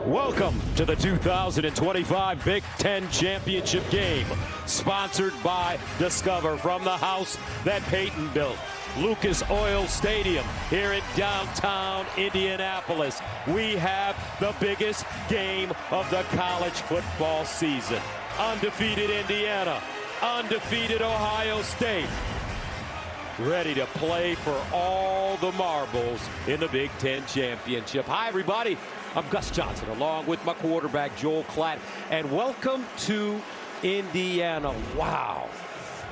Welcome to the 2025 Big Ten Championship game, sponsored by Discover from the house that Peyton built, Lucas Oil Stadium here in downtown Indianapolis. We have the biggest game of the college football season. Undefeated Indiana, undefeated Ohio State, ready to play for all the marbles in the Big Ten Championship. Hi, everybody. I'm Gus Johnson, along with my quarterback, Joel Klatt, and welcome to Indiana. Wow.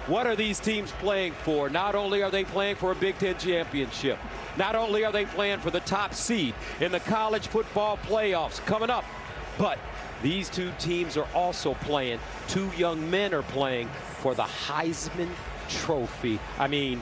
What are these teams playing for? Not only are they playing for a Big Ten championship, not only are they playing for the top seed in the college football playoffs coming up, but these two teams are also playing, two young men are playing for the Heisman Trophy. I mean,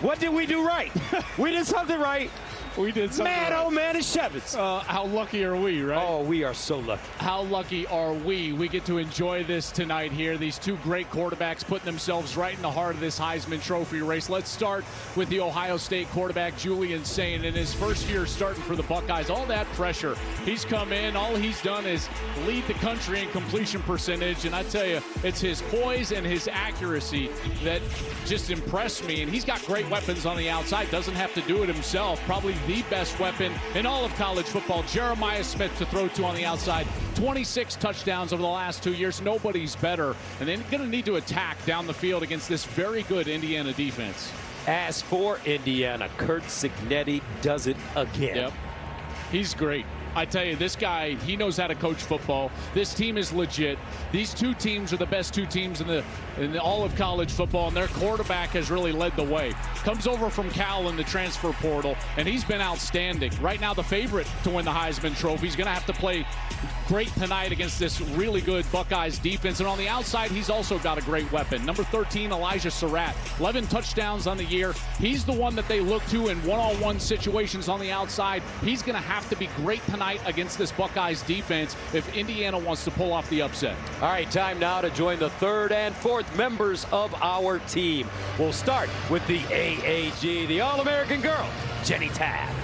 what did we do right? We did something right. We did something man, right. oh man, it's Shevitz. How lucky are we, right? Oh, we are so lucky. How lucky are we? We get to enjoy this tonight here. These two great quarterbacks putting themselves right in the heart of this Heisman Trophy race. Let's start with the Ohio State quarterback, Julian Sayin. In his first year starting for the Buckeyes, all that pressure. He's come in. All he's done is lead the country in completion percentage. And I tell you, it's his poise and his accuracy that just impressed me. And he's got great weapons on the outside. Doesn't have to do it himself. Probably the best weapon in all of college football. Jeremiah Smith to throw to on the outside. 26 touchdowns over the last 2 years. Nobody's better. And they're going to need to attack down the field against this very good Indiana defense. As for Indiana, Curt Cignetti does it again. Yep. He's great. I tell you, this guy, he knows how to coach football. This team is legit. These two teams are the best two teams in all of college football, and their quarterback has really led the way. Comes over from Cal in the transfer portal, and he's been outstanding. Right now, the favorite to win the Heisman Trophy. He's going to have to play great tonight against this really good Buckeyes defense. And on the outside, he's also got a great weapon. Number 13, Elijah Surratt, 11 touchdowns on the year. He's the one that they look to in one-on-one situations on the outside. He's going to have to be great tonight against this Buckeyes defense if Indiana wants to pull off the upset. All right, time now to join the third and fourth members of our team. We'll start with the AAG, the All-American girl, Jenny Taft.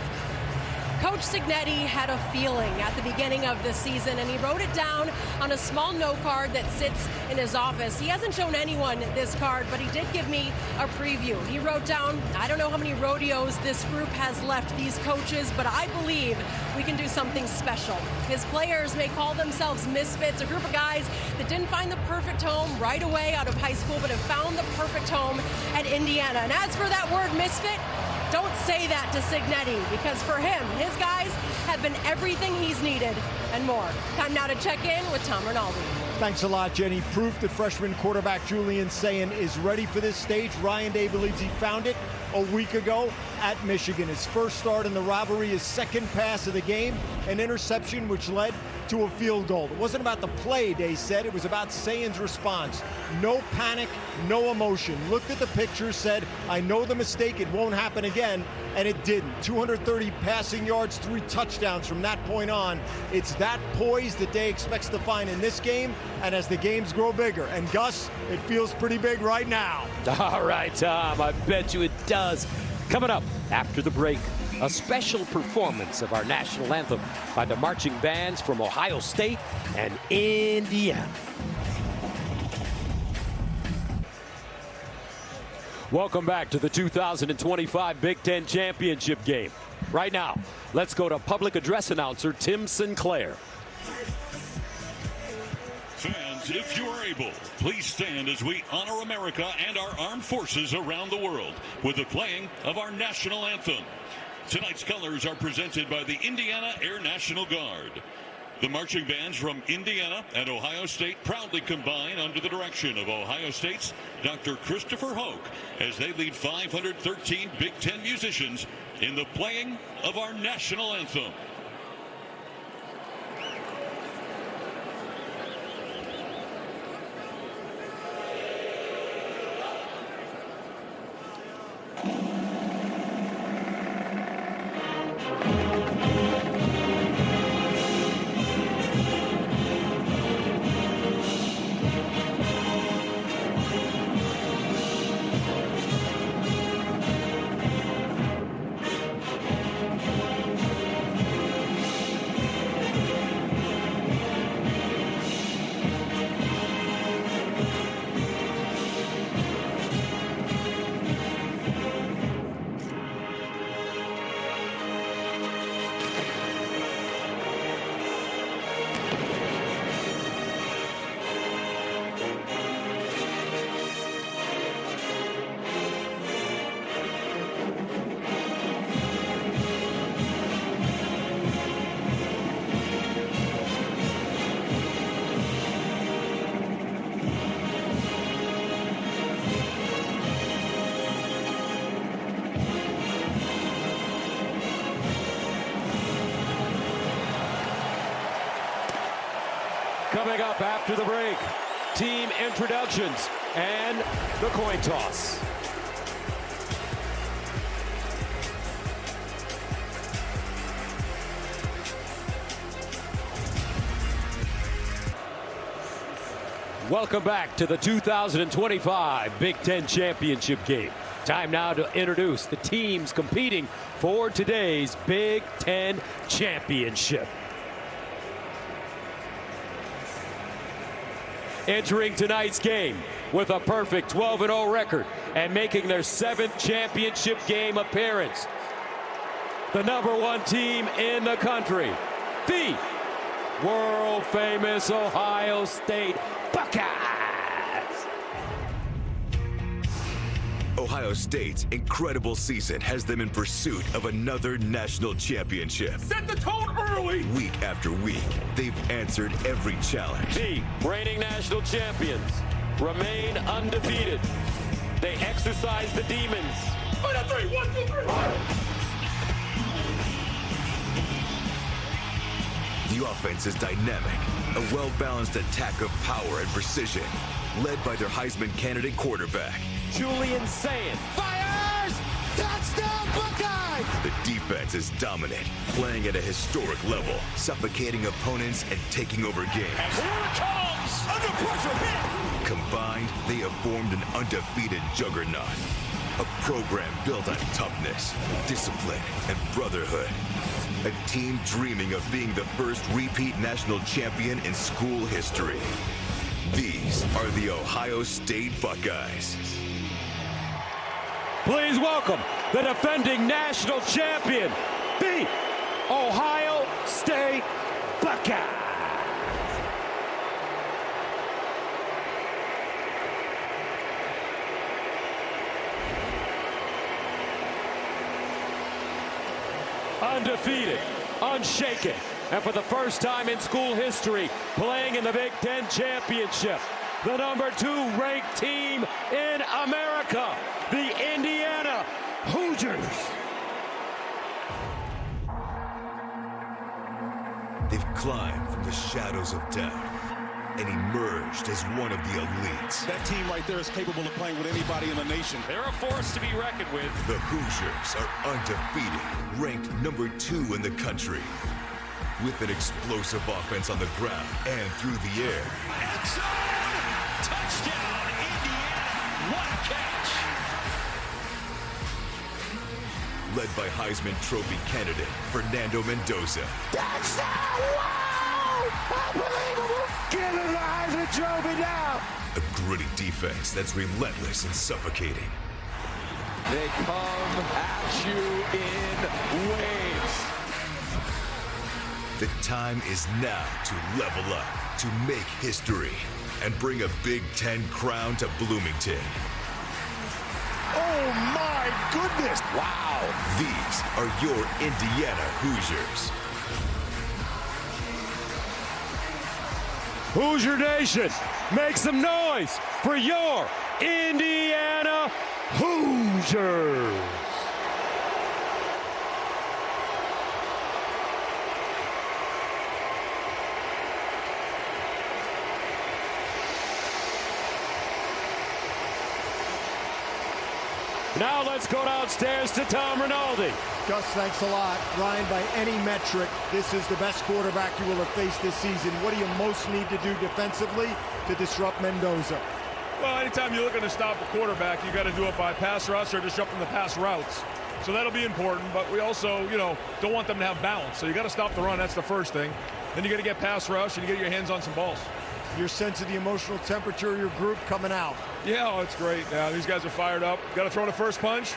Coach Cignetti had a feeling at the beginning of the season, and he wrote it down on a small note card that sits in his office. He hasn't shown anyone this card, but he did give me a preview. He wrote down, I don't know how many rodeos this group has left these coaches, but I believe we can do something special. His players may call themselves misfits, a group of guys that didn't find the perfect home right away out of high school, but have found the perfect home at Indiana. And as for that word misfit, don't say that to Cignetti, because for him, his guys have been everything he's needed and more. Time now to check in with Tom Rinaldi. Thanks a lot, Jenny. Proof that freshman quarterback Julian Sayin is ready for this stage. Ryan Day believes he found it a week ago at Michigan. His first start in the rivalry, his second pass of the game, an interception which led to a field goal. It wasn't about the play, Day said. It was about Sayin's response. No panic, no emotion. Looked at the picture, said, I know the mistake, it won't happen again, and it didn't. 230 passing yards, 3 touchdowns from that point on. It's that poise that Day expects to find in this game, and as the games grow bigger. And Gus, it feels pretty big right now. All right, Tom, I bet you it does. Coming up after the break, a special performance of our national anthem by the marching bands from Ohio State and Indiana. Welcome back to the 2025 Big Ten Championship game. Right now, let's go to public address announcer Tim Sinclair. Fans, if you are able, please stand as we honor America and our armed forces around the world with the playing of our national anthem. Tonight's colors are presented by the Indiana Air National Guard. The marching bands from Indiana and Ohio State proudly combine under the direction of Ohio State's Dr. Christopher Hoke as they lead 513 Big Ten musicians in the playing of our national anthem. Coming up after the break, team introductions and the coin toss. Welcome back to the 2025 Big Ten Championship game. Time now to introduce the teams competing for today's Big Ten Championship. Entering tonight's game with a perfect 12-0 record and making their 7th championship game appearance, the #1 team in the country, the world-famous Ohio State Buckeyes. Ohio State's incredible season has them in pursuit of another national championship. Set the tone early. Week after week, they've answered every challenge. The reigning national champions remain undefeated. They exercise the demons. 3, 1, 2, 3. The offense is dynamic, a well-balanced attack of power and precision, led by their Heisman candidate quarterback, Julian Sayin. Fires! Touchdown Buckeyes! The defense is dominant, playing at a historic level, suffocating opponents and taking over games. And here it comes. Under pressure, hit. Combined, they have formed an undefeated juggernaut. A program built on toughness, discipline, and brotherhood. A team dreaming of being the first repeat national champion in school history. These are the Ohio State Buckeyes. Please welcome the defending national champion, the Ohio State Buckeyes. Undefeated, unshaken, and for the first time in school history, playing in the Big Ten Championship, the #2 ranked team in America, the Indiana Hoosiers. They've climbed from the shadows of doubt and emerged as one of the elites. That team right there is capable of playing with anybody in the nation. They're a force to be reckoned with. The Hoosiers are undefeated, ranked #2 in the country, with an explosive offense on the ground and through the air. It's on. Touchdown, Indiana. What a catch. Led by Heisman Trophy candidate Fernando Mendoza. Touchdown! Wow! Unbelievable! Give him the Heisman Trophy now. A gritty defense that's relentless and suffocating. They come at you in waves. The time is now to level up, to make history, and bring a Big Ten crown to Bloomington. Oh my goodness! Wow! These are your Indiana Hoosiers. Hoosier Nation, make some noise for your Indiana Hoosiers. Now let's go downstairs to Tom Rinaldi. Gus, thanks a lot. Ryan, by any metric, this is the best quarterback you will have faced this season. What do you most need to do defensively to disrupt Mendoza? Well, anytime you're looking to stop a quarterback, you got to do it by pass rush or disrupting the pass routes. So that'll be important, but we also, don't want them to have balance. So you got to stop the run. That's the first thing. Then you got to get pass rush and you get your hands on some balls. Your sense of the emotional temperature of your group coming out? Yeah, it's great. These guys are fired up. Got to throw the first punch,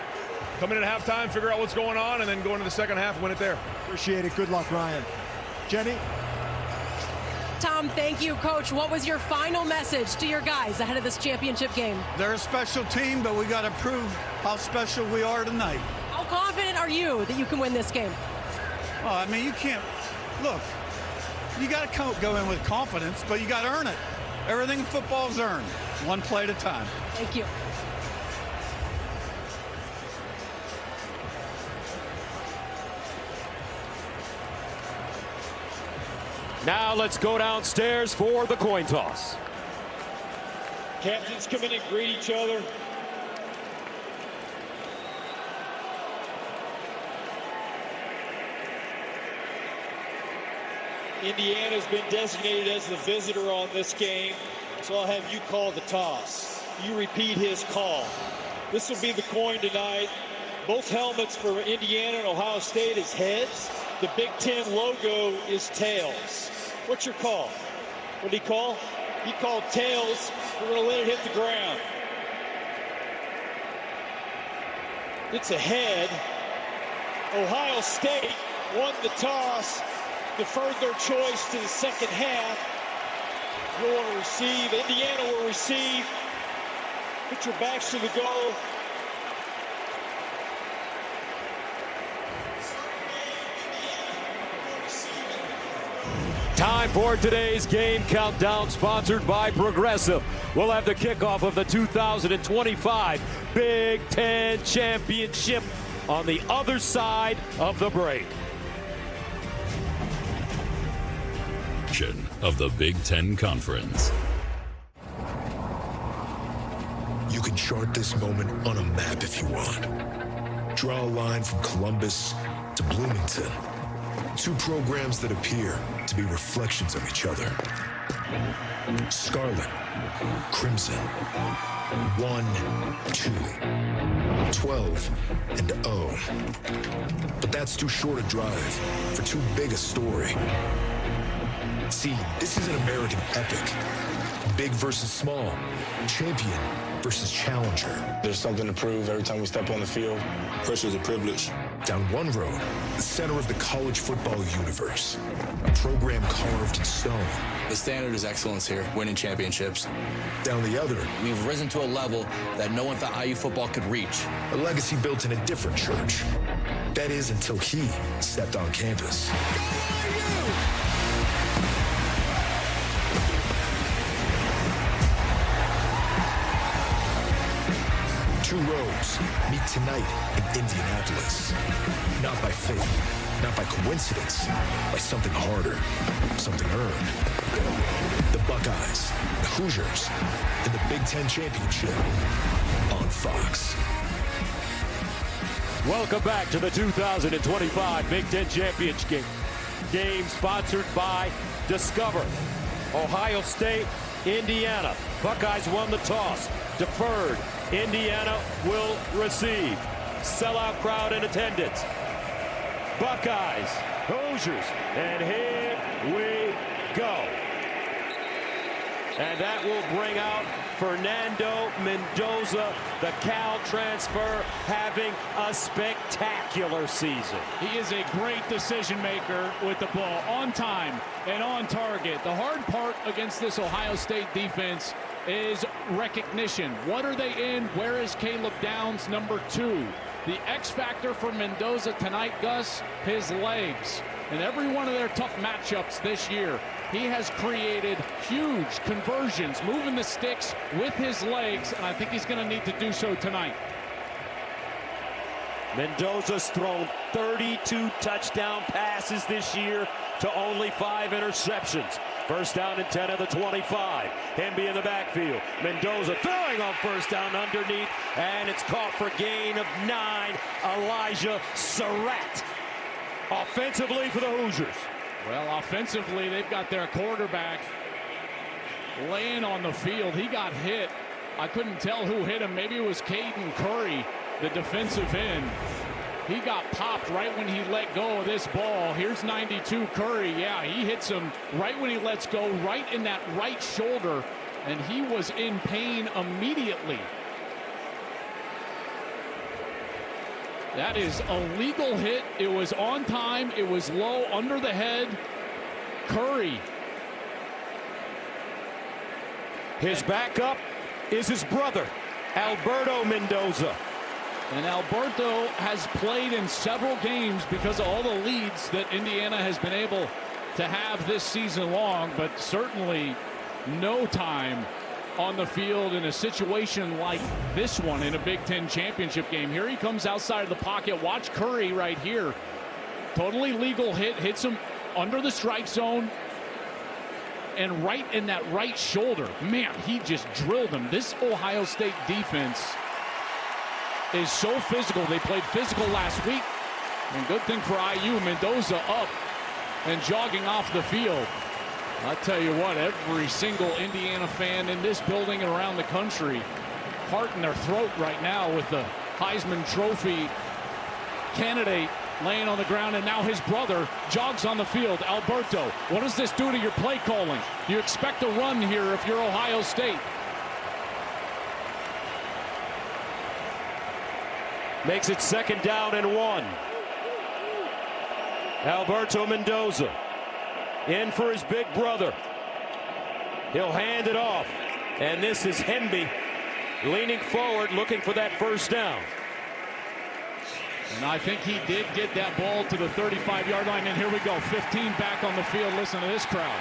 come in at halftime, figure out what's going on, and then go into the second half and win it there. Appreciate it. Good luck, Ryan. Jenny? Tom, thank you, Coach. What was your final message to your guys ahead of this championship game? They're a special team, but we got to prove how special we are tonight. How confident are you that you can win this game? Well, I mean, you can't. Look, you got to go in with confidence, but you got to earn it. Everything in football is earned, one play at a time. Thank you. Now let's go downstairs for the coin toss. Captains come in and greet each other. Indiana's been designated as the visitor on this game, so I'll have you call the toss. You repeat his call. This will be the coin tonight. Both helmets for Indiana and Ohio State is heads. The Big Ten logo is tails. What's your call? What did he call? He called tails. We're going to let it hit the ground. It's a head. Ohio State won the toss, deferred their choice to the second half. You'll want to receive. Indiana will receive. Put your backs to the goal. Time for today's game countdown, sponsored by Progressive. We'll have the kickoff of the 2025 Big Ten Championship on the other side of the break. Of the Big Ten Conference. You can chart this moment on a map if you want. Draw a line from Columbus to Bloomington. Two programs that appear to be reflections of each other. Scarlet, Crimson, 1, 2, 12, and O. But that's too short a drive for too big a story. See, this is an American epic. Big versus small. Champion versus challenger. There's something to prove every time we step on the field. Pressure's a privilege. Down one road, the center of the college football universe. A program carved in stone. The standard is excellence here, winning championships. Down the other, we've risen to a level that no one thought IU football could reach. A legacy built in a different church. That is, until he stepped on campus. Two roads meet tonight in Indianapolis. Not by fate, not by coincidence, by something harder, something earned. The Buckeyes, the Hoosiers, and the Big Ten Championship on Fox. Welcome back to the 2025 Big Ten Championship game, sponsored by Discover. Ohio State, Indiana. Buckeyes won the toss, deferred. Indiana will receive. Sellout crowd in attendance. Buckeyes, Hoosiers, and here we go. And that will bring out Fernando Mendoza, the Cal transfer, having a spectacular season. He is a great decision maker with the ball, on time and on target. The hard part against this Ohio State defense is recognition. What are they in? Where is Caleb Downs, number 2? The X factor for Mendoza tonight, Gus, his legs. In every one of their tough matchups this year, he has created huge conversions, moving the sticks with his legs, and I think he's going to need to do so tonight. Mendoza's thrown 32 touchdown passes this year to only 5 interceptions. First down and 10 of the 25. Hemby in the backfield. Mendoza throwing on first down underneath, and it's caught for gain of 9. Elijah Surratt. Offensively for the Hoosiers. Well, offensively, they've got their quarterback laying on the field. He got hit. I couldn't tell who hit him. Maybe it was Caden Curry, the defensive end. He got popped right when he let go of this ball. Here's 92 Curry. Yeah, he hits him right when he lets go, right in that right shoulder, and he was in pain immediately. That is a legal hit. It was on time. It was low under the head. Curry. His backup is his brother, Alberto Mendoza. And Alberto has played in several games because of all the leads that Indiana has been able to have this season long, but certainly no time on the field in a situation like this one in a Big Ten championship game. Here he comes outside of the pocket. Watch Curry right here. Totally legal hit. Hits him under the strike zone. and right in that right shoulder. Man, he just drilled him. This Ohio State defense is so physical. They played physical last week. And good thing for IU, Mendoza up and jogging off the field. I tell you what, every single Indiana fan in this building and around the country, heart in their throat right now with the Heisman Trophy candidate laying on the ground, and now his brother jogs on the field. Alberto, what does this do to your play calling? You expect a run here if you're Ohio State. Makes it 2nd down and 1. Alberto Mendoza in for his big brother. He'll hand it off. And this is Hemby leaning forward, looking for that 1st down. And I think he did get that ball to the 35-yard line. And here we go, 15 back on the field. Listen to this crowd.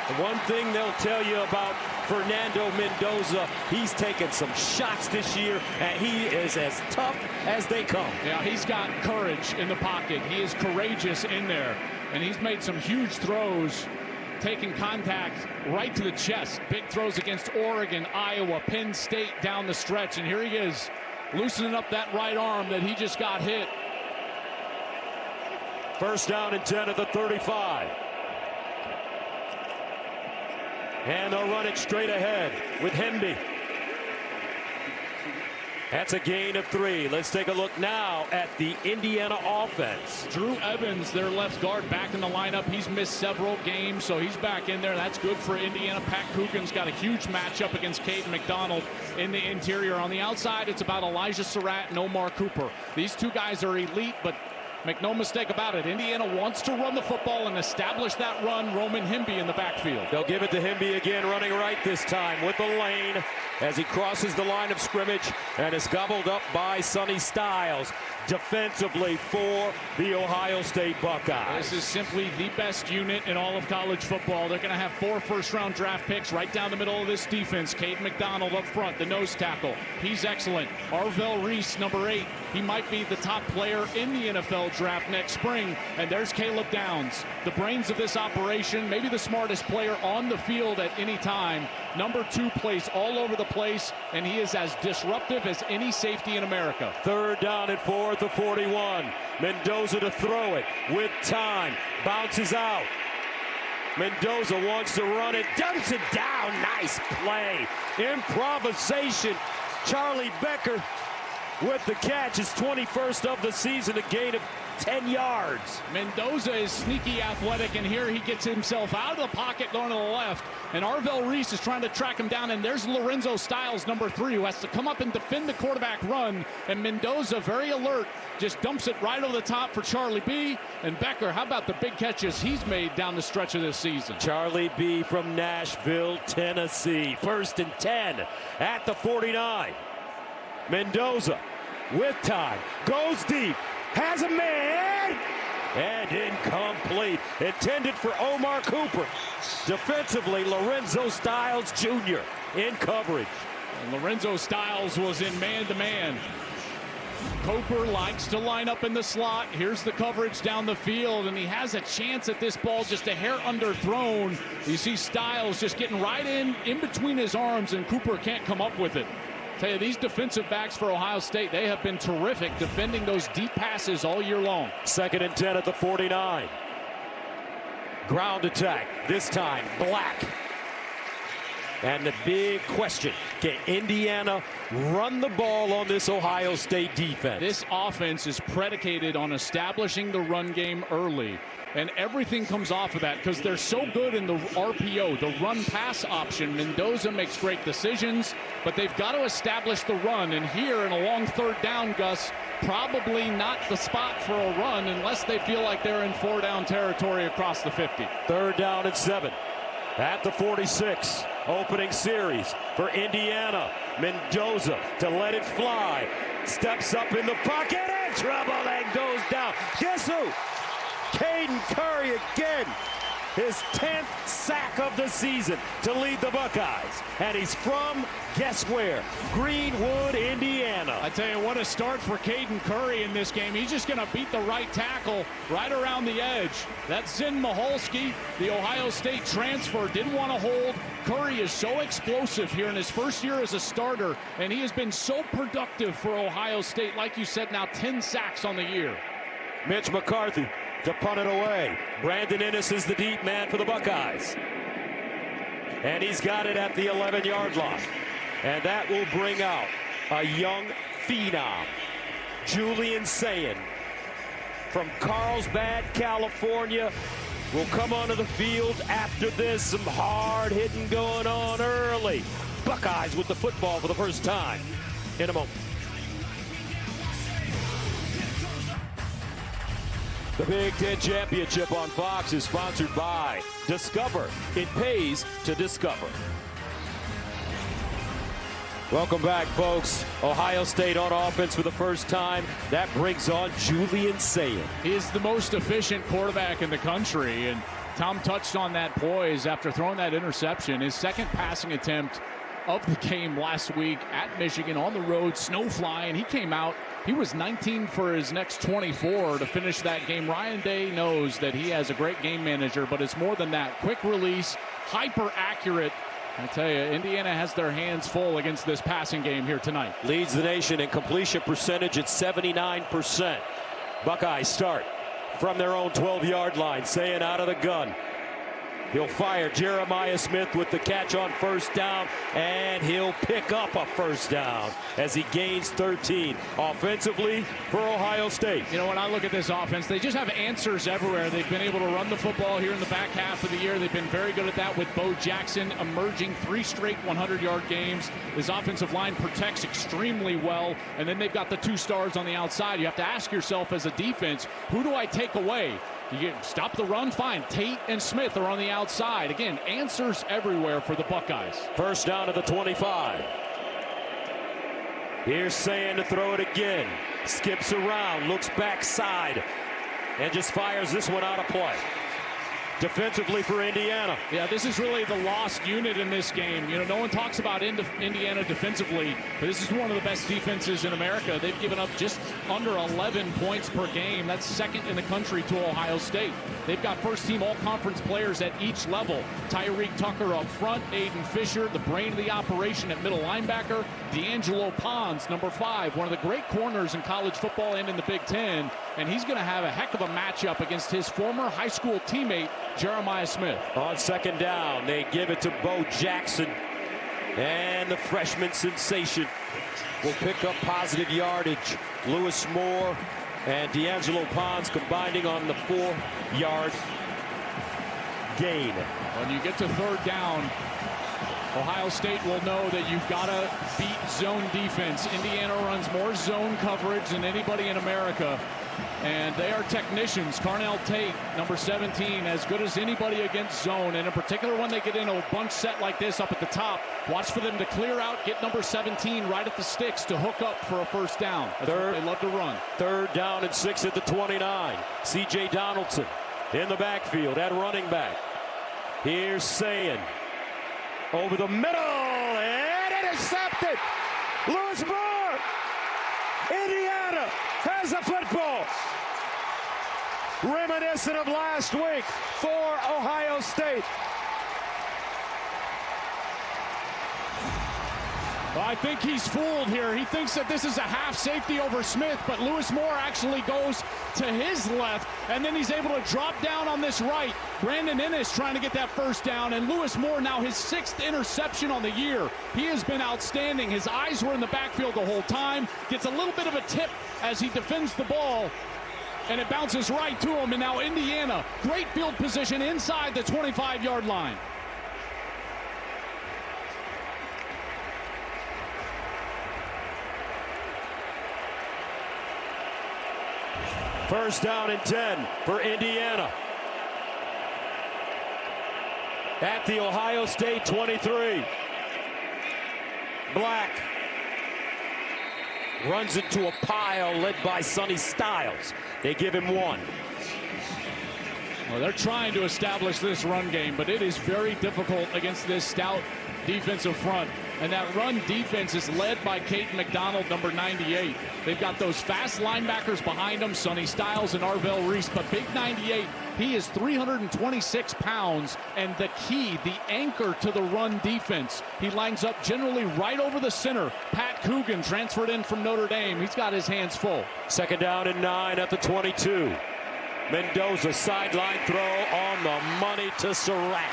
The one thing they'll tell you about Fernando Mendoza, he's taken some shots this year, and he is as tough as they come. Yeah, he's got courage in the pocket. He is courageous in there, and he's made some huge throws, taking contact right to the chest. Big throws against Oregon, Iowa, Penn State down the stretch, and here he is loosening up that right arm that he just got hit. 1st down and 10 at the 35. And they'll run it straight ahead with Hemby. That's a gain of 3. Let's take a look now at the Indiana offense. Drew Evans, their left guard, back in the lineup. He's missed several games, so he's back in there. That's good for Indiana. Pat Coogan's got a huge matchup against Caden McDonald in the interior. On the outside, it's about Elijah Surratt and Omar Cooper. These two guys are elite, but make no mistake about it, Indiana wants to run the football and establish that run. Roman Hemby in the backfield. They'll give it to Hemby again, running right this time with the lane as he crosses the line of scrimmage and is gobbled up by Sonny Styles defensively for the Ohio State Buckeyes. This is simply the best unit in all of college football. They're going to have 4 first-round draft picks right down the middle of this defense. Caden McDonald up front, the nose tackle. He's excellent. Arvell Reese, number 8. He might be the top player in the NFL draft next spring. And there's Caleb Downs, the brains of this operation, maybe the smartest player on the field at any time. Number 2 plays all over the place, and he is as disruptive as any safety in America. 3rd down and 4 at the 41. Mendoza to throw it with time. Bounces out. Mendoza wants to run it. Dumps it down. Nice play. Improvisation. Charlie Becker with the catch. His 21st of the season. A gain of 10 yards. Mendoza is sneaky athletic, and here he gets himself out of the pocket going to the left. And Arvell Reese is trying to track him down, and there's Lorenzo Styles, number 3, who has to come up and defend the quarterback run. And Mendoza, very alert, just dumps it right over the top for Charlie B. And Becker, how about the big catches he's made down the stretch of this season? Charlie B. from Nashville, Tennessee. 1st and 10 at the 49. Mendoza with time, goes deep, has a man, and incomplete. Intended for Omar Cooper. Defensively, Lorenzo Styles Jr. in coverage. And Lorenzo Styles was in man-to-man. Cooper likes to line up in the slot. Here's the coverage down the field, and he has a chance at this ball, just a hair underthrown. You see Styles just getting right in between his arms, and Cooper can't come up with it. Tell you, these defensive backs for Ohio State, they have been terrific defending those deep passes all year long. 2nd and 10 at the 49. Ground attack, this time Black. And the big question, can Indiana run the ball on this Ohio State defense? This offense is predicated on establishing the run game early. And everything comes off of that because they're so good in the RPO, the run-pass option. Mendoza makes great decisions, but they've got to establish the run. And here in a long 3rd down, Gus, probably not the spot for a run unless they feel like they're in 4-down territory across the 50. 3rd down and 7 at the 46. Opening series for Indiana. Mendoza to let it fly. Steps up in the pocket and trouble and goes down. Guess who? Caden Curry again. his 10th sack of the season to lead the Buckeyes. And he's from, guess where? Greenwood, Indiana. I tell you what, a start for Caden Curry in this game. He's just going to beat the right tackle right around the edge. That's Zin Maholski, the Ohio State transfer, didn't want to hold. Curry is so explosive here in his first year as a starter, and he has been so productive for Ohio State. Like you said, now 10 sacks on the year. Mitch McCarthy to punt it away. Brandon Inniss is the deep man for the Buckeyes. And he's got it at the 11-yard line. And that will bring out a young phenom, Julian Sayin, from Carlsbad, California, will come onto the field after this. Some hard hitting going on early. Buckeyes with the football for the first time in a moment. The Big Ten Championship on Fox is sponsored by Discover. It pays to discover. Welcome back, folks. Ohio State on offense for the first time. That brings on Julian Sayin. He is the most efficient quarterback in the country, and Tom touched on that poise after throwing that interception. His second passing attempt of the game last week at Michigan on the road, snow flying. He came out. He was 19 for his next 24 to finish that game. Ryan Day knows that he has a great game manager, but it's more than that. Quick release, hyper accurate. I tell you, Indiana has their hands full against this passing game here tonight. Leads the nation in completion percentage at 79%. Buckeyes start from their own 12-yard line. Sayin out of the gun. He'll fire. Jeremiah Smith with the catch on first down, and he'll pick up a first down as he gains 13. Offensively for Ohio State. You know, when I look at this offense, they just have answers everywhere. They've been able to run the football here in the back half of the year. They've been very good at that with Bo Jackson emerging 3 straight 100-yard games. His offensive line protects extremely well, and then they've got the 2 stars on the outside. You have to ask yourself as a defense, who do I take away? You can stop the run, fine. Tate and Smith are on the outside. Again, answers everywhere for the Buckeyes. First down to the 25. Here's Sayin to throw it again. Skips around, looks backside, and just fires this one out of play. Defensively for Indiana. Yeah, this is really the lost unit in this game. You know, no one talks about Indiana defensively, but this is one of the best defenses in America. They've given up just under 11 points per game. That's second in the country to Ohio State. They've got first-team all-conference players at each level. Tyreek Tucker up front, Aiden Fisher, the brain of the operation at middle linebacker. D'Angelo Pons, number 5, one of the great corners in college football and in the Big Ten. And he's going to have a heck of a matchup against his former high school teammate, Jeremiah Smith. On second down, they give it to Bo Jackson. And the freshman sensation will pick up positive yardage. Lewis Moore and D'Angelo Pons combining on the 4-yard gain. When you get to third down, Ohio State will know that you've got to beat zone defense. Indiana runs more zone coverage than anybody in America. And they are technicians. Carnell Tate, number 17, as good as anybody against zone. And in particular, when they get in a bunch set like this up at the top, watch for them to clear out, get number 17 right at the sticks to hook up for a first down. That's what they love to run. Third down and 6 at the 29. C.J. Donaldson in the backfield at running back. Here's Sayin over the middle and intercepted. Lewis Moore. Indiana has a football. Reminiscent of last week for Ohio State. Well, I think he's fooled here. He thinks that this is a half safety over Smith, but Lewis Moore actually goes to his left, and then he's able to drop down on this right. Brandon Inniss trying to get that first down, and Lewis Moore now his 6th interception on the year. He has been outstanding. His eyes were in the backfield the whole time. Gets a little bit of a tip as he defends the ball, and it bounces right to him. And now Indiana, great field position inside the 25-yard line. First down and 10 for Indiana. At the Ohio State 23. Black runs into a pile led by Sonny Styles. They give him 1. Well, they're trying to establish this run game, but it is very difficult against this stout defensive front. And that run defense is led by Caden McDonald, number 98. They've got those fast linebackers behind them, Sonny Styles and Arvell Reese. But big 98, he is 326 pounds. And the key, the anchor to the run defense, he lines up generally right over the center. Pat Coogan transferred in from Notre Dame. He's got his hands full. 2nd down and 9 at the 22. Mendoza sideline throw on the money to Surratt.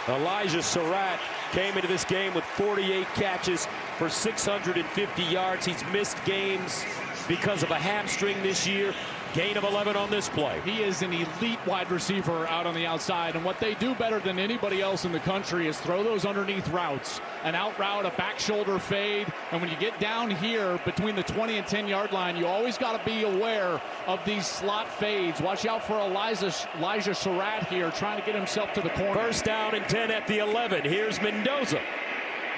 Elijah Surratt came into this game with 48 catches for 650 yards. He's missed games because of a hamstring this year. Gain of 11 on this play. He is an elite wide receiver out on the outside, and what they do better than anybody else in the country is throw those underneath routes. An out route, a back shoulder fade, and when you get down here between the 20 and 10-yard line, you always got to be aware of these slot fades. Watch out for Elijah Surratt here trying to get himself to the corner. 1st down and 10 at the 11. Here's Mendoza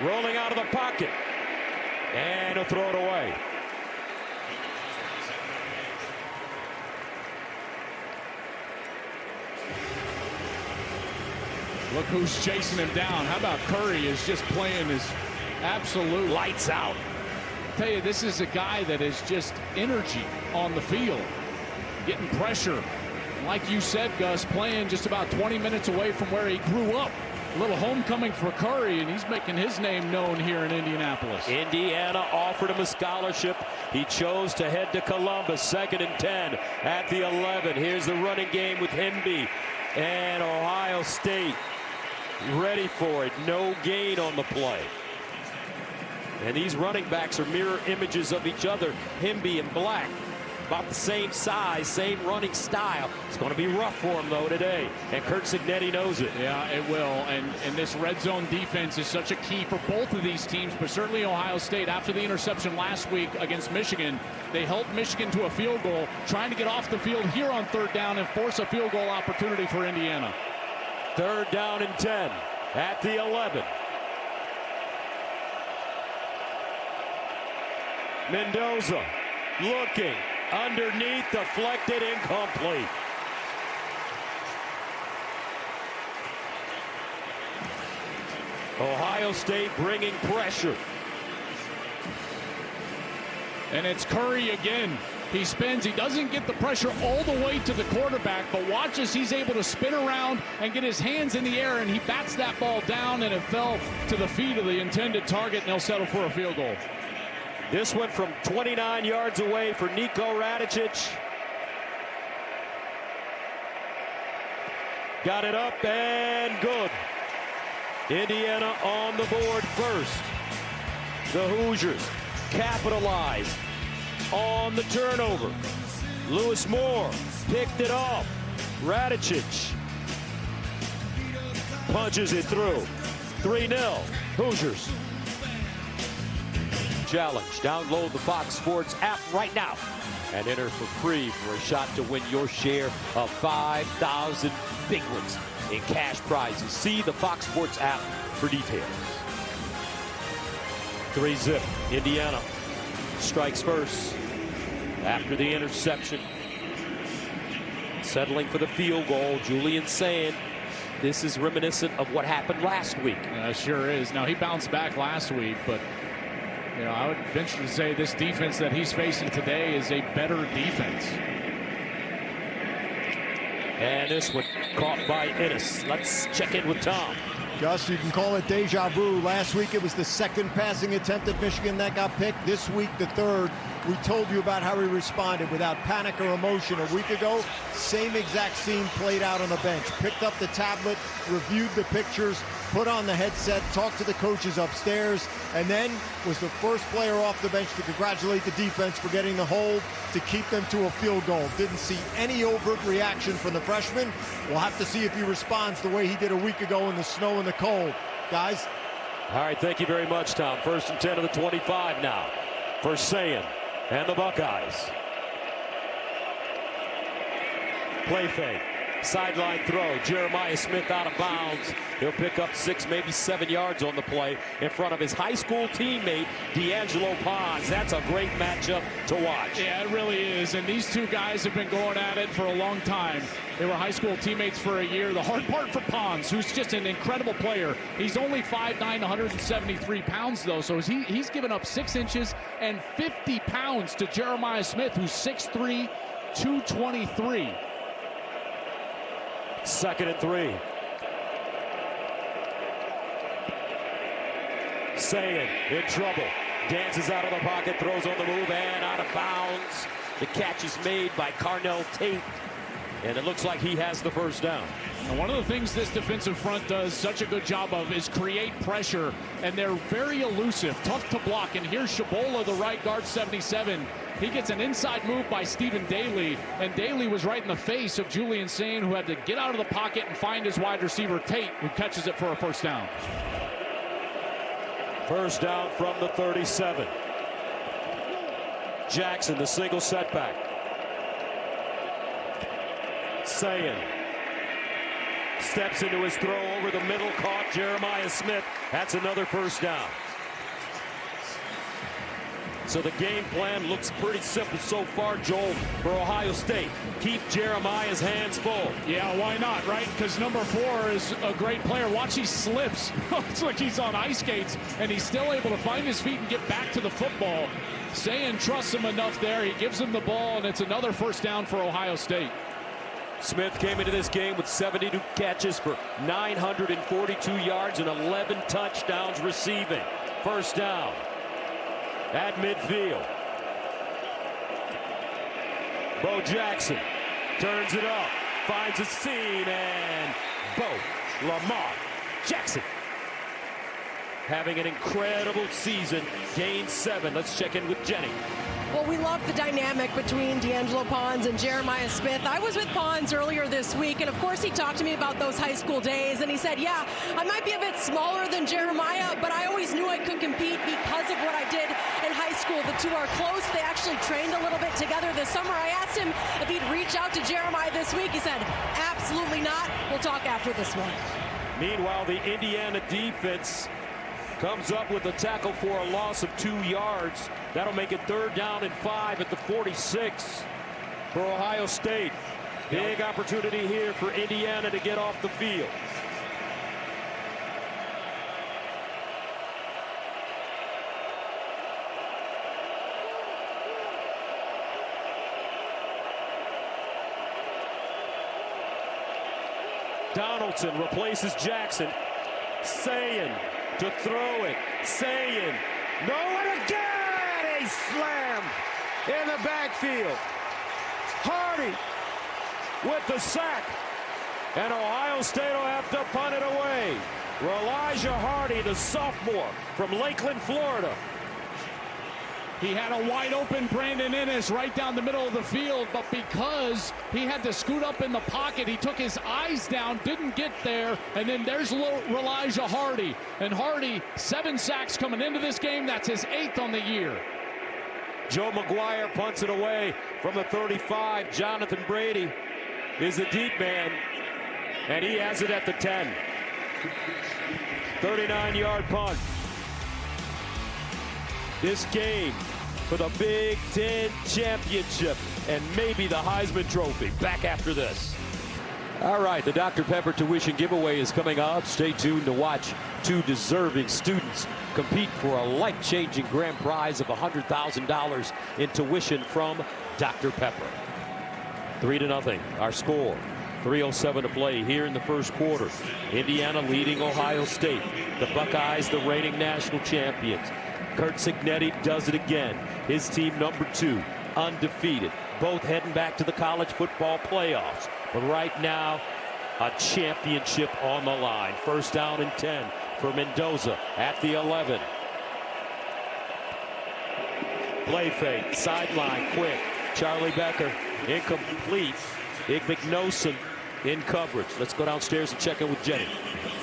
rolling out of the pocket, and he'll throw it away. Look who's chasing him down. How about Curry is just playing his absolute lights out. I tell you, this is a guy that is just energy on the field, getting pressure. Like you said, Gus, playing just about 20 minutes away from where he grew up. A little homecoming for Curry, and he's making his name known here in Indianapolis. Indiana offered him a scholarship. He chose to head to Columbus. 2nd and 10 at the 11. Here's the running game with Hemby and Ohio State ready for it. No gain on the play. And these running backs are mirror images of each other. Hemby and Black, about the same size, same running style. It's going to be rough for him, though, today. And Curt Cignetti knows it. Yeah, it will. And this red zone defense is such a key for both of these teams, but certainly Ohio State. After the interception last week against Michigan, they held Michigan to a field goal, trying to get off the field here on 3rd down and force a field goal opportunity for Indiana. 3rd down and 10 at the 11. Mendoza looking underneath, deflected, incomplete. Ohio State bringing pressure. And it's Curry again. He spins. He doesn't get the pressure all the way to the quarterback, but watch as he's able to spin around and get his hands in the air, and he bats that ball down, and it fell to the feet of the intended target, and they'll settle for a field goal. This one from 29 yards away for Niko Radicic. Got it up and good. Indiana on the board first. The Hoosiers capitalize on the turnover. Lewis Moore picked it off. Radicic punches it through. 3-0 Hoosiers. Challenge. Download the Fox Sports app right now and enter for free for a shot to win your share of 5,000 big ones in cash prizes. See the Fox Sports app for details. 3-zip. Indiana strikes first after the interception. Settling for the field goal. Julian saying this is reminiscent of what happened last week. Sure is. Now, he bounced back last week, but you know, I would venture to say this defense that he's facing today is a better defense. And this one caught by Ennis. Let's check in with Tom. Gus, you can call it deja vu. Last week it was the 2nd passing attempt at Michigan that got picked. This week the 3rd. We told you about how he responded without panic or emotion a week ago. Same exact scene played out on the bench. Picked up the tablet, reviewed the pictures, put on the headset, talked to the coaches upstairs, and then was the first player off the bench to congratulate the defense for getting the hold to keep them to a field goal. Didn't see any overt reaction from the freshman. We'll have to see if he responds the way he did a week ago in the snow and the cold. Guys? All right, thank you very much, Tom. 1st and 10 of the 25 now for Sayin and the Buckeyes. Play fake. Sideline throw. Jeremiah Smith out of bounds. He'll pick up 6, maybe 7 yards on the play in front of his high school teammate, D'Angelo Pons. That's a great matchup to watch. Yeah, it really is. And these two guys have been going at it for a long time. They were high school teammates for a year. The hard part for Pons, who's just an incredible player. He's only 5'9", 173 pounds, though. So he's given up 6 inches and 50 pounds to Jeremiah Smith, who's 6'3", 223. 2nd and 3. Sayin in trouble. Dances out of the pocket, throws on the move, and out of bounds. The catch is made by Carnell Tate, and it looks like he has the first down. And one of the things this defensive front does such a good job of is create pressure, and they're very elusive, tough to block. And here's Shabola, the right guard, 77. He gets an inside move by Stephen Daly, and Daly was right in the face of Julian Sayin, who had to get out of the pocket and find his wide receiver, Tate, who catches it for a first down. First down from the 37. Jackson, the single setback. Sayin steps into his throw over the middle, caught Jeremiah Smith. That's another first down. So the game plan looks pretty simple so far, Joel, for Ohio State. Keep Jeremiah's hands full. Yeah, why not, right? Because number 4 is a great player. Watch, he slips. It's like he's on ice skates, and he's still able to find his feet and get back to the football. Sayin trusts him enough there. He gives him the ball, and it's another first down for Ohio State. Smith came into this game with 72 catches for 942 yards and 11 touchdowns receiving. First down at midfield. Bo Jackson turns it up, finds a seam, and Lamar Jackson having an incredible season, gains 7. Let's check in with Jenny. Well, we love the dynamic between D'Angelo Pons and Jeremiah Smith. I was with Pons earlier this week, and of course he talked to me about those high school days, and he said, yeah, I might be a bit smaller than Jeremiah, but I always knew I could compete because of what I did in high school. The two are close. They actually trained a little bit together this summer. I asked him if he'd reach out to Jeremiah this week. He said, absolutely not. We'll talk after this one. Meanwhile, the Indiana defense comes up with a tackle for a loss of 2 yards. That'll make it 3rd down and 5 at the 46 for Ohio State. Big opportunity here for Indiana to get off the field. Donaldson replaces Jackson. Sayin to throw it. Sayin. No, and again! A slam in the backfield. Hardy with the sack. And Ohio State will have to punt it away. Elijah Hardy, the sophomore from Lakeland, Florida. He had a wide open Brandon Ennis right down the middle of the field, but because he had to scoot up in the pocket, he took his eyes down, didn't get there, and then there's Elijah Hardy. And Hardy, 7 sacks coming into this game. That's his 8th on the year. Joe McGuire punts it away from the 35. Jonathan Brady is a deep man, and he has it at the 10. 39-yard punt. This game for the Big Ten Championship and maybe the Heisman Trophy. Back after this. All right, the Dr. Pepper tuition giveaway is coming up. Stay tuned to watch 2 deserving students compete for a life-changing grand prize of $100,000 in tuition from Dr. Pepper. 3-0, our score. 3:07 to play here in the first quarter. Indiana leading Ohio State. The Buckeyes, the reigning national champions. Curt Cignetti does it again. His team number 2, undefeated. Both heading back to the college football playoffs. But right now, a championship on the line. First down and 10 for Mendoza at the 11. Play fake, sideline, quick. Charlie Becker, incomplete. Igmignoson in coverage. Let's go downstairs and check in with Jenny.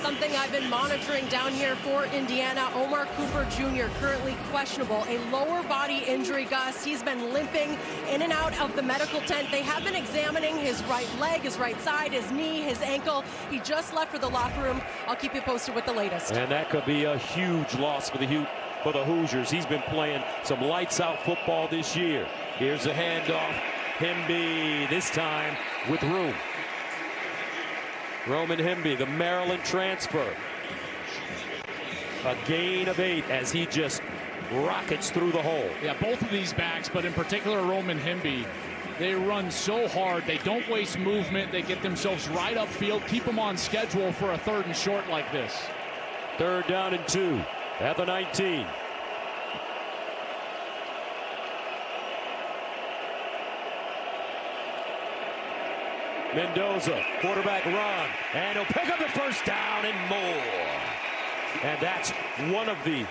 Something I've been monitoring down here for Indiana. Omar Cooper Jr. currently questionable. A lower body injury, Gus. He's been limping in and out of the medical tent. They have been examining his right leg, his right side, his knee, his ankle. He just left for the locker room. I'll keep you posted with the latest. And that could be a huge loss for the Hoosiers. He's been playing some lights out football this year. Here's a handoff. Hemby, this time with room. Roman Hemby, the Maryland transfer. A gain of 8 as he just rockets through the hole. Yeah, both of these backs, but in particular Roman Hemby, they run so hard. They don't waste movement. They get themselves right upfield, keep them on schedule for a 3rd and short like this. 3rd down and 2 at the 19. Mendoza, quarterback run, and he'll pick up the 1st down and more. And that's one of the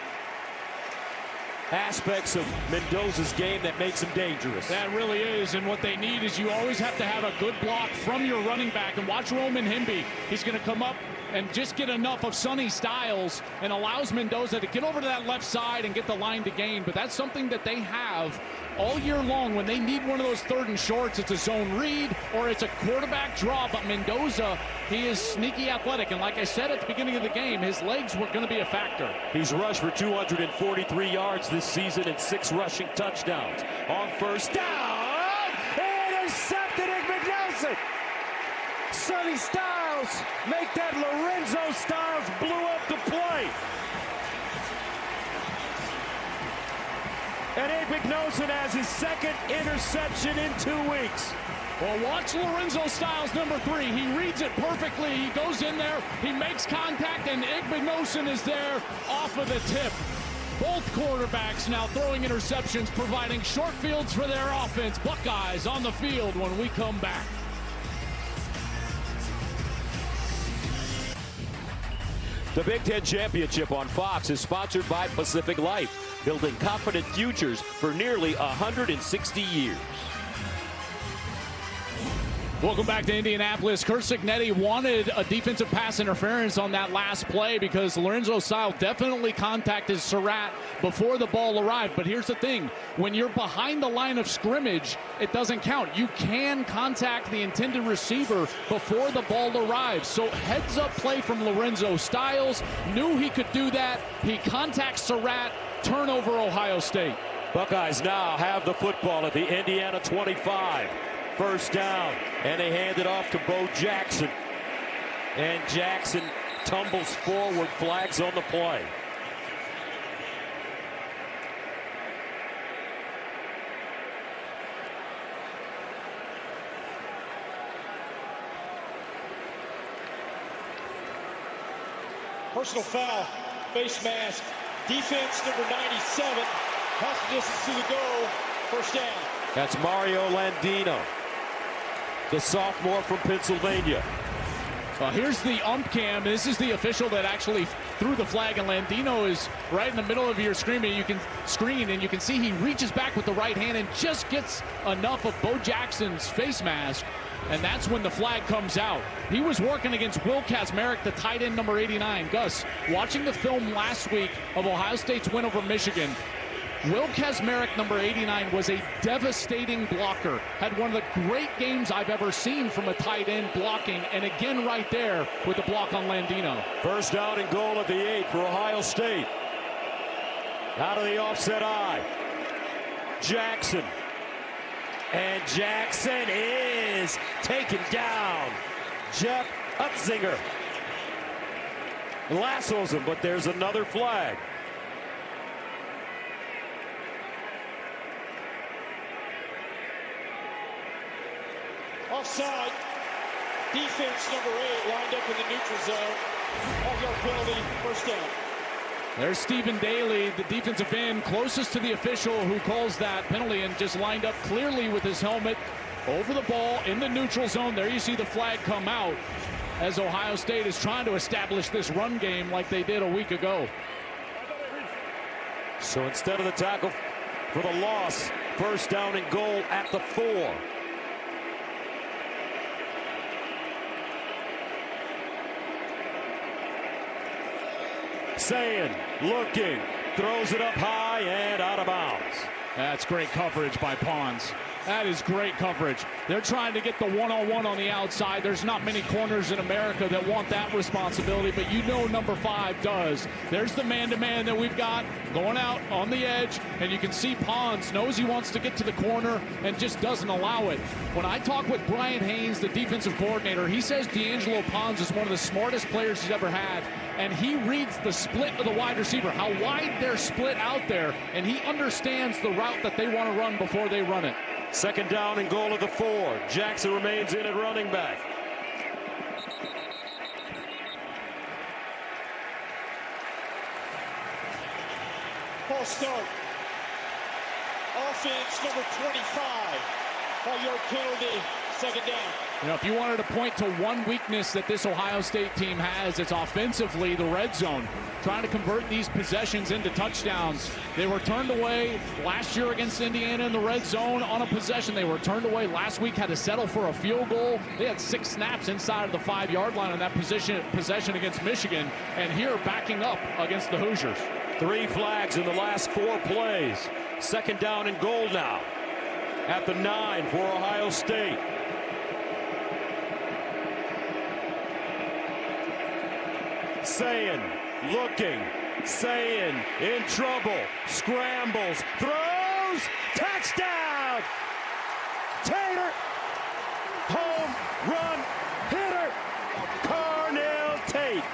aspects of Mendoza's game that makes him dangerous. That really is, and what they need is you always have to have a good block from your running back. And watch Roman Hemby. He's going to come up and just get enough of Sonny Styles and allows Mendoza to get over to that left side and get the line to gain. But that's something that they have all year long. When they need one of those 3rd and shorts, it's a zone read or it's a quarterback draw. But Mendoza, he is sneaky athletic. And like I said at the beginning of the game, his legs were going to be a factor. He's rushed for 243 yards this season and 6 rushing touchdowns. On 1st down, intercepted Igbenogson. Sonny Styles make that Lorenzo Styles blew up the play. And Igbenogson has his 2nd interception in 2 weeks. Well, watch Lorenzo Styles, number 3. He reads it perfectly. He goes in there, he makes contact, and Igbenogson is there off of the tip. Both quarterbacks now throwing interceptions, providing short fields for their offense. Buckeyes on the field when we come back. The Big Ten Championship on Fox is sponsored by Pacific Life, building confident futures for nearly 160 years. Welcome back to Indianapolis. Curt Cignetti wanted a defensive pass interference on that last play because Lorenzo Styles definitely contacted Surratt before the ball arrived. But here's the thing. When you're behind the line of scrimmage, it doesn't count. You can contact the intended receiver before the ball arrives. So heads up play from Lorenzo Styles. Knew he could do that. He contacts Surratt. Turnover, Ohio State. Buckeyes now have the football at the Indiana 25. 1st down, and they hand it off to Bo Jackson. And Jackson tumbles forward, flags on the play. Personal foul, face mask, defense number 97, half the distance to the goal, 1st down. That's Mario Landino, the sophomore from Pennsylvania. Here's the ump cam. This is the official that actually threw the flag, and Landino is right in the middle of your screen. You can see he reaches back with the right hand and just gets enough of Bo Jackson's face mask, and that's when the flag comes out. He was working against Will Kazmarek, the tight end number 89. Gus, watching the film last week of Ohio State's win over Michigan, Will Kazmarek, number 89, was a devastating blocker. Had one of the great games I've ever seen from a tight end blocking, and again right there with the block on Landino. 1st down and goal at the 8 for Ohio State. Out of the offset eye. Jackson. And Jackson is taken down. Jeff Utzinger lassos him, but there's another flag. Offside. Defense number 8 lined up in the neutral zone. Off-yard penalty, 1st down. There's Stephen Daly, the defensive end, closest to the official who calls that penalty, and just lined up clearly with his helmet over the ball in the neutral zone. There you see the flag come out as Ohio State is trying to establish this run game like they did a week ago. So instead of the tackle for the loss, 1st down and goal at the 4. Sayin looking, throws it up high and out of bounds. That's great coverage by Pons. That is great coverage. They're trying to get the one-on-one on the outside. There's not many corners in America that want that responsibility, but you know number 5 does. There's the man-to-man that we've got going out on the edge, and you can see Pons knows he wants to get to the corner and just doesn't allow it. When I talk with Brian Haynes, the defensive coordinator, he says D'Angelo Pons is one of the smartest players he's ever had, and he reads the split of the wide receiver, how wide they're split out there, and he understands the route that they want to run before they run it. Second down and goal at the 4. Jackson remains in at running back. False start. Offense number 25. 5-yard penalty. Second down. You know, if you wanted to point to one weakness that this Ohio State team has, it's offensively the red zone. Trying to convert these possessions into touchdowns. They were turned away last year against Indiana in the red zone on a possession. They were turned away last week, had to settle for a field goal. They had 6 snaps inside of the 5-yard line on that possession against Michigan. And here backing up against the Hoosiers. 3 flags in the last 4 plays. Second down and goal now at the 9 for Ohio State. Sayin looking, Sayin in trouble, scrambles, throws, touchdown! Tater, home run hitter, Carnell Tate.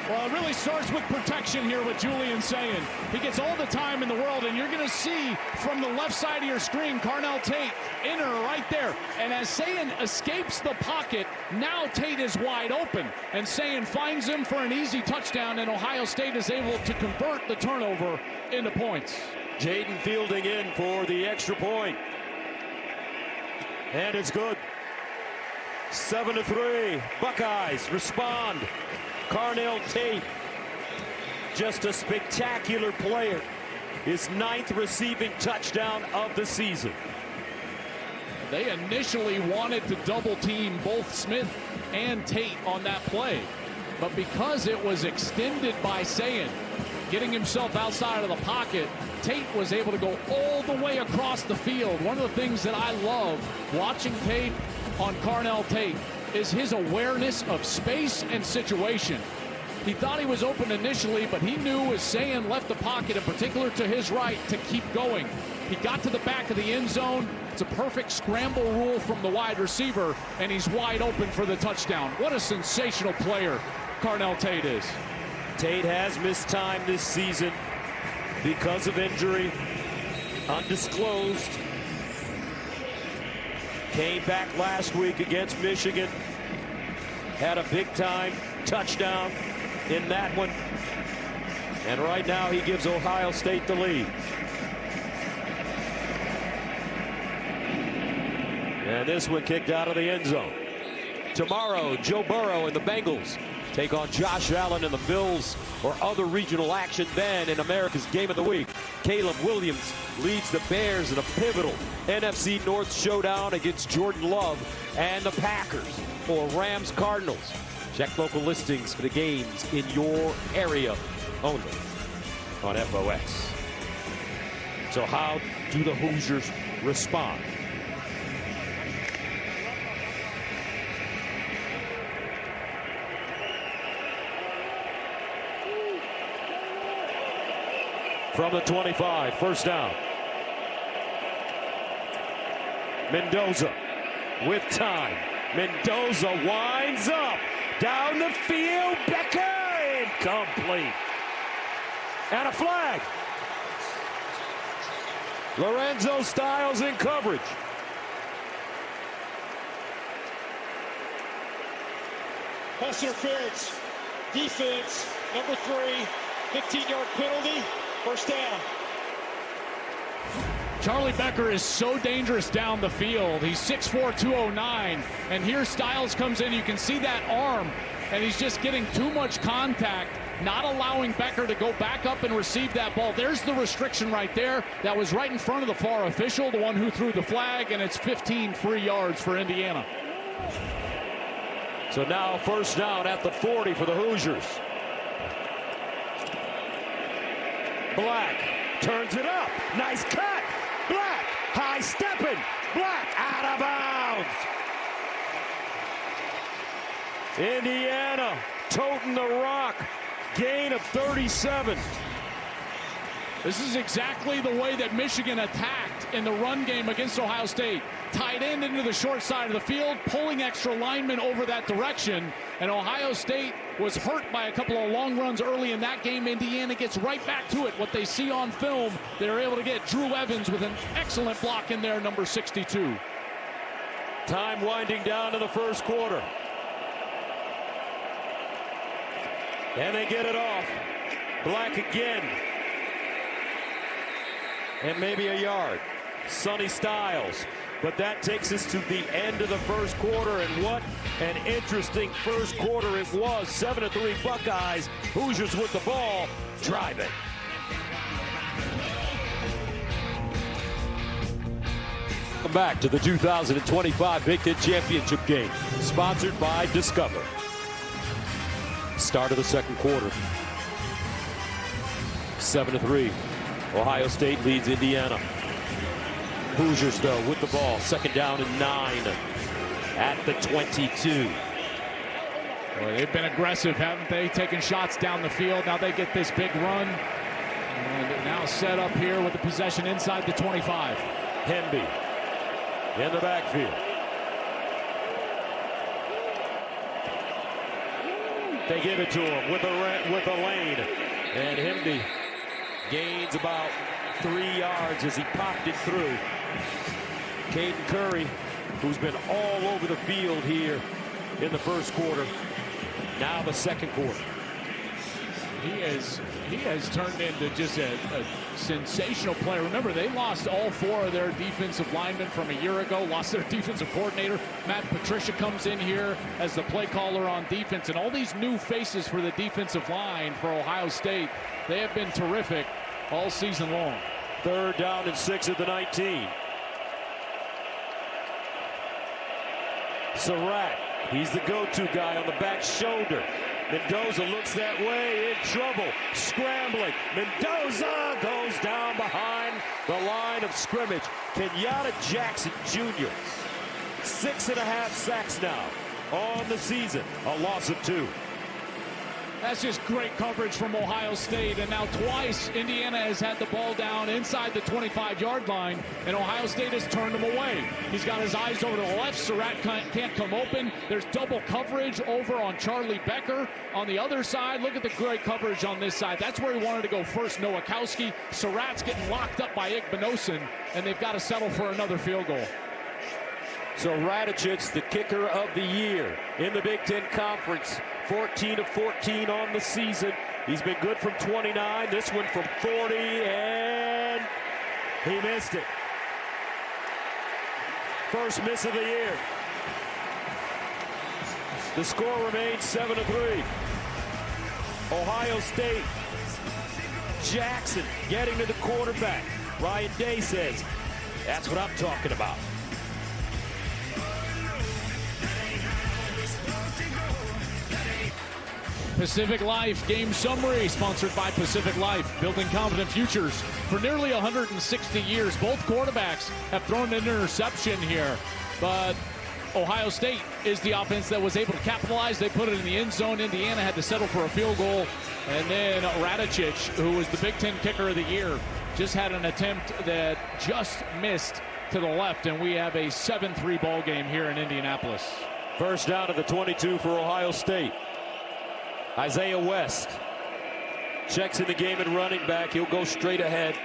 Well, it really starts with protection here with Julian Sayin. He gets all the time in the world, and you're going to see from the left side of your screen, Carnell Tate, inner right there. And as Sayin escapes the pocket, now Tate is wide open. And Sayin finds him for an easy touchdown, and Ohio State is able to convert the turnover into points. Jaden Fielding in for the extra point. And it's good. 7-3. Buckeyes respond. Carnell Tate, just a spectacular player. His 9th receiving touchdown of the season. They initially wanted to double team both Smith and Tate on that play. But because it was extended by Sayin, getting himself outside of the pocket, Tate was able to go all the way across the field. One of the things that I love watching tape on Carnell Tate is his awareness of space and situation. He thought he was open initially, but he knew as Sayin left the pocket, in particular to his right, to keep going. He got to the back of the end zone. It's a perfect scramble rule from the wide receiver, and he's wide open for the touchdown. What a sensational player Carnell Tate is. Tate has missed time this season because of injury, undisclosed. Came back last week against Michigan. Had a big-time touchdown in that one. And right now he gives Ohio State the lead. And this one kicked out of the end zone. Tomorrow, Joe Burrow and the Bengals take on Josh Allen and the Bills, or other regional action then in America's Game of the Week. Caleb Williams leads the Bears in a pivotal NFC North showdown against Jordan Love and the Packers, or Rams Cardinals. Check local listings for the games in your area only on FOX. So how do the Hoosiers respond? From the 25, first down. Mendoza with time. Mendoza winds up. Down the field, Becker, incomplete. And a flag. Lorenzo Styles in coverage. Pass interference. Defense, number 3, 15-yard penalty. First down. Charlie Becker is so dangerous down the field. He's 6'4", 209. And here Styles comes in. You can see that arm. And he's just getting too much contact not allowing Becker to go back up and receive that ball. There's the restriction right there. That was right in front of the far official, the one who threw the flag, and it's 15 free yards for Indiana. So now first down at the 40 for the Hoosiers. Black turns it up. Nice cut. Black high stepping. Black out of bounds. Indiana toting the rock. Gain of 37. This is exactly the way that Michigan attacked in the run game against Ohio State. Tight end into the short side of the field, pulling extra linemen over that direction. And Ohio State was hurt by a couple of long runs early in that game. Indiana gets right back to it. What they see on film, they're able to get Drew Evans with an excellent block in there, number 62. Time winding down to the first quarter. And they get it off. Black again. And maybe a yard. Sonny Styles. But that takes us to the end of the first quarter, and what an interesting first quarter it was. 7-3 Buckeyes. Hoosiers with the ball. Drive it. Welcome back to the 2025 Big Ten Championship game, sponsored by Discover. Start of the second quarter. 7-3. Ohio State leads Indiana. Hoosiers, though, with the ball. Second down and 9 at the 22. Well, they've been aggressive, haven't they? Taking shots down the field. Now they get this big run. And now set up here with the possession inside the 25. Hemby in the backfield. They give it to him with a lane. And Hemby gains about 3 yards as he popped it through. Caden Curry, who's been all over the field here in the first quarter. Now the second quarter. He has turned into just a sensational player. Remember, they lost all 4 of their defensive linemen from a year ago, lost their defensive coordinator. Matt Patricia comes in here as the play caller on defense, and all these new faces for the defensive line for Ohio State. They have been terrific all season long. Third down and 6 at the 19. Surratt, he's the go-to guy on the back shoulder. Mendoza looks that way, in trouble, scrambling. Mendoza goes down behind the line of scrimmage. Kenyatta Jackson Jr., 6.5 sacks now on the season, a loss of 2. That's just great coverage from Ohio State. And now twice Indiana has had the ball down inside the 25-yard line, and Ohio State has turned him away. He's got his eyes over to the left. Surratt can't come open. There's double coverage over on Charlie Becker. On the other side, look at the great coverage on this side. That's where he wanted to go first, Nowakowski. Surratt's getting locked up by Igbinosun, and they've got to settle for another field goal. So Radicic, the kicker of the year in the Big Ten Conference, 14 of 14 on the season. He's been good from 29, this one from 40, and he missed it. First miss of the year. The score remains 7-3. Ohio State. Jackson getting to the quarterback. Ryan Day says, that's what I'm talking about. Pacific Life Game Summary, sponsored by Pacific Life, building confident futures. For nearly 160 years, both quarterbacks have thrown an interception here, but Ohio State is the offense that was able to capitalize. They put it in the end zone. Indiana had to settle for a field goal, and then Radicic, who was the Big Ten kicker of the year, just had an attempt that just missed to the left, and we have a 7-3 ball game here in Indianapolis. First down to the 22 for Ohio State. Isaiah West checks in the game at running back. He'll go straight ahead.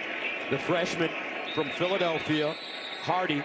The freshman from Philadelphia, Hardy,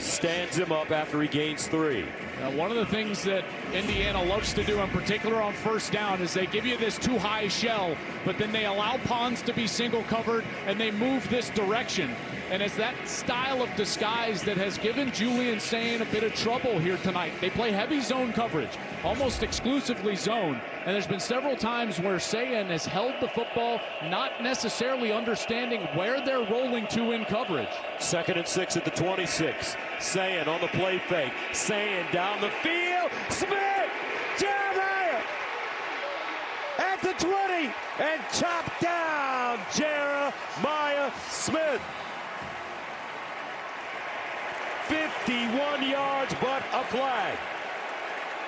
stands him up after he gains 3. Now, one of the things that Indiana loves to do, in particular on first down, is they give you this too high shell, but then they allow Pons to be single covered, and they move this direction. And it's that style of disguise that has given Julian Sayin a bit of trouble here tonight. They play heavy zone coverage, almost exclusively zone, And there's been several times where Sayin has held the football, not necessarily understanding where they're rolling to in coverage. 2nd and 6 at the 26. Sayin on the play fake. Sayin down the field. Smith! Jeremiah! At the 20. And chopped down Jeremiah Smith. 51 yards, but a flag.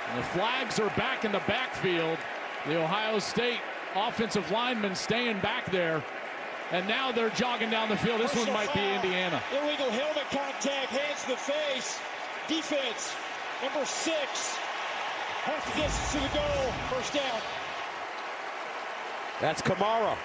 And the flags are back in the backfield. The Ohio State offensive linemen staying back there. And now they're jogging down the field. This one might be Indiana. Illegal helmet contact, hands to the face. Defense, number 6. Half the distance to the goal, first down. That's Kamara.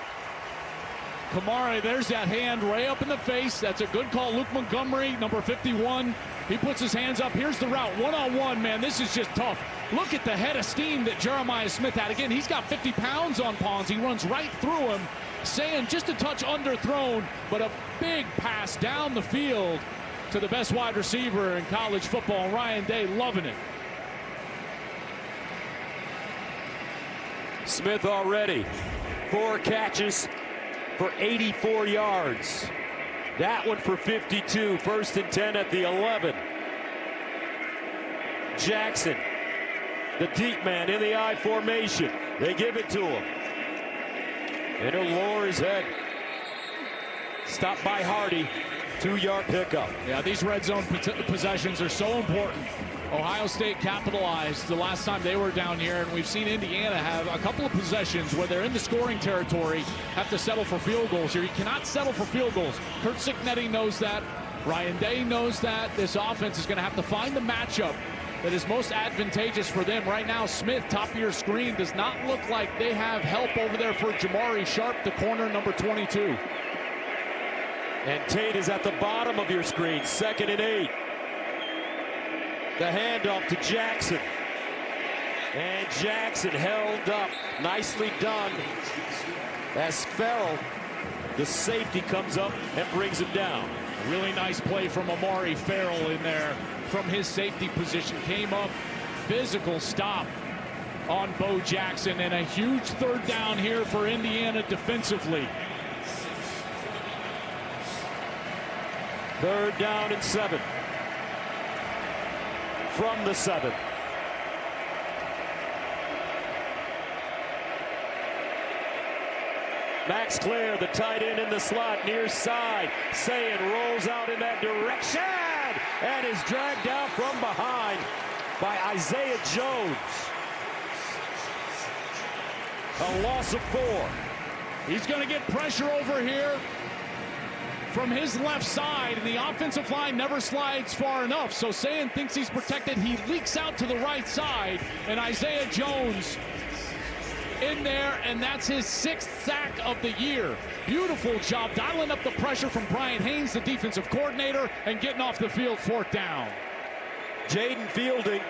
Kamara, there's that hand right up in the face. That's a good call. Luke Montgomery, number 51. He puts his hands up. Here's the route. One-on-one, man. This is just tough. Look at the head of steam that Jeremiah Smith had. Again, he's got 50 pounds on Pons. He runs right through him. Sayin just a touch underthrown, but a big pass down the field to the best wide receiver in college football. Ryan Day loving it. Smith already 4 catches for 84 yards. That one for 52. 1st and 10 at the 11. Jackson, the deep man in the I formation. They give it to him. And he'll lower his head. Stopped by Hardy. 2-yard pickup. Yeah, these red zone possessions are so important. Ohio State capitalized the last time they were down here, and we've seen Indiana have a couple of possessions where they're in the scoring territory, have to settle for field goals here. You cannot settle for field goals. Curt Cignetti knows that. Ryan Day knows that. This offense is going to have to find the matchup that is most advantageous for them. Right now, Smith, top of your screen, does not look like they have help over there for Jamari Sharp, the corner, number 22. And Tate is at the bottom of your screen. 2nd and 8. The handoff to Jackson. And Jackson held up. Nicely done. As Farrell, the safety, comes up and brings him down. Really nice play from Amari Farrell in there from his safety position. Came up, physical stop on Bo Jackson, and a huge 3rd down here for Indiana defensively. 3rd down and 7. From the 7. Max Clare, the tight end in the slot, near side. Sayin rolls out in that direction and is dragged down from behind by Isaiah Jones. A loss of 4. He's going to get pressure over here from his left side, and the offensive line never slides far enough. So Sayin thinks he's protected. He leaks out to the right side, and Isaiah Jones in there, and that's his 6th sack of the year. Beautiful job dialing up the pressure from Brian Haynes, the defensive coordinator, and getting off the field. 4th down. Jaden Fielding,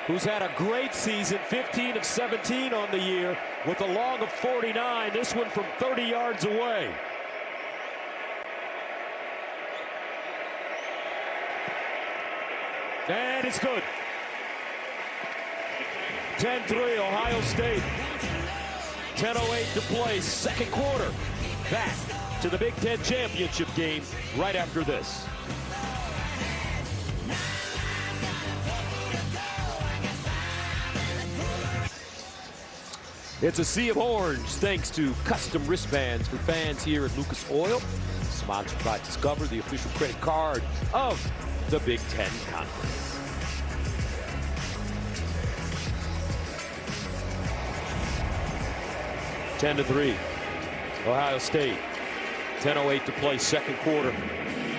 who's had a great season, 15 of 17 on the year with a long of 49. This one from 30 yards away. And it's good. 10-3 Ohio State. 10:08 to play, 2nd quarter. Back to the Big Ten Championship game right after this. It's a sea of orange thanks to custom wristbands for fans here at Lucas Oil. Sponsored by Discover, the official credit card of the Big Ten Conference. Ten to 3. Ohio State. 10:08 to play, 2nd quarter.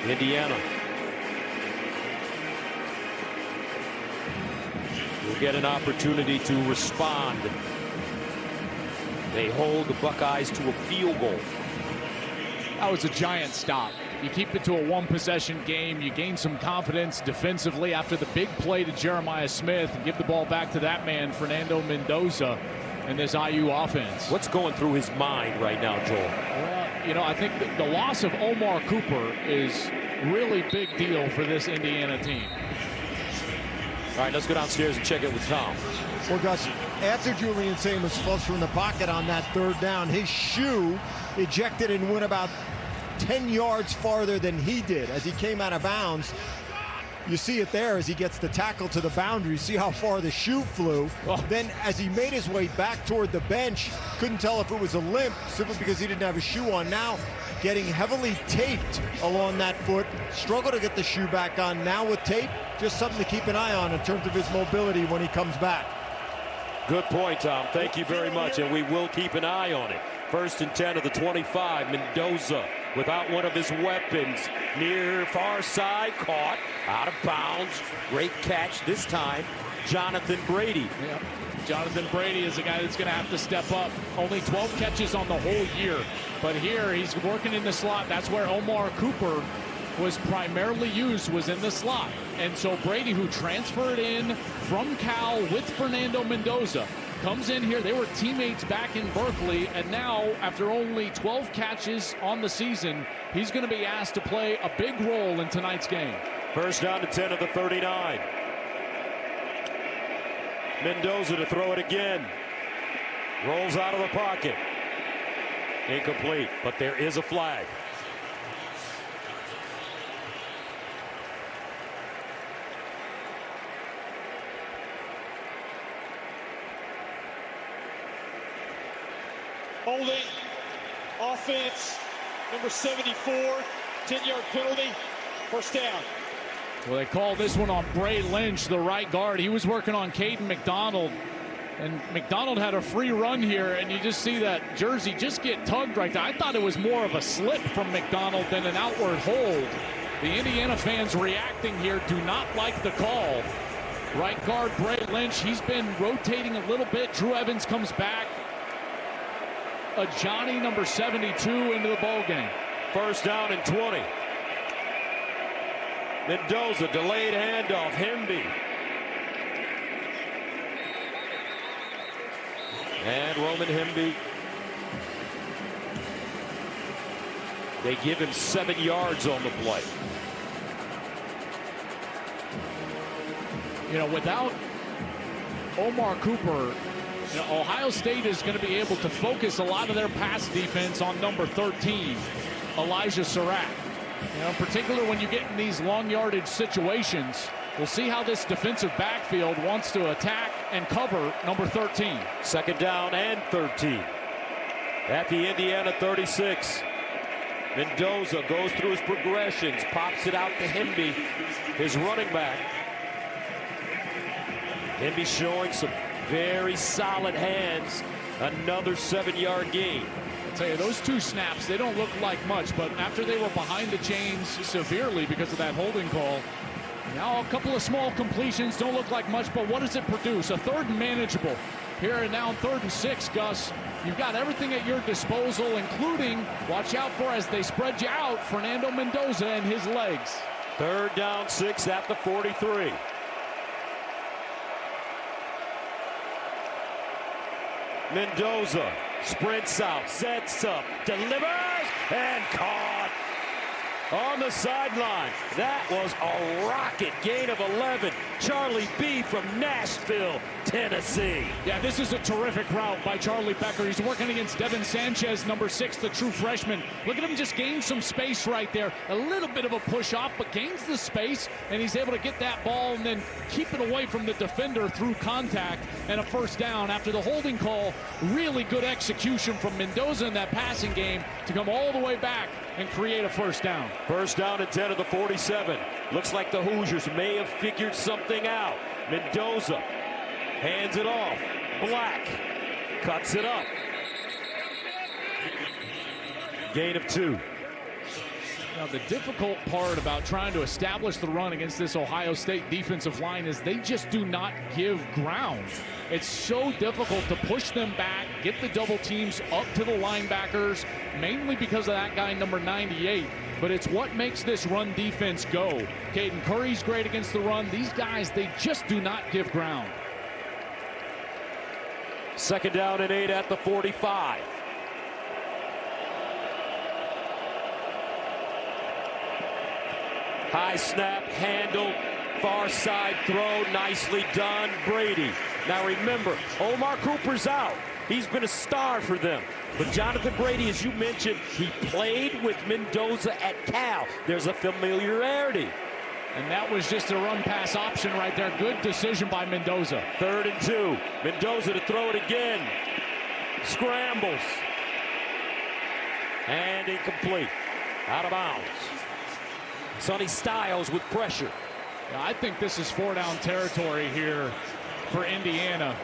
Indiana will get an opportunity to respond. They hold the Buckeyes to a field goal. That was a giant stop. You keep it to a 1-possession game. You gain some confidence defensively after the big play to Jeremiah Smith and give the ball back to that man, Fernando Mendoza, in this IU offense. What's going through his mind right now, Joel? Well, you know, I think the loss of Omar Cooper is really big deal for this Indiana team. All right, let's go downstairs and check in with Tom. Well, Gus, after Julian Sayin was flushed from the pocket on that third down, his shoe ejected and went about 10 yards farther than he did as he came out of bounds. You see it there as he gets the tackle to the boundary. You see how far the shoe flew. Oh. Then as he made his way back toward the bench, couldn't tell if it was a limp simply because he didn't have a shoe on. Now getting heavily taped along that foot. Struggle to get the shoe back on. Now with tape, just something to keep an eye on in terms of his mobility when he comes back. Good point, Tom. Thank you very much, and we will keep an eye on it. 1st and 10 of the 25. Mendoza without one of his weapons. Near far side, caught, out of bounds. Great catch this time, Jonathan Brady. Yep. Jonathan Brady is a guy that's going to have to step up. Only 12 catches on the whole year. But here, he's working in the slot. That's where Omar Cooper was primarily used, was in the slot. And so Brady, who transferred in from Cal with Fernando Mendoza, comes in here. They were teammates back in Berkeley, and now, after only 12 catches on the season, he's going to be asked to play a big role in tonight's game. 1st down to 10 of the 39. Mendoza to throw it again. Rolls out of the pocket. Incomplete, but there is a flag. Holding, offense, number 74, 10-yard penalty, 1st down. Well, they call this one on Bray Lynch, the right guard. He was working on Caden McDonald, and McDonald had a free run here, and you just see that jersey just get tugged right there. I thought it was more of a slip from McDonald than an outward hold. The Indiana fans reacting here do not like the call. Right guard Bray Lynch, he's been rotating a little bit. Drew Evans comes back. Johnny, number 72, into the ball game. 1st down and 20. Mendoza, delayed handoff. Hemby. And Roman Hemby. They give him 7 yards on the play. You know, without Omar Cooper, you know, Ohio State is going to be able to focus a lot of their pass defense on number 13, Elijah Surratt. You know, in particular when you get in these long yardage situations, we'll see how this defensive backfield wants to attack and cover number 13. 2nd down and 13. At the Indiana 36. Mendoza goes through his progressions, pops it out to Hemby, his running back. Hemby showing some very solid hands. Another 7-yard gain. I'll tell you, those 2 snaps, they don't look like much, but after they were behind the chains severely because of that holding call, now a couple of small completions don't look like much, but what does it produce? A 3rd and manageable. Here and now 3rd and 6, Gus. You've got everything at your disposal, including, watch out for, as they spread you out, Fernando Mendoza and his legs. 3rd down, 6 at the 43. Mendoza sprints out, sets up, delivers, and caught on the sideline. That was a rocket gain of 11. Charlie B from Nashville, Tennessee. Yeah, this is a terrific route by Charlie Becker. He's working against Devin Sanchez, number 6, the true freshman. Look at him just gain some space right there. A little bit of a push off, but gains the space, and he's able to get that ball and then keep it away from the defender through contact, and a 1st down after the holding call. Really good execution from Mendoza in that passing game to come all the way back and create a 1st down. 1st down and 10 of the 47. Looks like the Hoosiers may have figured something out. Mendoza hands it off. Black cuts it up. Gain of 2. Now, the difficult part about trying to establish the run against this Ohio State defensive line is they just do not give ground. It's so difficult to push them back, get the double teams up to the linebackers, mainly because of that guy, number 98. But it's what makes this run defense go. Caden Curry's great against the run. These guys, they just do not give ground. 2nd down and 8 at the 45. High snap, handle, Far side throw, nicely done, Brady. Now remember, Omar Cooper's out. He's been a star for them. But Jonathan Brady, as you mentioned, he played with Mendoza at Cal. There's a familiarity. And that was just a run-pass option right there. Good decision by Mendoza. 3rd and 2. Mendoza to throw it again. Scrambles. And incomplete. Out of bounds. Sonny Styles with pressure. Yeah, I think this is 4-down territory here for Indiana.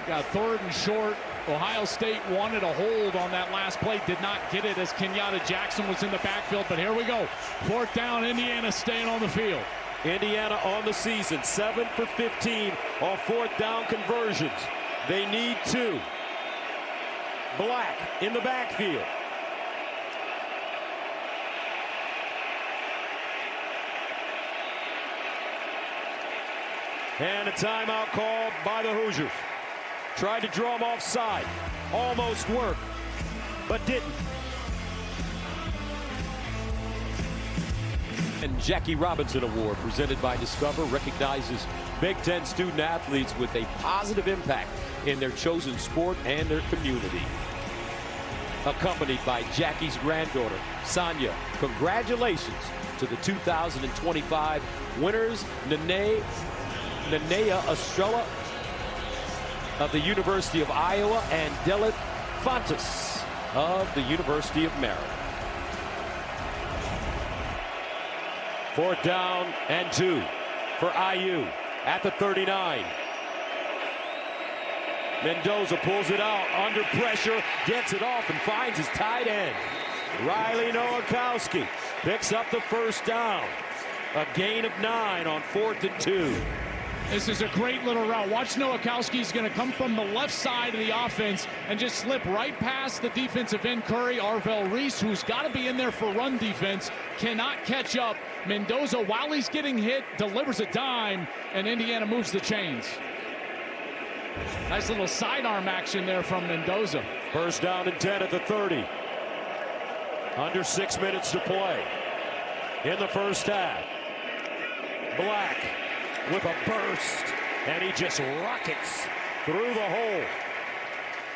Got 3rd and short. Ohio State wanted a hold on that last play, did not get it as Kenyatta Jackson was in the backfield, but here we go. 4th down, Indiana staying on the field. Indiana on the season, 7 for 15 on 4th down conversions. They need 2. Black in the backfield. And a timeout called by the Hoosiers. Tried to draw him offside. Almost worked, but didn't. And Jackie Robinson Award presented by Discover recognizes Big Ten student athletes with a positive impact in their chosen sport and their community. Accompanied by Jackie's granddaughter, Sonia. Congratulations to the 2025 winners, Nanea Estrella of the University of Iowa and Dylan Fontes of the University of Maryland. 4th down and 2 for IU at the 39. Mendoza pulls it out under pressure, gets it off and finds his tight end. Riley Nowakowski picks up the 1st down. A gain of 9 on 4th and 2. This is a great little route. Watch Nowakowski. He's going to come from the left side of the offense and just slip right past the defensive end Curry. Arvell Reese, who's got to be in there for run defense, cannot catch up. Mendoza, while he's getting hit, delivers a dime, and Indiana moves the chains. Nice little sidearm action there from Mendoza. 1st down and 10 at the 30. Under 6 minutes to play in the 1st half. Black with a burst, and he just rockets through the hole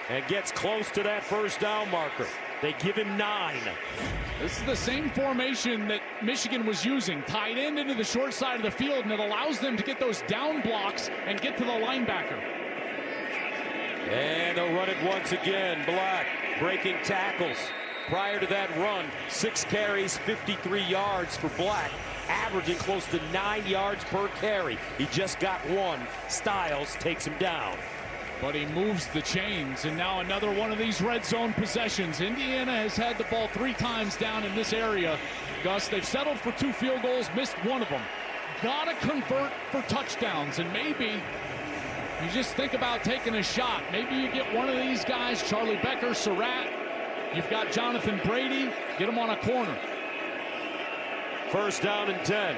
and gets close to that 1st down marker. They give him 9. This is the same formation that Michigan was using, tight end into the short side of the field, and it allows them to get those down blocks and get to the linebacker. And they'll run it once again. Black breaking tackles. Prior to that run, 6 carries, 53 yards for Black, averaging close to 9 yards per carry. He just got 1. Styles takes him down. But he moves the chains, and now another one of these red zone possessions. Indiana has had the ball 3 times down in this area. Gus, they've settled for 2 field goals, missed 1 of them. Gotta convert for touchdowns, and maybe you just think about taking a shot. Maybe you get one of these guys, Charlie Becker, Surratt. You've got Jonathan Brady. Get him on a corner. 1st down and 10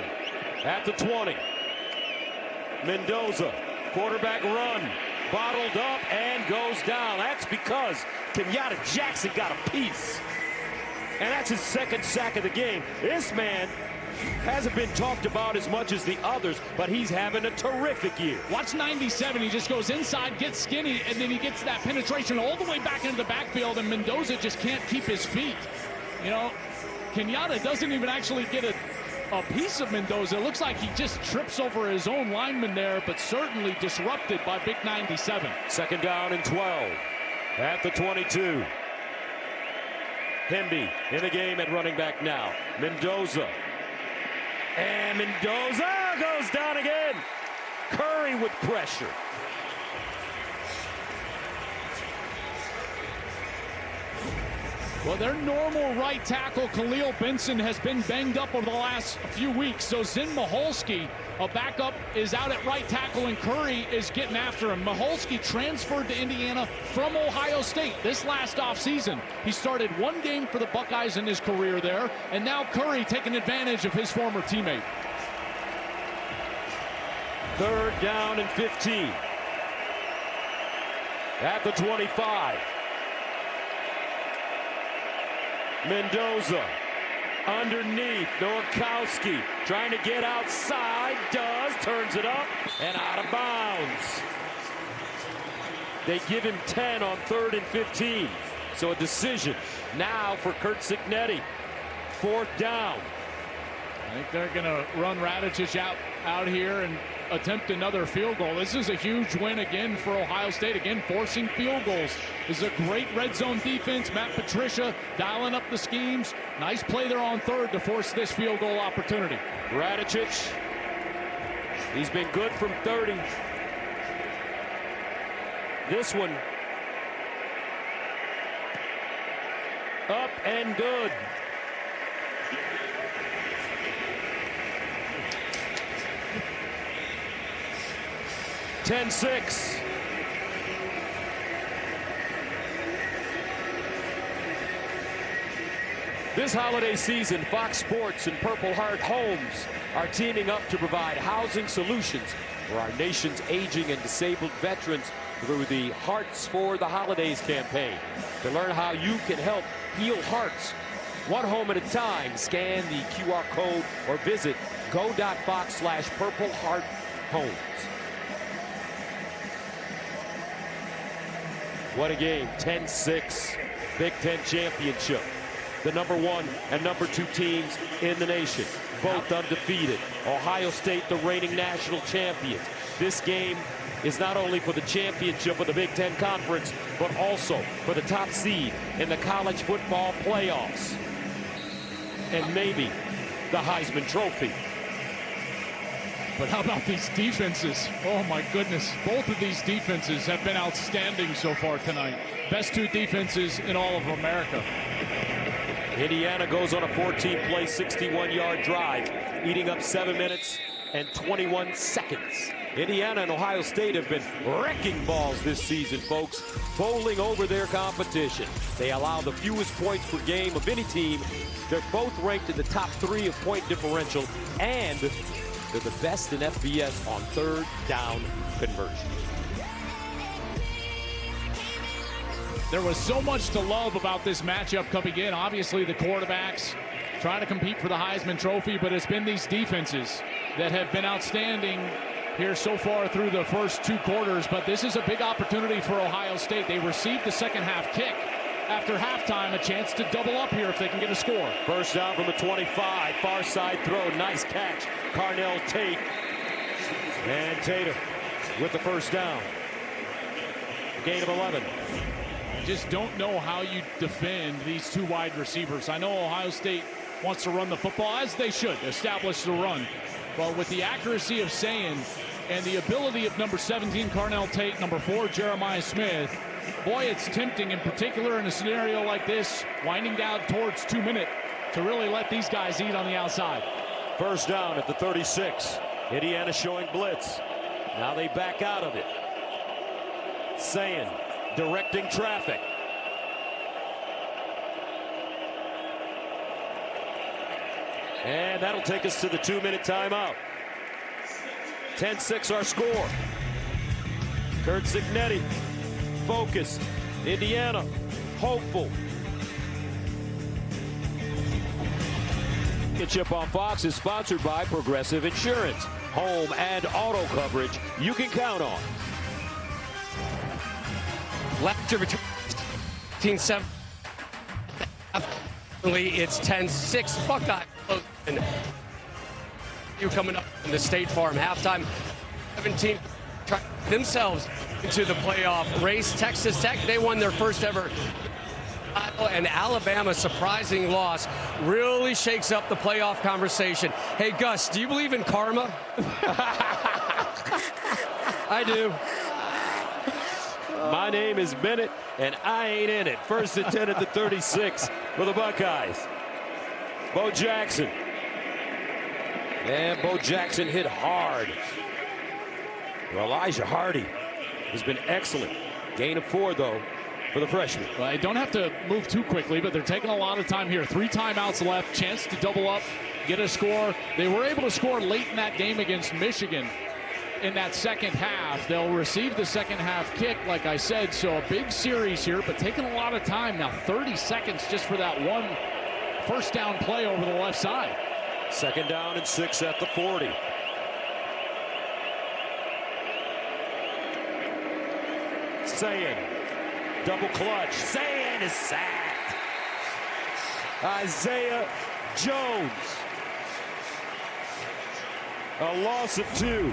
at the 20. Mendoza, quarterback run, bottled up and goes down. That's because Kenyatta Jackson got a piece. And that's his 2nd sack of the game. This man hasn't been talked about as much as the others, but he's having a terrific year. Watch 97. He just goes inside, gets skinny, and then he gets that penetration all the way back into the backfield, and Mendoza just can't keep his feet. You know, Kenyatta doesn't even actually get a piece of Mendoza. It looks like he just trips over his own lineman there, but certainly disrupted by big 97. 2nd down and 12 at the 22. Hemby in the game at running back now. Mendoza. And Mendoza goes down again. Curry with pressure. Well, their normal right tackle, Khalil Benson, has been banged up over the last few weeks. So Zin Maholski, a backup, is out at right tackle, and Curry is getting after him. Maholski transferred to Indiana from Ohio State this last offseason. He started 1 game for the Buckeyes in his career there, and now Curry taking advantage of his former teammate. 3rd down and 15 at the 25. Mendoza underneath. Nowakowski trying to get outside, turns it up and out of bounds. They give him 10 on 3rd and 15. So a decision now for Curt Cignetti. 4th down. I think they're going to run Radicic out here and attempt another field goal. This is a huge win again for Ohio State. Again, forcing field goals. This is a great red zone defense. Matt Patricia dialing up the schemes. Nice play there on 3rd to force this field goal opportunity. Radicic, he's been good from 30. This one up and good. (10-6). This holiday season, Fox Sports and Purple Heart Homes are teaming up to provide housing solutions for our nation's aging and disabled veterans through the Hearts for the Holidays campaign. To learn how you can help heal hearts one home at a time, scan the QR code or visit go.fox/Purple Heart Homes. What a game. 10-6. Big Ten championship. The #1 and #2 teams in the nation, both undefeated. Ohio State, the reigning national champions. This game is not only for the championship of the Big Ten Conference, but also for the top seed in the college football playoffs. And maybe the Heisman Trophy. But how about these defenses? Oh my goodness. Both of these defenses have been outstanding so far tonight. Best 2 defenses in all of America. Indiana goes on a 14-play, 61-yard drive, eating up 7 minutes and 21 seconds. Indiana and Ohio State have been wrecking balls this season, folks, bowling over their competition. They allow the fewest points per game of any team. They're both ranked in the top 3 of point differential, and they're the best in FBS on 3rd down conversion. There was so much to love about this matchup coming in. Obviously, the quarterbacks trying to compete for the Heisman Trophy, but it's been these defenses that have been outstanding here so far through the first 2 quarters. But this is a big opportunity for Ohio State. They received the second half kick. After halftime, a chance to double up here if they can get a score. First down from the 25, far side throw, nice catch. Carnell Tate. And Tatum with the first down. Gain of 11. Just don't know how you defend these 2 wide receivers. I know Ohio State wants to run the football, as they should, establish the run. But with the accuracy of Sayin and the ability of number 17, Carnell Tate, number 4, Jeremiah Smith, boy, it's tempting, in particular in a scenario like this, winding down towards 2 minutes, to really let these guys eat on the outside. First down at the 36. Indiana showing blitz. Now they back out of it. Sayin directing traffic. And that'll take us to the 2-minute timeout. 10-6 our score. Curt Cignetti, focused. Indiana, hopeful. Championship on Fox is sponsored by Progressive Insurance. Home and auto coverage you can count on. Left between 15-7. It's 10-6 Buckeye. And you coming up in the State Farm halftime. 17 trying themselves into the playoff race. Texas Tech, they won their first ever. And Alabama, surprising loss, really shakes up the playoff conversation. Hey, Gus, do you believe in karma? I do. My name is Bennett, and I ain't in it. First and 10 at the 36 for the Buckeyes. Bo Jackson. And Bo Jackson hit hard. Elijah Hardy has been excellent. Gain of 4, though, for the freshman. Well, they don't have to move too quickly, but they're taking a lot of time here. 3 timeouts left, chance to double up, get a score. They were able to score late in that game against Michigan in that second half. They'll receive the second half kick, like I said, so a big series here, but taking a lot of time now. 30 seconds just for that one first down play over the left side. 2nd down and 6 at the 40. Sayin, double clutch. Sayin is sacked. Isaiah Jones. A loss of 2.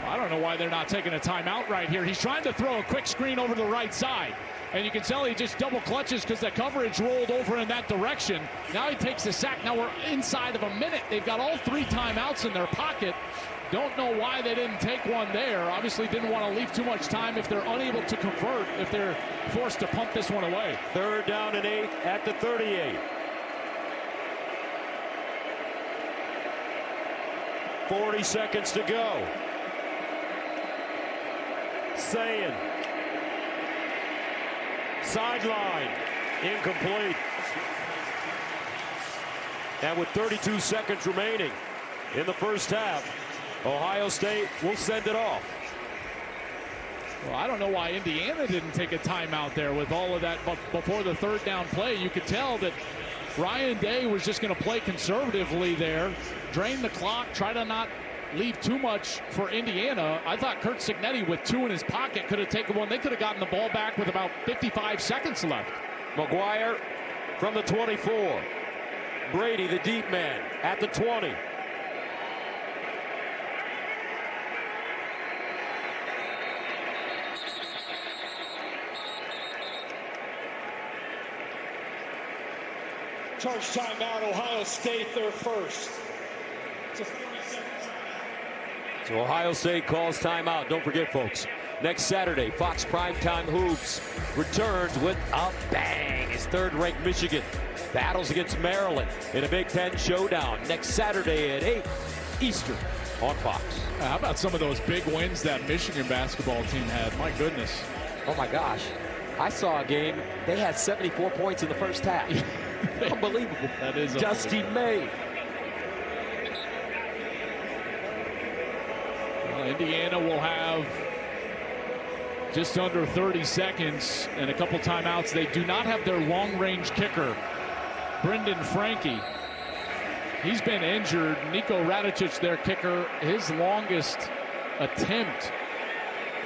I don't know why they're not taking a timeout right here. He's trying to throw a quick screen over the right side. And you can tell he just double clutches because the coverage rolled over in that direction. Now he takes a sack. Now we're inside of a minute. They've got all 3 timeouts in their pocket. Don't know why they didn't take one there. Obviously didn't want to leave too much time if they're unable to convert, if they're forced to pump this one away. 3rd down and 8 at the 38. 40 seconds to go. Sayin. Sideline. Incomplete. And with 32 seconds remaining in the first half, Ohio State will send it off. Well, I don't know why Indiana didn't take a timeout there with all of that, but before the 3rd down play, you could tell that Ryan Day was just going to play conservatively there, drain the clock, try to not leave too much for Indiana. I thought Curt Cignetti with 2 in his pocket could have taken one. They could have gotten the ball back with about 55 seconds left. McGuire from the 24. Brady, the deep man, at the 20. Charge timeout, Ohio State, their first. So Ohio State calls timeout. Don't forget, folks, next Saturday, Fox Primetime Hoops returns with a bang. His 3rd-ranked Michigan battles against Maryland in a Big Ten showdown next Saturday at 8 Eastern on Fox. How about some of those big wins that Michigan basketball team had? My goodness. Oh, my gosh. I saw a game. They had 74 points in the first half. Unbelievable. That is Dusty May. Indiana will have just under 30 seconds and a couple timeouts. They do not have their long-range kicker, Brendan Frankie. He's been injured. Niko Radicic, their kicker, his longest attempt,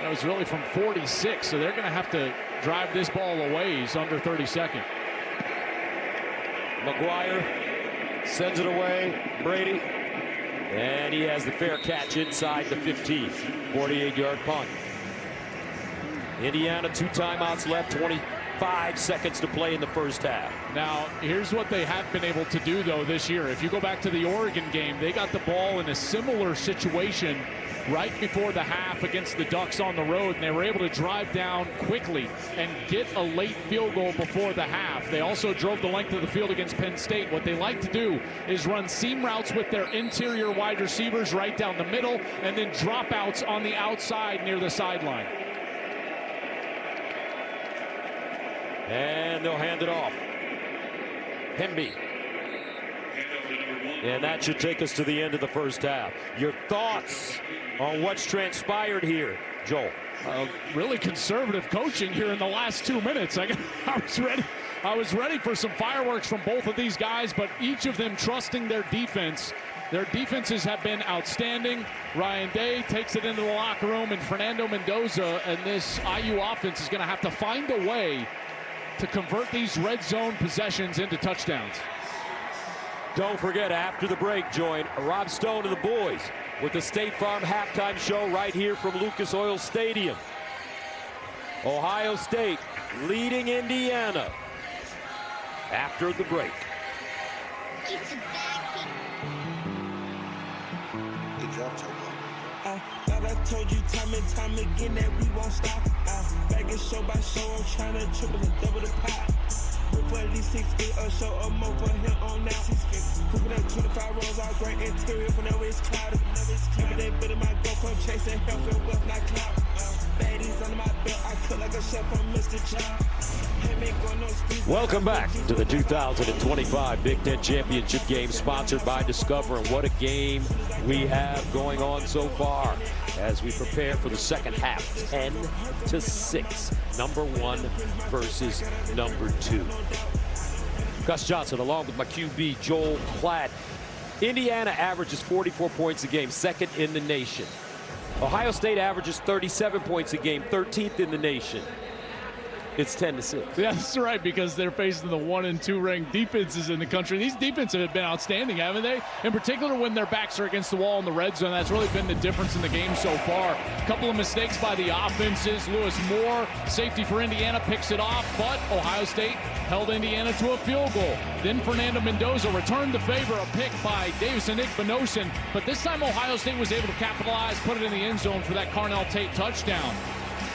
that was really from 46, so they're going to have to drive this ball away. He's under 32nd. McGuire sends it away. Brady. And he has the fair catch inside the 15. 48-yard punt. Indiana, 2 timeouts left, 25 seconds to play in the first half. Now, here's what they have been able to do, though, this year. If you go back to the Oregon game, they got the ball in a similar situation right before the half against the Ducks on the road, and they were able to drive down quickly and get a late field goal before the half. They also drove the length of the field against Penn State. What they like to do is run seam routes with their interior wide receivers right down the middle and then dropouts on the outside near the sideline. And they'll hand it off. Hemby. And that should take us to the end of the first half. Your thoughts on what's transpired here, Joel? Really conservative coaching here in the last 2 minutes. I was ready for some fireworks from both of these guys, but each of them trusting their defense. Their defenses have been outstanding. Ryan Day takes it into the locker room, and Fernando Mendoza and this IU offense is going to have to find a way to convert these red zone possessions into touchdowns. Don't forget, after the break, join Rob Stone and the boys with the State Farm halftime show right here from Lucas Oil Stadium. Ohio State leading Indiana after the break. I told you time and time again that we won't stop. Back and show by show, I'm trying to triple and double the pot. For at least 6 feet or so or more for him on now. Cooking up 25 rolls, all great interior whenever it's cloudy. Every day, but in my go from chasing health and wealth, not clout. Baddies under my belt, I cook like a chef from Mr. Chow. Welcome back to the 2025 Big Ten Championship game, sponsored by Discover. And what a game we have going on so far as we prepare for the second half. 10-6, number 1 versus number 2. Gus Johnson along with my QB, Joel Klatt. Indiana averages 44 points a game, second in the nation. Ohio State averages 37 points a game, 13th in the nation. It's 10-6. Yeah, that's right, because they're facing the 1 and 2 ranked defenses in the country. These defenses have been outstanding, haven't they? In particular, when their backs are against the wall in the red zone, that's really been the difference in the game so far. A couple of mistakes by the offenses. Lewis Moore, safety for Indiana, picks it off, but Ohio State held Indiana to a field goal. Then Fernando Mendoza returned the favor, a pick by Davison Igbinosun, but this time Ohio State was able to capitalize, put it in the end zone for that Carnell Tate touchdown.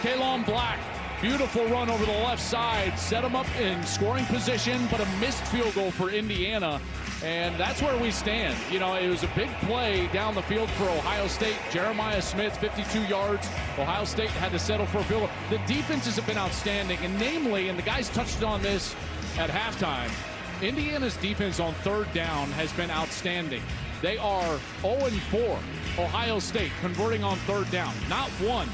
Kalon Black, beautiful run over the left side, set him up in scoring position, but a missed field goal for Indiana. And that's where we stand. You know, it was a big play down the field for Ohio State. Jeremiah Smith, 52 yards. Ohio State had to settle for a field goal. The defenses have been outstanding, and namely, and the guys touched on this at halftime, Indiana's defense on third down has been outstanding. They are 0-4, Ohio State, converting on third down, not one.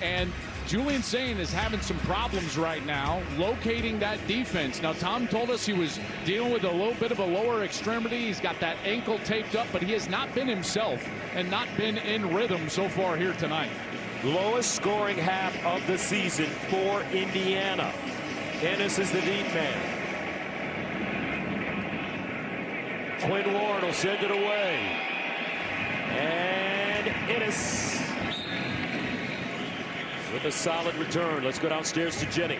And Julian Sayin is having some problems right now locating that defense. Now, Tom told us he was dealing with a little bit of a lower extremity. He's got that ankle taped up, but he has not been himself and not been in rhythm so far here tonight. Lowest scoring half of the season for Indiana. Ennis is the deep man. Quinn Ward will send it away. And Ennis with a solid return. Let's go downstairs to Jenny.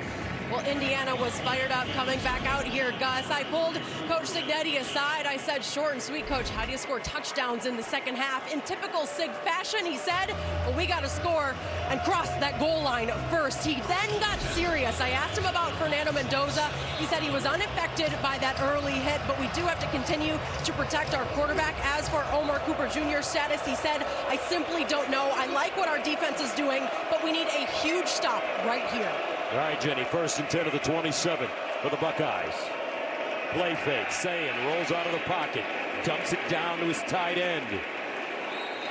Well, Indiana was fired up coming back out here, Gus. I pulled Coach Cignetti aside. I said, short and sweet, Coach, how do you score touchdowns in the second half? In typical Sig fashion, he said, well, we got to score and cross that goal line first. He then got serious. I asked him about Fernando Mendoza. He said he was unaffected by that early hit, but we do have to continue to protect our quarterback. As for Omar Cooper Jr.'s status, he said, I simply don't know. I like what our defense is doing, but we need a huge stop right here. All right, Jenny, 1st and 10 of the 27 for the Buckeyes. Play fake. Sayin rolls out of the pocket, dumps it down to his tight end.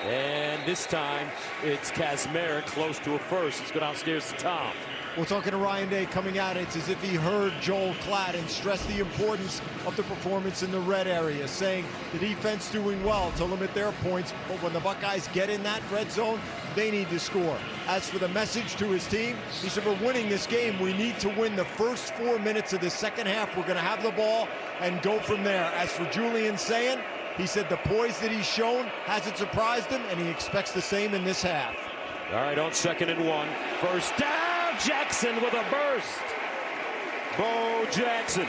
And this time, it's Kazmarek close to a first. Let's go downstairs to Tom. We're talking to Ryan Day coming out. It's as if he heard Joel Klatt and stressed the importance of the performance in the red area, saying the defense doing well to limit their points, but when the Buckeyes get in that red zone, they need to score. As for the message to his team, he said, we're winning this game. We need to win the first 4 minutes of the second half. We're going to have the ball and go from there. As for Julian Sayin, he said the poise that he's shown hasn't surprised him, and he expects the same in this half. All right, on 2nd and 1. First down. Jackson with a burst. Bo Jackson.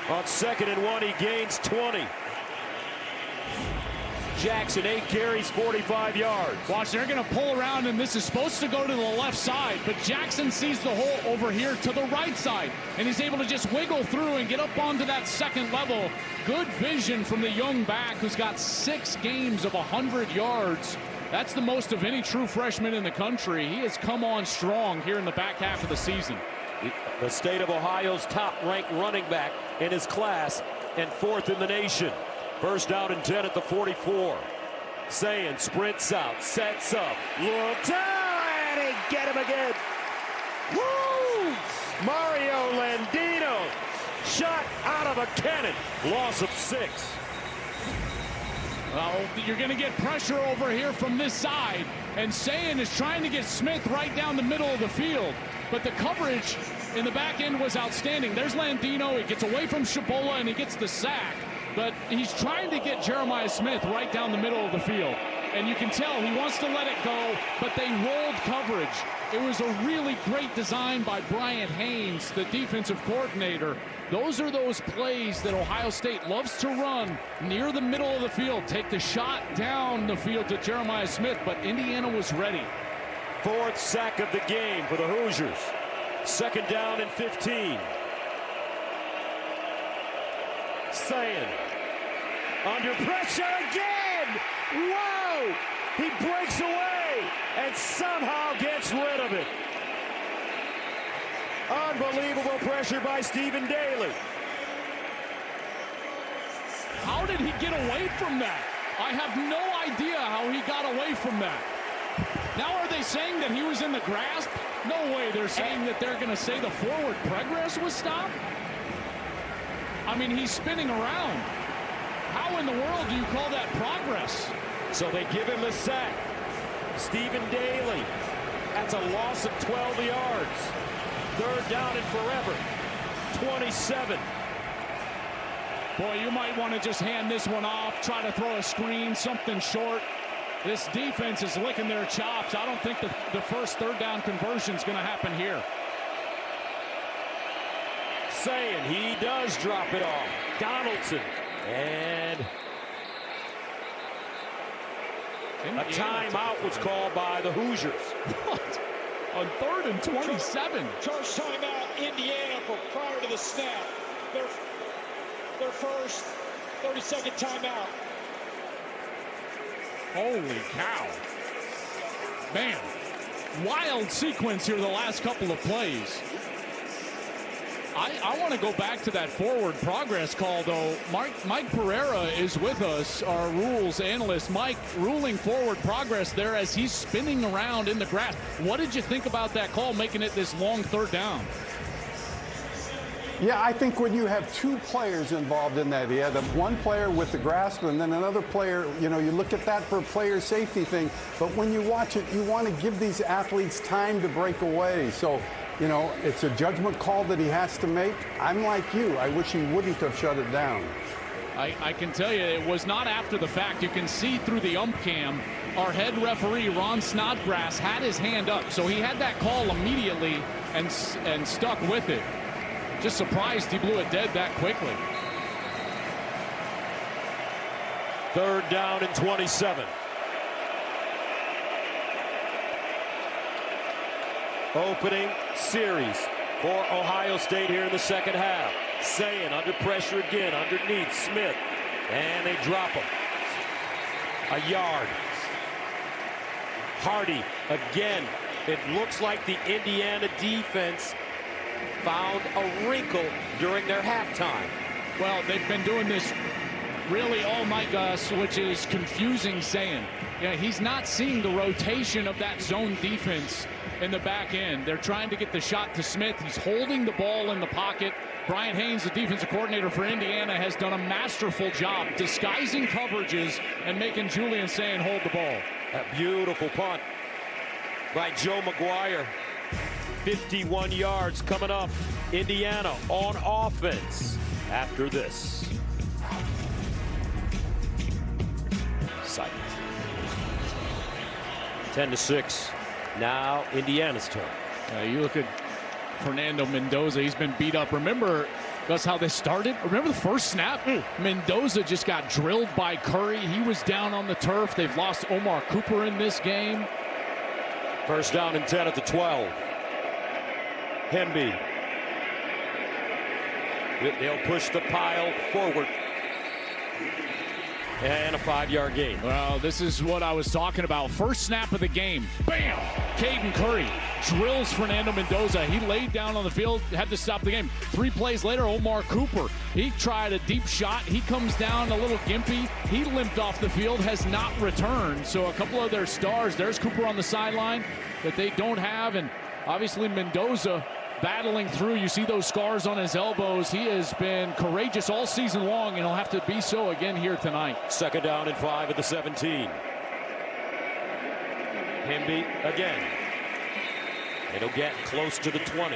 On 2nd and 1, he gains 20. Jackson, 8 carries, 45 yards. Watch, they're going to pull around, and this is supposed to go to the left side, but Jackson sees the hole over here to the right side, and he's able to just wiggle through and get up onto that second level. Good vision from the young back who's got 6 games of 100 yards. That's the most of any true freshman in the country. He has come on strong here in the back half of the season. The state of Ohio's top-ranked running back in his class and 4th in the nation. First down and 10 at the 44. Sayin sprints out, sets up, looks out, and he get him again. Woo! Mario Landino shot out of a cannon. Loss of 6. Well, you're going to get pressure over here from this side, and Sayin is trying to get Smith right down the middle of the field, but the coverage in the back end was outstanding. There's Landino. He gets away from Shabola, and he gets the sack, but he's trying to get Jeremiah Smith right down the middle of the field, and you can tell he wants to let it go, but they rolled coverage. It was a really great design by Bryant Haynes, the defensive coordinator. Those are those plays that Ohio State loves to run near the middle of the field. Take the shot down the field to Jeremiah Smith, but Indiana was ready. 4th sack of the game for the Hoosiers. 2nd down and 15. Sayin under pressure again. Whoa! He breaks away and somehow gets rid of it. Unbelievable pressure by Stephen Daly. How did he get away from that? I have no idea how he got away from that. Now are they saying that he was in the grasp? No way they're saying that they're going to say the forward progress was stopped. I mean, he's spinning around. How in the world do you call that progress? So they give him a sack. Stephen Daly. That's a loss of 12 yards. Third down and forever. 27. Boy, you might want to just hand this one off, try to throw a screen, something short. This defense is licking their chops. I don't think the first third down conversion is going to happen here. Saying he does drop it off. Donaldson. And a timeout was called by the Hoosiers. What? On 3rd and 27. First timeout, Indiana, prior to the snap. Their first 30-second timeout. Holy cow. Man, wild sequence here the last couple of plays. I want to go back to that forward progress call, though. Mike Pereira is with us, our rules analyst. Mike, ruling forward progress there as he's spinning around in the grass. What did you think about that call, making it this long third down? Yeah, I think when you have two players involved in that, you had one player with the grasp and then another player, you look at that for a player safety thing. But when you watch it, you want to give these athletes time to break away. So, it's a judgment call that he has to make. I'm like you. I wish he wouldn't have shut it down. I can tell you, it was not after the fact. You can see through the ump cam, our head referee, Ron Snodgrass, had his hand up. So he had that call immediately and stuck with it. Just surprised he blew it dead that quickly. Third down and 27. Opening series for Ohio State here in the second half. Sayin under pressure again, underneath Smith. And they drop him. A yard. Hardy again. It looks like the Indiana defense found a wrinkle during their halftime. Well, they've been doing this really all night, Gus, which is confusing Sayin. Yeah, he's not seeing the rotation of that zone defense in the back end. They're trying to get the shot to Smith. He's holding the ball in the pocket. Brian Haynes, the defensive coordinator for Indiana, has done a masterful job disguising coverages and making Julian Sayin hold the ball. A beautiful punt by Joe McGuire. 51 yards coming up. Indiana on offense after this. Sight. 10-6. Now Indiana's turn. You look at Fernando Mendoza. He's been beat up. Remember, Gus, how this started? Remember the first snap? Mendoza just got drilled by Curry. He was down on the turf. They've lost Omar Cooper in this game. First down and 10 at the 12. Hemby. They'll push the pile forward. And a 5-yard gain. Well, this is what I was talking about. First snap of the game. Bam! Caden Curry drills Fernando Mendoza. He laid down on the field, had to stop the game. 3 plays later, Omar Cooper. He tried a deep shot. He comes down a little gimpy. He limped off the field, has not returned. So a couple of their stars, there's Cooper on the sideline that they don't have. And obviously Mendoza battling through. You see those scars on his elbows. He has been courageous all season long, and he'll have to be so again here tonight. Second down and 5 at the 17. Hemby again. It'll get close to the 20.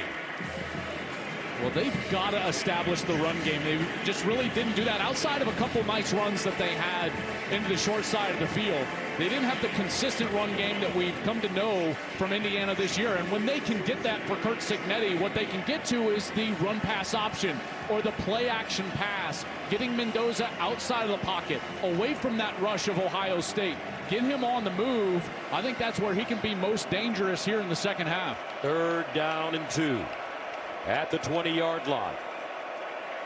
Well, they've got to establish the run game. They just really didn't do that outside of a couple nice runs that they had into the short side of the field. They didn't have the consistent run game that we've come to know from Indiana this year. And when they can get that for Curt Cignetti, what they can get to is the run-pass option or the play-action pass, getting Mendoza outside of the pocket, away from that rush of Ohio State. Get him on the move. I think that's where he can be most dangerous here in the second half. Third down and 2 at the 20-yard line.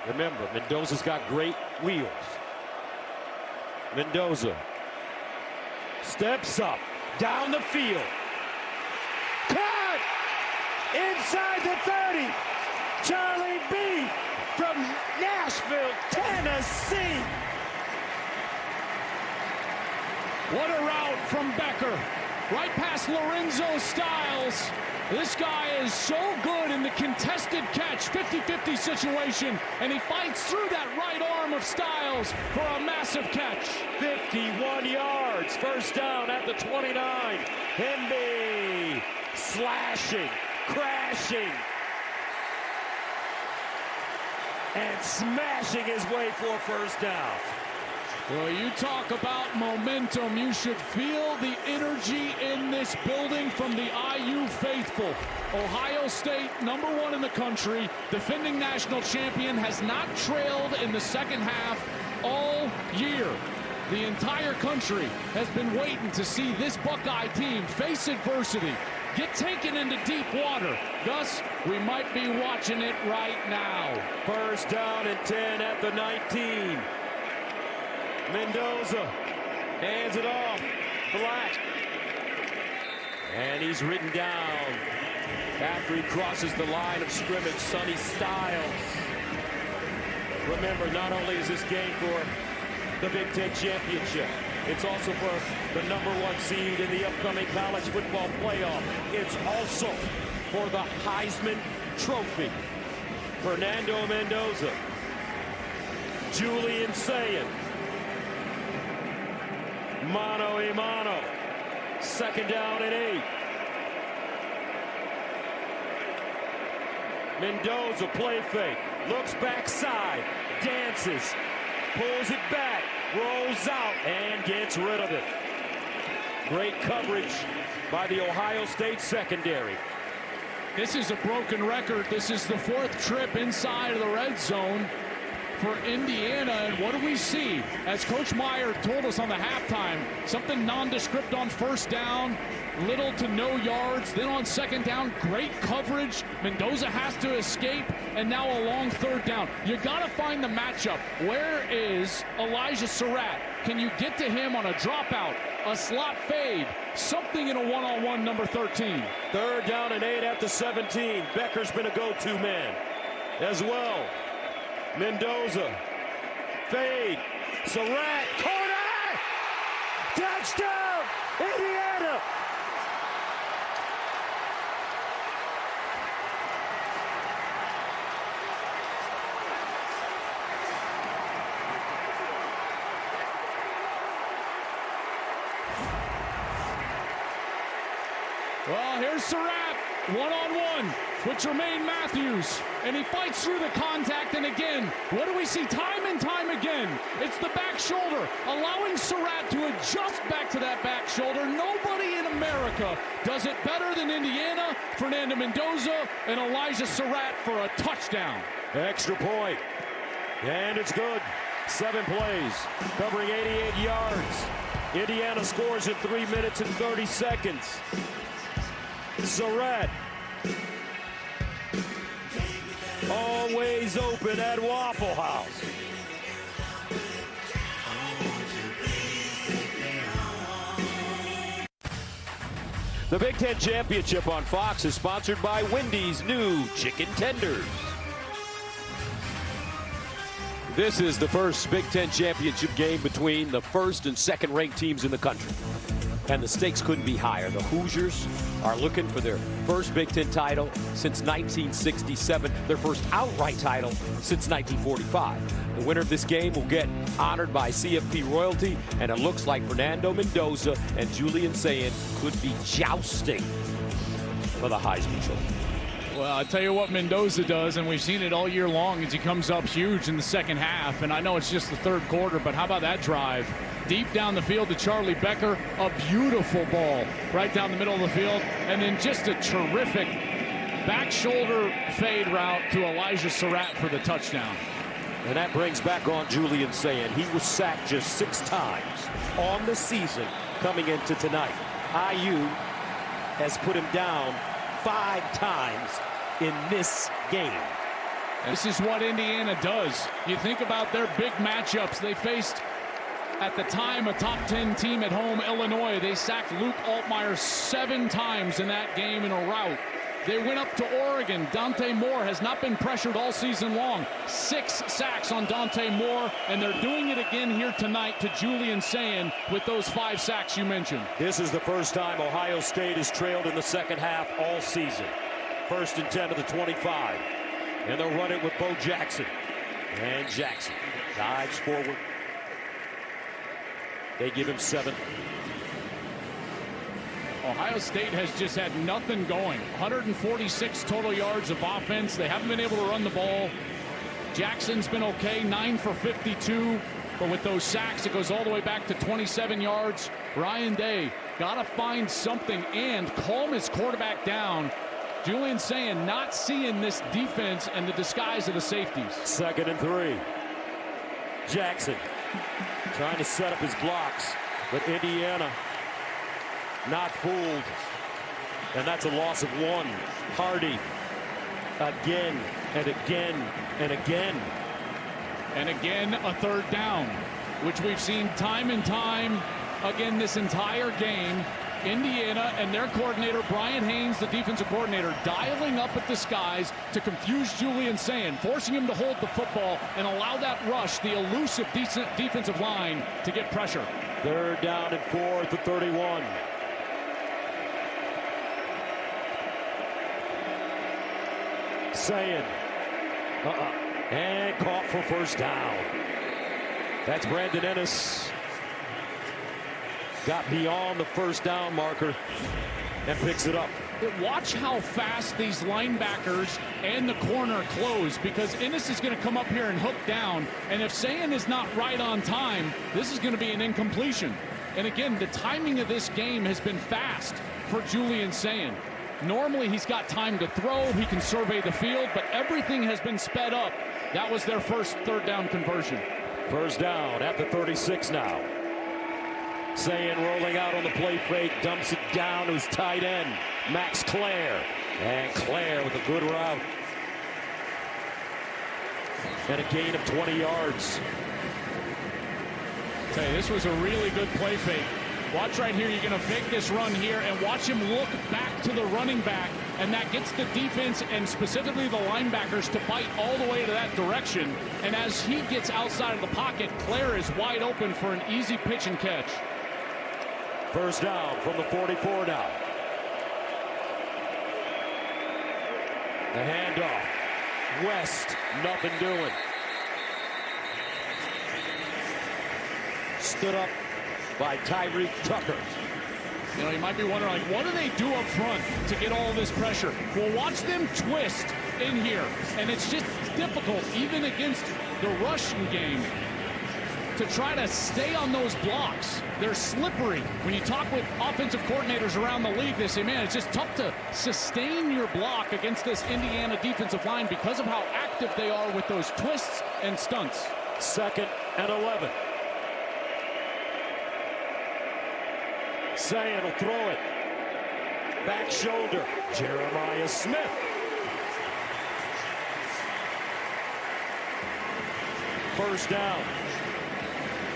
Remember, Mendoza's got great wheels. Mendoza steps up, down the field. Caught! Inside the 30. Charlie B from Nashville, Tennessee. What a route from Becker. Right past Lorenzo Styles. This guy is so good in the contested catch, 50-50 situation, and he fights through that right arm of Styles for a massive catch. 51 yards, first down at the 29. Hemby slashing, crashing, and smashing his way for a first down. Well, you talk about momentum. You should feel the energy in this building from the IU faithful. Ohio State, #1 in the country, defending national champion, has not trailed in the second half all year. The entire country has been waiting to see this Buckeye team face adversity, get taken into deep water. Thus, we might be watching it right now. First down and 10 at the 19. Mendoza hands it off. Black. And he's ridden down after he crosses the line of scrimmage. Sonny Styles. Remember, not only is this game for the Big Ten Championship, it's also for the #1 seed in the upcoming college football playoff. It's also for the Heisman Trophy. Fernando Mendoza. Julian Sayin. Mano a mano. Second down and 8. Mendoza play fake. Looks backside. Dances. Pulls it back. Rolls out and gets rid of it. Great coverage by the Ohio State secondary. This is a broken record. This is the 4th trip inside of the red zone for Indiana, and what do we see? As Coach Meyer told us on the halftime, something nondescript on first down, little to no yards. Then on second down, great coverage. Mendoza has to escape, and now a long third down. You got to find the matchup. Where is Elijah Surratt? Can you get to him on a dropout, a slot fade, something in a one-on-one number 13? Third down and 8 at the 17. Becker's been a go-to man as well. Mendoza, fade, Surratt, corner, touchdown, Indiana. Well, here's Surratt, one-on-one with Jermaine Matthews, and he fights through the contact, and again, what do we see time and time again? It's the back shoulder, allowing Surratt to adjust back to that back shoulder. Nobody in America does it better than Indiana. Fernando Mendoza and Elijah Surratt for a touchdown. Extra point, and it's good. 7 plays, covering 88 yards. Indiana scores in 3 minutes and 30 seconds. Surratt, always open at Waffle House. The Big Ten Championship on Fox is sponsored by Wendy's new chicken tenders. This is the first Big Ten Championship game between the first and second ranked teams in the country. And the stakes couldn't be higher. The Hoosiers are looking for their first Big Ten title since 1967, their first outright title since 1945. The winner of this game will get honored by CFP royalty, and it looks like Fernando Mendoza and Julian Sayin could be jousting for the Heisman Trophy. Well, I tell you what Mendoza does, and we've seen it all year long, as he comes up huge in the second half. And I know it's just the third quarter, but how about that drive? Deep down the field to Charlie Becker, a beautiful ball right down the middle of the field, and then just a terrific back shoulder fade route to Elijah Surratt for the touchdown. And that brings back on Julian Sayin. He was sacked just 6 times on the season coming into tonight. IU has put him down 5 times in this game. This is what Indiana does. You think about their big matchups. They faced, at the time, a top 10 team at home, Illinois. They sacked Luke Altmaier 7 times in that game in a rout. They went up to Oregon. Dante Moore has not been pressured all season long. 6 sacks on Dante Moore, and they're doing it again here tonight to Julian Sayin with those 5 sacks you mentioned. This is the first time Ohio State has trailed in the second half all season. 1st and 10 to the 25. And they'll run it with Bo Jackson. And Jackson dives forward. They give him 7. Ohio State has just had nothing going. 146 total yards of offense. They haven't been able to run the ball. Jackson's been okay, 9 for 52. But with those sacks, it goes all the way back to 27 yards. Ryan Day got to find something and calm his quarterback down. Julian Sayin not seeing this defense and the disguise of the safeties. 2nd and 3. Jackson trying to set up his blocks, but Indiana not fooled. And that's a loss of 1. Hardy again and again and again. And again, a 3rd down, which we've seen time and time again this entire game. Indiana and their coordinator, Brian Haynes, the defensive coordinator, dialing up at the skies to confuse Julian Sayin, forcing him to hold the football and allow that rush, the elusive defensive line, to get pressure. 3rd down and 4 at the 31. Sayin. And caught for 1st down. That's Brandon Ennis. Got beyond the 1st down marker and picks it up. Watch how fast these linebackers and the corner close, because Ennis is going to come up here and hook down. And if Sayin is not right on time, this is going to be an incompletion. And again, the timing of this game has been fast for Julian Sayin. Normally he's got time to throw, he can survey the field, but everything has been sped up. That was their first 3rd down conversion. 1st down at the 36 now. Sayin rolling out on the play fake, dumps it down to his tight end, Max Clare. And Clare with a good route. And a gain of 20 yards. Tell you, this was a really good play fake. Watch right here, you're going to fake this run here and watch him look back to the running back, and that gets the defense and specifically the linebackers to bite all the way to that direction. And as he gets outside of the pocket, Clare is wide open for an easy pitch and catch. 1st down from the 44 now. The handoff. West, nothing doing. Stood up by Tyreek Tucker. You know, you might be wondering, like, what do they do up front to get all this pressure? Well, watch them twist in here, and it's just difficult, even against the rushing game, to try to stay on those blocks. They're slippery. When you talk with offensive coordinators around the league, they say, man, it's just tough to sustain your block against this Indiana defensive line because of how active they are with those twists and stunts. 2nd and 11. Sayin will throw it. Back shoulder. Jeremiah Smith. First down.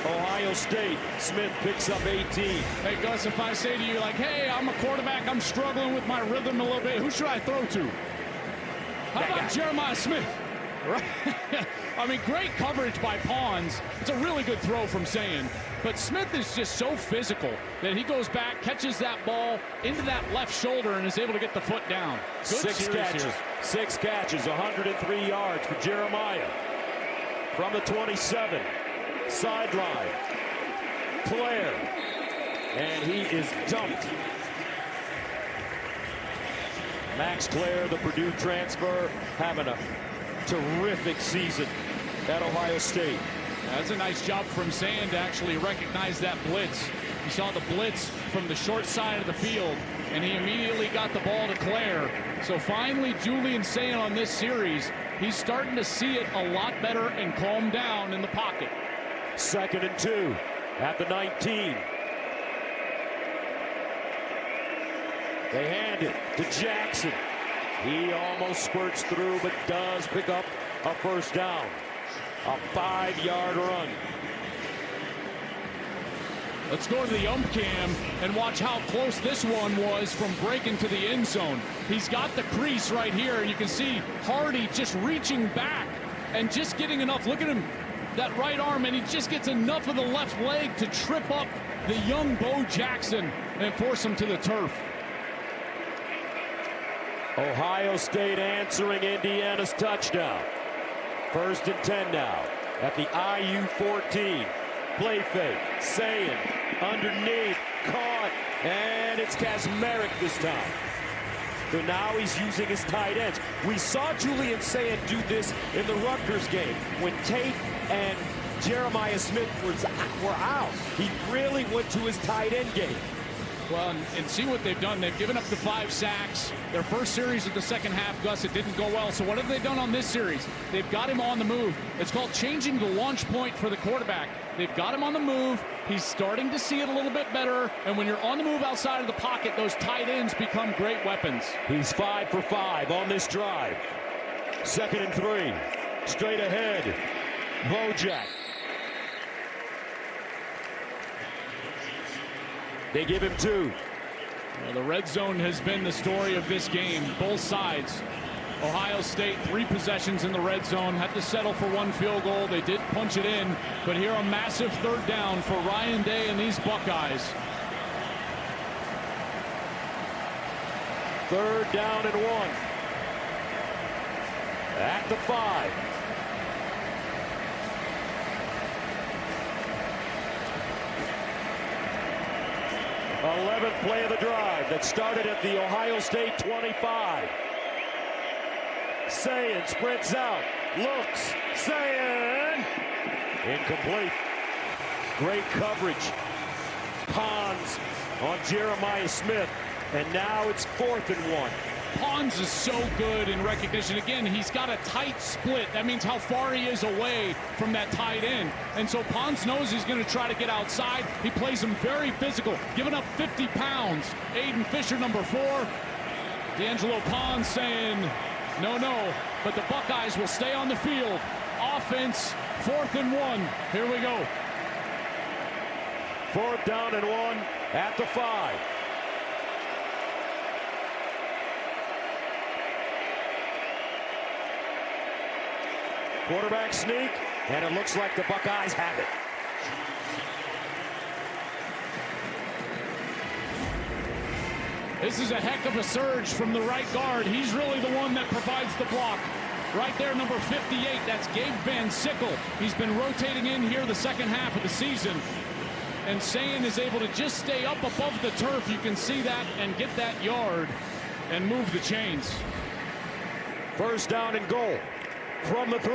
Ohio State. Smith picks up 18. Hey, Gus, if I say to you, like, hey, I'm a quarterback, I'm struggling with my rhythm a little bit, who should I throw to? How about Jeremiah Smith? Right? I mean, great coverage by Pons. It's a really good throw from Sayin. But Smith is just so physical that he goes back, catches that ball into that left shoulder, and is able to get the foot down. Good 6 catches. Here. 6 catches, 103 yards for Jeremiah. From the 27. Sideline. Clare. And he is dumped. Max Clare, the Purdue transfer, having a terrific season at Ohio State. That's a nice job from Sayin to actually recognize that blitz. He saw the blitz from the short side of the field, and he immediately got the ball to Clare. So finally, Julian Sayin on this series, he's starting to see it a lot better and calm down in the pocket. 2nd and 2 at the 19. They hand it to Jackson. He almost squirts through, but does pick up a first down. A 5-yard run. Let's go to the ump cam and watch how close this one was from breaking to the end zone. He's got the crease right here, and you can see Hardy just reaching back and just getting enough. Look at him, that right arm, and he just gets enough of the left leg to trip up the young Bo Jackson and force him to the turf. Ohio State answering Indiana's touchdown. 1st and 10 now at the IU 14. Play fake, Sayin underneath, caught, and it's Kazmarek this time. So now he's using his tight ends. We saw Julian Sayin do this in the Rutgers game when Tate and Jeremiah Smith were out. He really went to his tight end game. Well, and see what they've done. They've given up the 5 sacks. Their first series of the second half, Gus, it didn't go well. So what have they done on this series? They've got him on the move. It's called changing the launch point for the quarterback. They've got him on the move. He's starting to see it a little bit better. And when you're on the move outside of the pocket, those tight ends become great weapons. He's 5 for 5 on this drive. 2nd and 3. Straight ahead. Bojack. They give him 2. Well, the red zone has been the story of this game. Both sides. Ohio State 3 possessions in the red zone. Had to settle for 1 field goal. They did punch it in. But here a massive 3rd down for Ryan Day and these Buckeyes. 3rd down and 1. At the 5. th play of the drive that started at the Ohio State 25. Sayin sprints out, looks, Sayin, incomplete. Great coverage. Pons on Jeremiah Smith, and now it's 4th and 1. Pons is so good in recognition. Again, he's got a tight split. That means how far he is away from that tight end. And so Pons knows he's going to try to get outside. He plays him very physical, giving up 50 pounds. Aiden Fisher, number 4. D'Angelo Pons saying, no, no. But the Buckeyes will stay on the field. Offense, 4th and 1. Here we go. 4th down and 1 at the 5. Quarterback sneak, and it looks like the Buckeyes have it. This is a heck of a surge from the right guard. He's really the one that provides the block. Right there, number 58, that's Gabe Van Sickle. He's been rotating in here the second half of the season. And Sayin is able to just stay up above the turf. You can see that and get that yard and move the chains. 1st down and goal from the 3.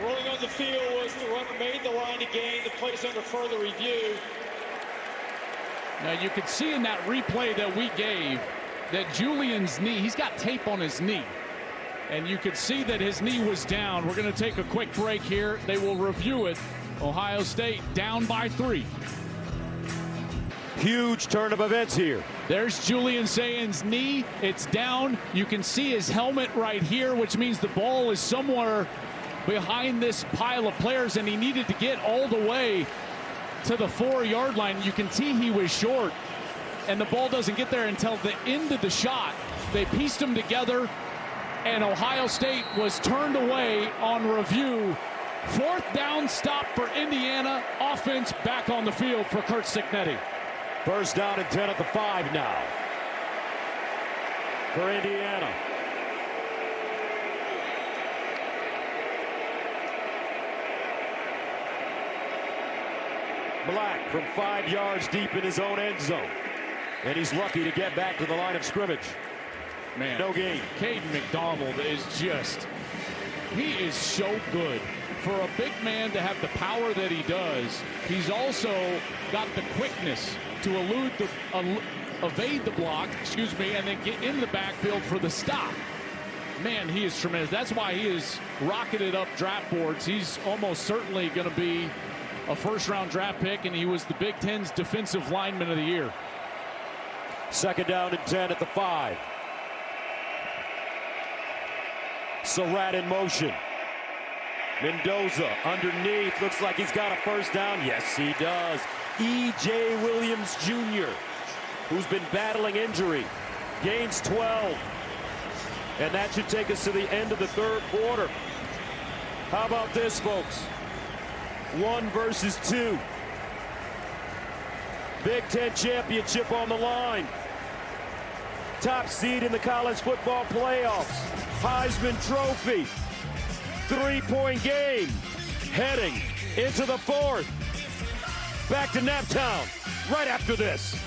Rolling on the field was the runner made the line to gain. The play's under further review. Now you could see in that replay that we gave that Julian's knee, he's got tape on his knee. And you could see that his knee was down. We're going to take a quick break here. They will review it. Ohio State down by 3. Huge turn of events here. There's Julian Sayin's knee. It's down. You can see his helmet right here, which means the ball is somewhere behind this pile of players, and he needed to get all the way to the 4-yard line. You can see he was short, and the ball doesn't get there until the end of the shot. They pieced them together, and Ohio State was turned away on review. 4th down stop for Indiana. Offense back on the field for Curt Cignetti. 1st down and 10 at the 5 now for Indiana. Black from 5 yards deep in his own end zone. And he's lucky to get back to the line of scrimmage. Man, no gain. Caden McDonald is just, he is so good. For a big man to have the power that he does, he's also got the quickness to evade the block, and then get in the backfield for the stop. Man, he is tremendous. That's why he is rocketed up draft boards. He's almost certainly going to be a 1st-round draft pick, and he was the Big Ten's Defensive Lineman of the Year. 2nd down and 10 at the 5. Surratt in motion. Mendoza underneath. Looks like he's got a first down. Yes, he does. E.J. Williams Jr., who's been battling injury, gains 12. And that should take us to the end of the third quarter. How about this, folks? 1 versus 2. Big Ten championship on the line. Top seed in the college football playoffs. Heisman Trophy. 3-point game. Heading into the fourth. Back to Naptown right after this.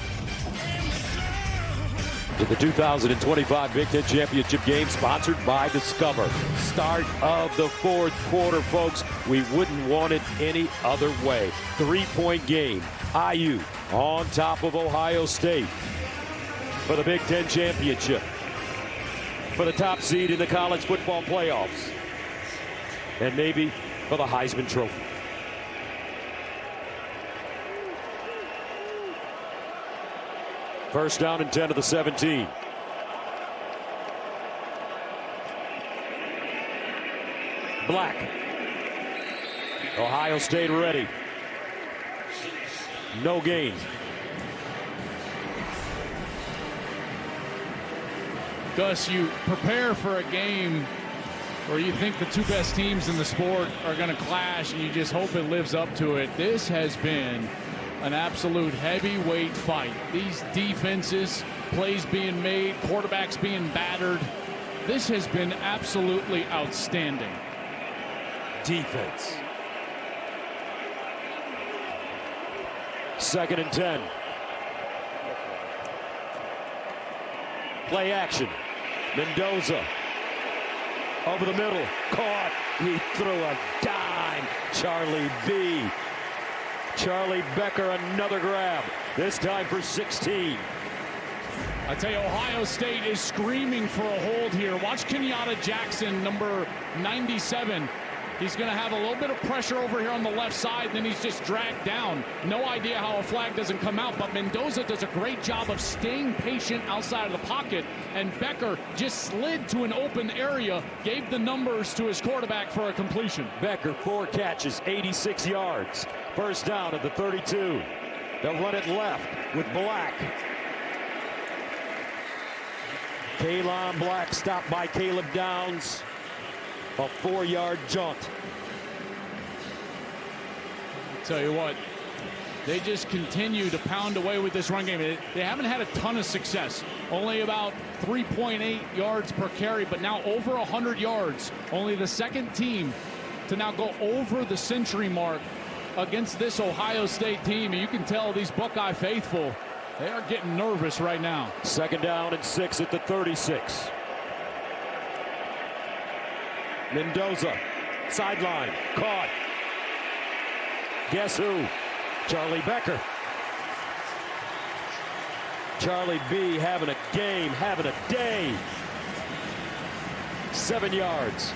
To the 2025 Big Ten Championship game, sponsored by Discover. Start of the fourth quarter, folks. We wouldn't want it any other way. 3-point game. IU on top of Ohio State for the Big Ten Championship, for the top seed in the college football playoffs, and maybe for the Heisman Trophy. First down and 10 to the 17. Black. Ohio State ready. No gain. Gus, you prepare for a game where you think the two best teams in the sport are going to clash, and you just hope it lives up to it. This has been an absolute heavyweight fight. These defenses, plays being made, quarterbacks being battered. This has been absolutely outstanding. Defense. 2nd and 10. Play action. Mendoza over the middle. Caught. He threw a dime. Charlie B. Charlie Becker, another grab. This time for 16. I tell you, Ohio State is screaming for a hold here. Watch Kenyatta Jackson, number 97. He's going to have a little bit of pressure over here on the left side, and then he's just dragged down. No idea how a flag doesn't come out, but Mendoza does a great job of staying patient outside of the pocket, and Becker just slid to an open area, gave the numbers to his quarterback for a completion. Becker, 4 catches, 86 yards. First down at the 32. They'll run it left with Black. Kalon Black stopped by Caleb Downs. A 4-yard jaunt. Tell you what, they just continue to pound away with this run game. They haven't had a ton of success. Only about 3.8 yards per carry, but now over 100 yards. Only the second team to now go over the century mark against this Ohio State team. And you can tell these Buckeye faithful, they are getting nervous right now. 2nd down and 6 at the 36. Mendoza, sideline, caught. Guess who? Charlie Becker. Charlie B having a game, having a day. 7 yards.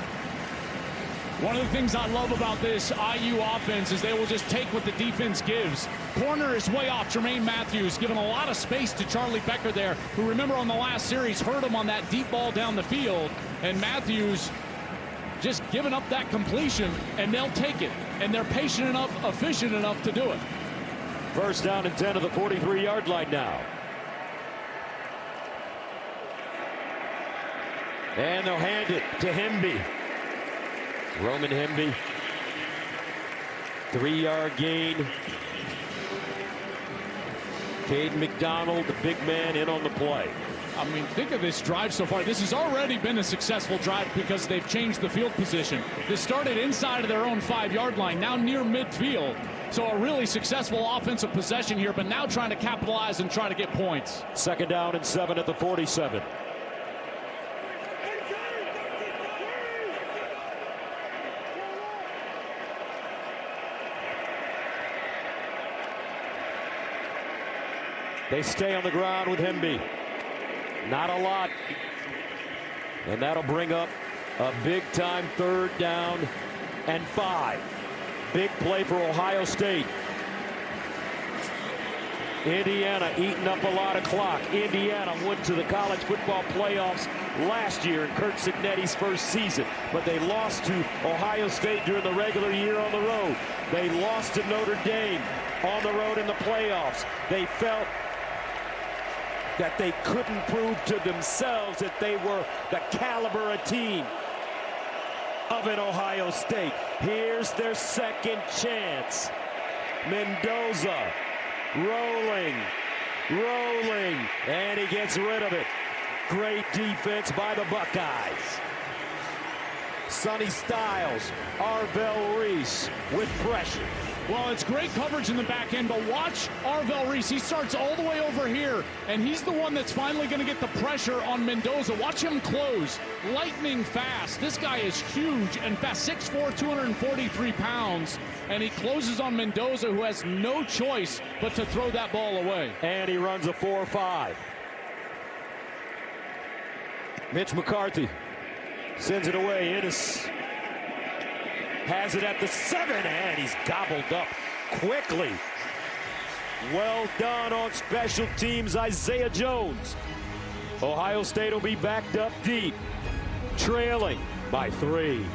One of the things I love about this IU offense is they will just take what the defense gives. Corner is way off. Jermaine Matthews giving a lot of space to Charlie Becker there, who, remember, on the last series hurt him on that deep ball down the field. And Matthews just giving up that completion, and they'll take it. And they're patient enough, efficient enough to do it. First down and 10 to the 43-yard line now. And they'll hand it to Hemby. Roman Hemby. 3-yard gain. Caden McDonald, the big man, in on the play. I mean, think of this drive so far. This has already been a successful drive because they've changed the field position. They started inside of their own 5-yard line, now near midfield. So a really successful offensive possession here, but now trying to capitalize and try to get points. 2nd down and 7 at the 47. They stay on the ground with Hemby. Not a lot. And that'll bring up a big-time 3rd down and 5. Big play for Ohio State. Indiana eating up a lot of clock. Indiana went to the college football playoffs last year in Curt Cignetti's first season, but they lost to Ohio State during the regular year on the road. They lost to Notre Dame on the road in the playoffs. They felt that they couldn't prove to themselves that they were the caliber of team of an Ohio State. Here's their second chance. Mendoza rolling, and he gets rid of it. Great defense by the Buckeyes. Sonny Styles, Arvell Reese with pressure. Well, it's great coverage in the back end, but watch Arvell Reese. He starts all the way over here, and he's the one that's finally going to get the pressure on Mendoza. Watch him close. Lightning fast. This guy is huge and fast, 6'4", 243 pounds, and he closes on Mendoza, who has no choice but to throw that ball away. And he runs a 4.5. Mitch McCarthy sends it away. Ennis has it at the 7, and he's gobbled up quickly. Well done on special teams, Isaiah Jones. Ohio State will be backed up deep, trailing by 3.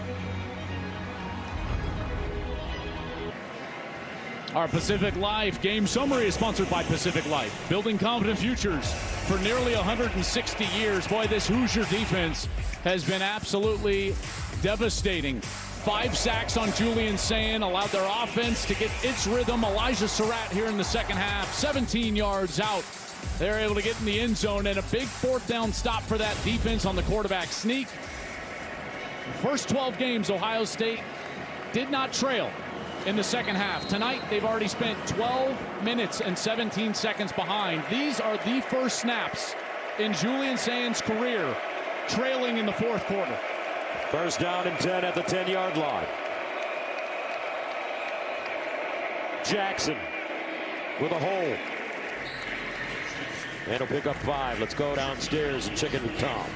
Our Pacific Life game summary is sponsored by Pacific Life. Building confident futures for nearly 160 years. Boy, this Hoosier defense has been absolutely devastating. 5 sacks on Julian Sayin allowed their offense to get its rhythm. Elijah Surratt here in the second half, 17 yards out. They're able to get in the end zone, and a big 4th down stop for that defense on the quarterback sneak. First 12 games, Ohio State did not trail in the second half. Tonight, they've already spent 12 minutes and 17 seconds behind. These are the first snaps in Julian Sayin's career, trailing in the 4th quarter. First down and 10 at the 10-yard line. Jackson with a hole. And he'll pick up 5. Let's go downstairs and check in with Tom.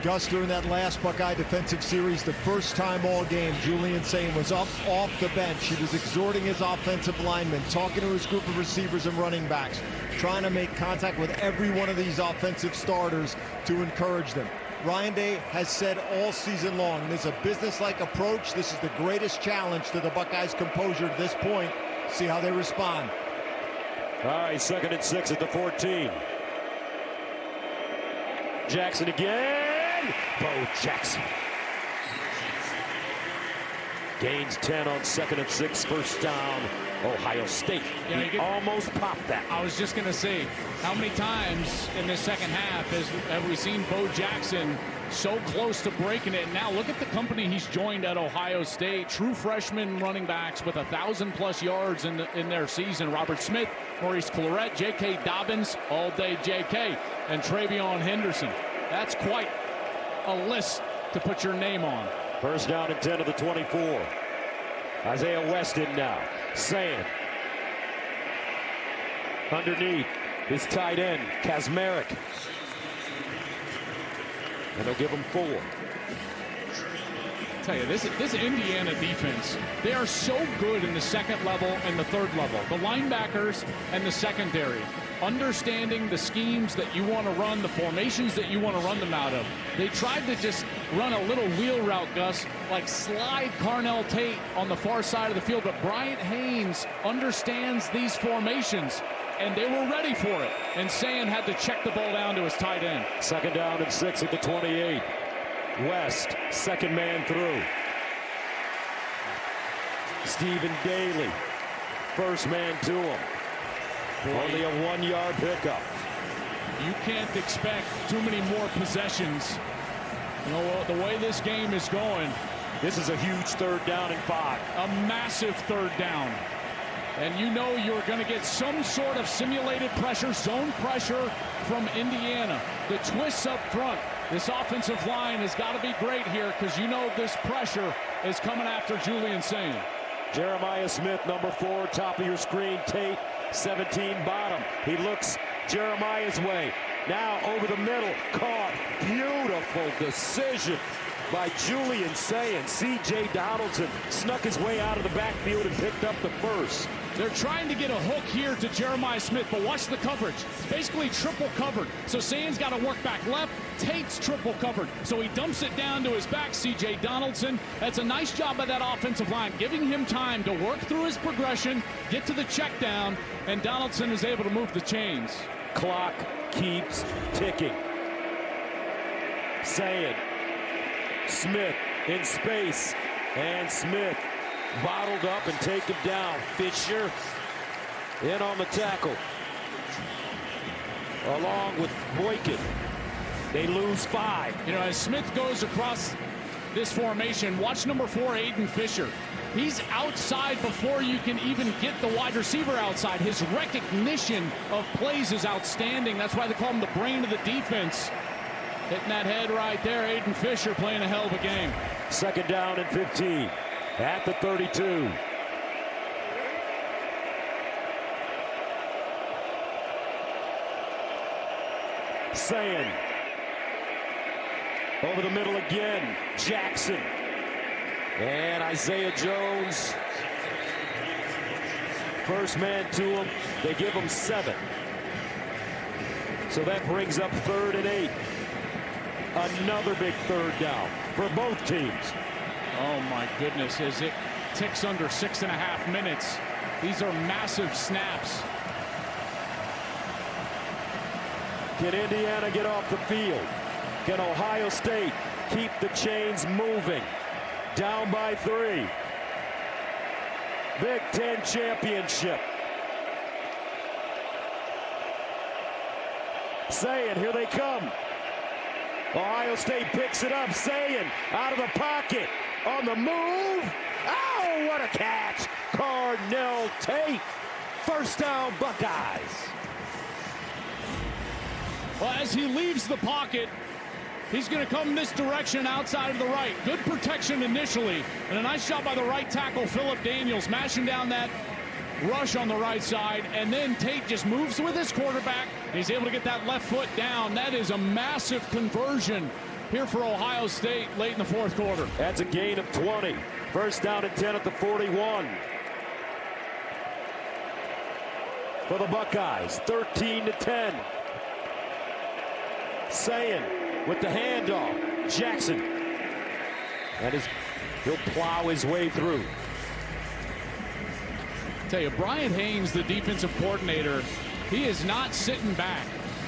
Gus, during that last Buckeye defensive series, the first time all game, Julian Sayin was up off the bench. He was exhorting his offensive linemen, talking to his group of receivers and running backs, trying to make contact with every one of these offensive starters to encourage them. Ryan Day has said all season long, there's a business-like approach. This is the greatest challenge to the Buckeyes' composure at this point. See how they respond. All right, 2nd and 6 at the 14. Jackson again. Bo Jackson. Gains 10 on 2nd and 6, first down, Ohio State. Yeah, he almost popped that. I was just going to say, how many times in this second half have we seen Bo Jackson so close to breaking it? And now look at the company he's joined at Ohio State. True freshman running backs with 1,000+ yards in their season. Robert Smith, Maurice Clarett, J.K. Dobbins, all day J.K., and Travion Henderson. That's quite a list to put your name on. First down and 10 of the 24. Isaiah Weston now. Sayin. Underneath his tight end, Kazmarek. And they'll give him 4. I tell you, this Indiana defense, they are so good in the second level and the third level. The linebackers and the secondary, understanding the schemes that you want to run, the formations that you want to run them out of. They tried to just run a little wheel route, Gus, like slide Carnell Tate on the far side of the field. But Bryant Haynes understands these formations, and they were ready for it. And Sayin had to check the ball down to his tight end. 2nd down and 6 at the 28. West, second man through. Stephen Daly, first man to him. Only a 1-yard pickup. You can't expect too many more possessions. You know, the way this game is going. This is a huge 3rd down and 5. A massive 3rd down. And you know you're going to get some sort of simulated pressure, zone pressure from Indiana. The twists up front. This offensive line has got to be great here because you know this pressure is coming after Julian Sayin. Jeremiah Smith, number 4, top of your screen. Tate, 17 bottom. He looks Jeremiah's way. Now over the middle, caught. Beautiful decision by Julian Sayin. C.J. Donaldson snuck his way out of the backfield and picked up the first. They're trying to get a hook here to Jeremiah Smith, but watch the coverage. It's basically triple covered. So Sayen's got to work back left. Tate's triple covered. So he dumps it down to his back, C.J. Donaldson. That's a nice job by that offensive line, giving him time to work through his progression, get to the check down, and Donaldson is able to move the chains. Clock keeps ticking. Sayen. Smith in space. And Smith bottled up and taken down. Fisher in on the tackle. Along with Boykin. They lose 5. You know, as Smith goes across this formation, watch number 4, Aiden Fisher. He's outside before you can even get the wide receiver outside. His recognition of plays is outstanding. That's why they call him the brain of the defense. Hitting that head right there. Aiden Fisher playing a hell of a game. Second down and 15 at the 32. Sayen. Over the middle again. Jackson. And Isaiah Jones. First man to him. They give him 7. So that brings up 3rd and 8. Another big 3rd down for both teams. Oh my goodness, as it ticks under 6.5 minutes. These are massive snaps. Can Indiana get off the field? Can Ohio State keep the chains moving? Down by 3. Big Ten championship. Sayen, here they come. Ohio State picks it up. Sayen out of the pocket. On the move. Oh, what a catch. Carnell Tate. First down, Buckeyes. Well, as he leaves the pocket, he's going to come this direction outside of the right. Good protection initially, and a nice job by the right tackle, Phillip Daniels, mashing down that rush on the right side, and then Tate just moves with his quarterback. He's able to get that left foot down. That is a massive conversion here for Ohio State late in the 4th quarter. That's a gain of 20. First down and 10 at the 41. For the Buckeyes, 13-10. Sayen with the handoff. Jackson. And he'll plow his way through. Tell you, Brian Haynes, the defensive coordinator, he is not sitting back.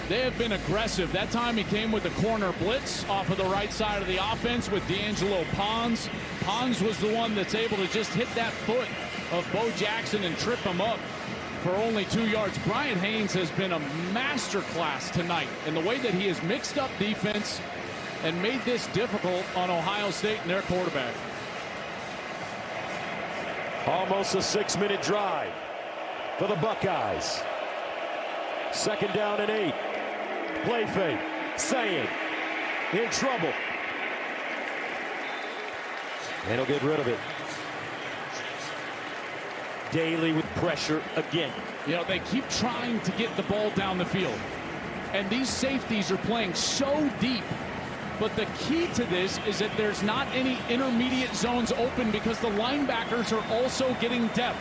They have been aggressive. That time he came with the corner blitz off of the right side of the offense with D'Angelo Pons. Pons was the one that's able to just hit that foot of Bo Jackson and trip him up for only 2 yards. Brian Haynes has been a masterclass tonight in the way that he has mixed up defense and made this difficult on Ohio State and their quarterback. Almost a 6-minute drive for the Buckeyes. Second down and 8. Play fake. Sayen in trouble. And he'll get rid of it. Daly with pressure again. You know, they keep trying to get the ball down the field. And these safeties are playing so deep. But the key to this is that there's not any intermediate zones open because the linebackers are also getting depth.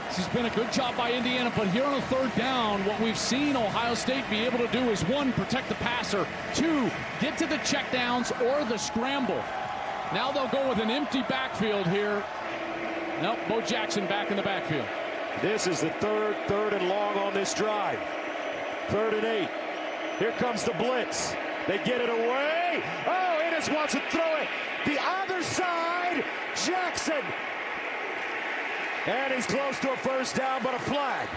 This has been a good job by Indiana, but here on a 3rd down, what we've seen Ohio State be able to do is 1, protect the passer, 2, get to the checkdowns or the scramble. Now they'll go with an empty backfield here. Nope, Bo Jackson back in the backfield. This is the third and long on this drive. 3rd and 8. Here comes the blitz. They get it away. Oh, Ennis wants to throw it. The other side, Jackson. And he's close to a first down, but a flag.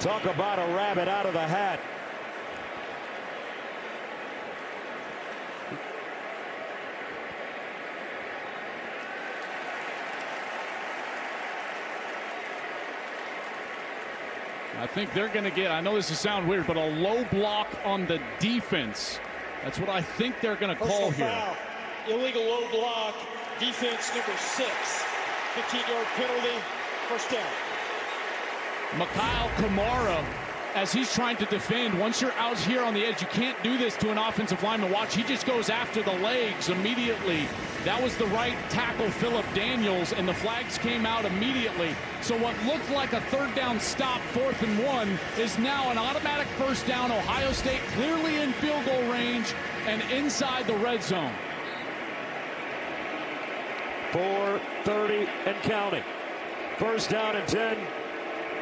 Talk about a rabbit out of the hat. I think they're going to get, I know this will sound weird, but a low block on the defense. That's what I think they're going to call here. Foul. Illegal low block, defense number 6. 15-yard penalty, first down. Mikhail Kamara as he's trying to defend. Once you're out here on the edge, you can't do this to an offensive lineman. Watch, he just goes after the legs immediately. That was the right tackle, Philip Daniels, and the flags came out immediately. So what looked like a third down stop, 4th and 1, is now an automatic first down. Ohio State clearly in field goal range and inside the red zone. 4:30 and counting. First down and 10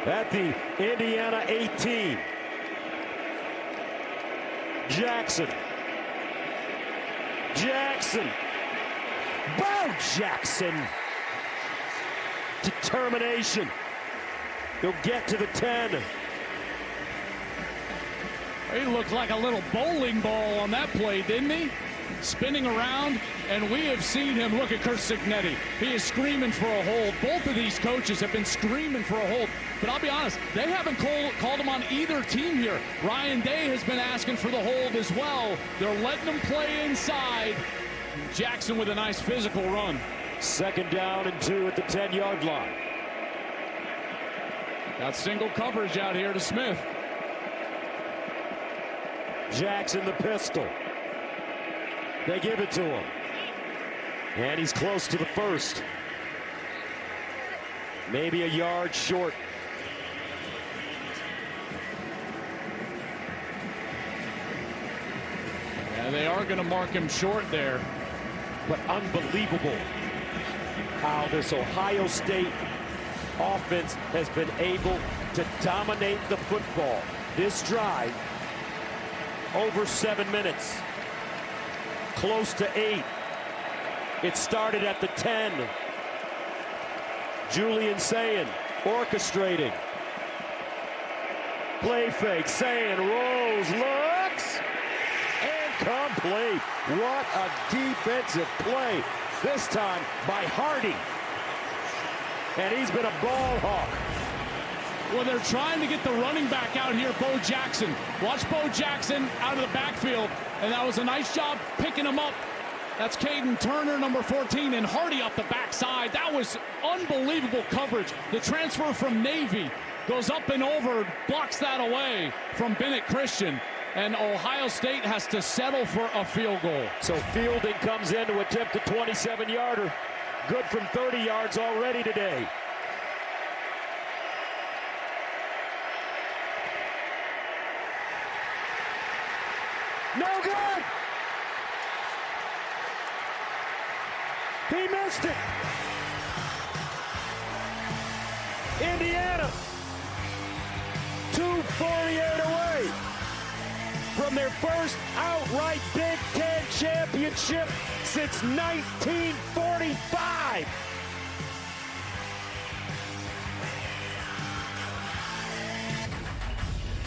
at the Indiana 18. Jackson. Bo Jackson. Determination. He'll get to the 10. He looked like a little bowling ball on that play, didn't he? Spinning around, and we have seen him. Look at Curt Cignetti. He is screaming for a hold. Both of these coaches have been screaming for a hold. But I'll be honest, they haven't called him on either team here. Ryan Day has been asking for the hold as well. They're letting him play inside. Jackson with a nice physical run. Second down and 2 at the 10-yard line. Got single coverage out here to Smith. Jackson the pistol. They give it to him. And he's close to the first. Maybe a yard short. Yeah, they are going to mark him short there. But unbelievable how this Ohio State offense has been able to dominate the football. This drive, over 7 minutes. Close to 8. It started at the 10. Julian Sayin orchestrating. Play fake. Sayin rolls, looks, and complete. What a defensive play. This time by Hardy. And he's been a ball hawk. Well, they're trying to get the running back out here, Bo Jackson. Watch Bo Jackson out of the backfield. And that was a nice job picking him up. That's Caden Turner, number 14, and Hardy up the backside. That was unbelievable coverage. The transfer from Navy goes up and over, blocks that away from Bennett Christian. And Ohio State has to settle for a field goal. So Fielding comes in to attempt a 27-yarder. Good from 30 yards already today. No good! He missed it! Indiana, 2:48 away from their first outright Big Ten championship since 1945.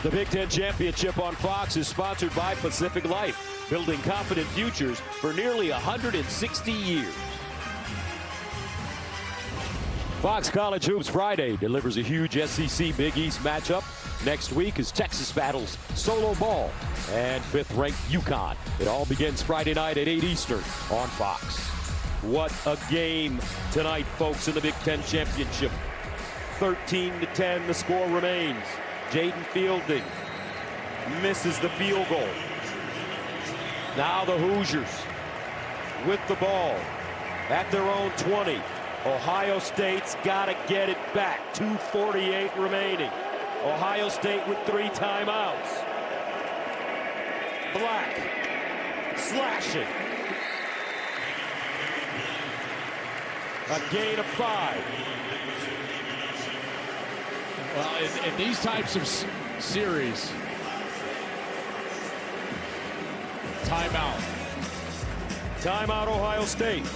The Big Ten Championship on Fox is sponsored by Pacific Life, building confident futures for nearly 160 years. Fox College Hoops Friday delivers a huge SEC Big East matchup. Next week as Texas battles Solo Ball and 5th-ranked UConn. It all begins Friday night at 8 Eastern on Fox. What a game tonight, folks, in the Big Ten Championship. 13-10, the score remains. Jaden Fielding misses the field goal. Now the Hoosiers with the ball at their own 20. Ohio State's got to get it back. 2:48 remaining. Ohio State with 3 timeouts. Black slashing. A gain of 5. Well, in these types of series, timeout. Timeout, Ohio State.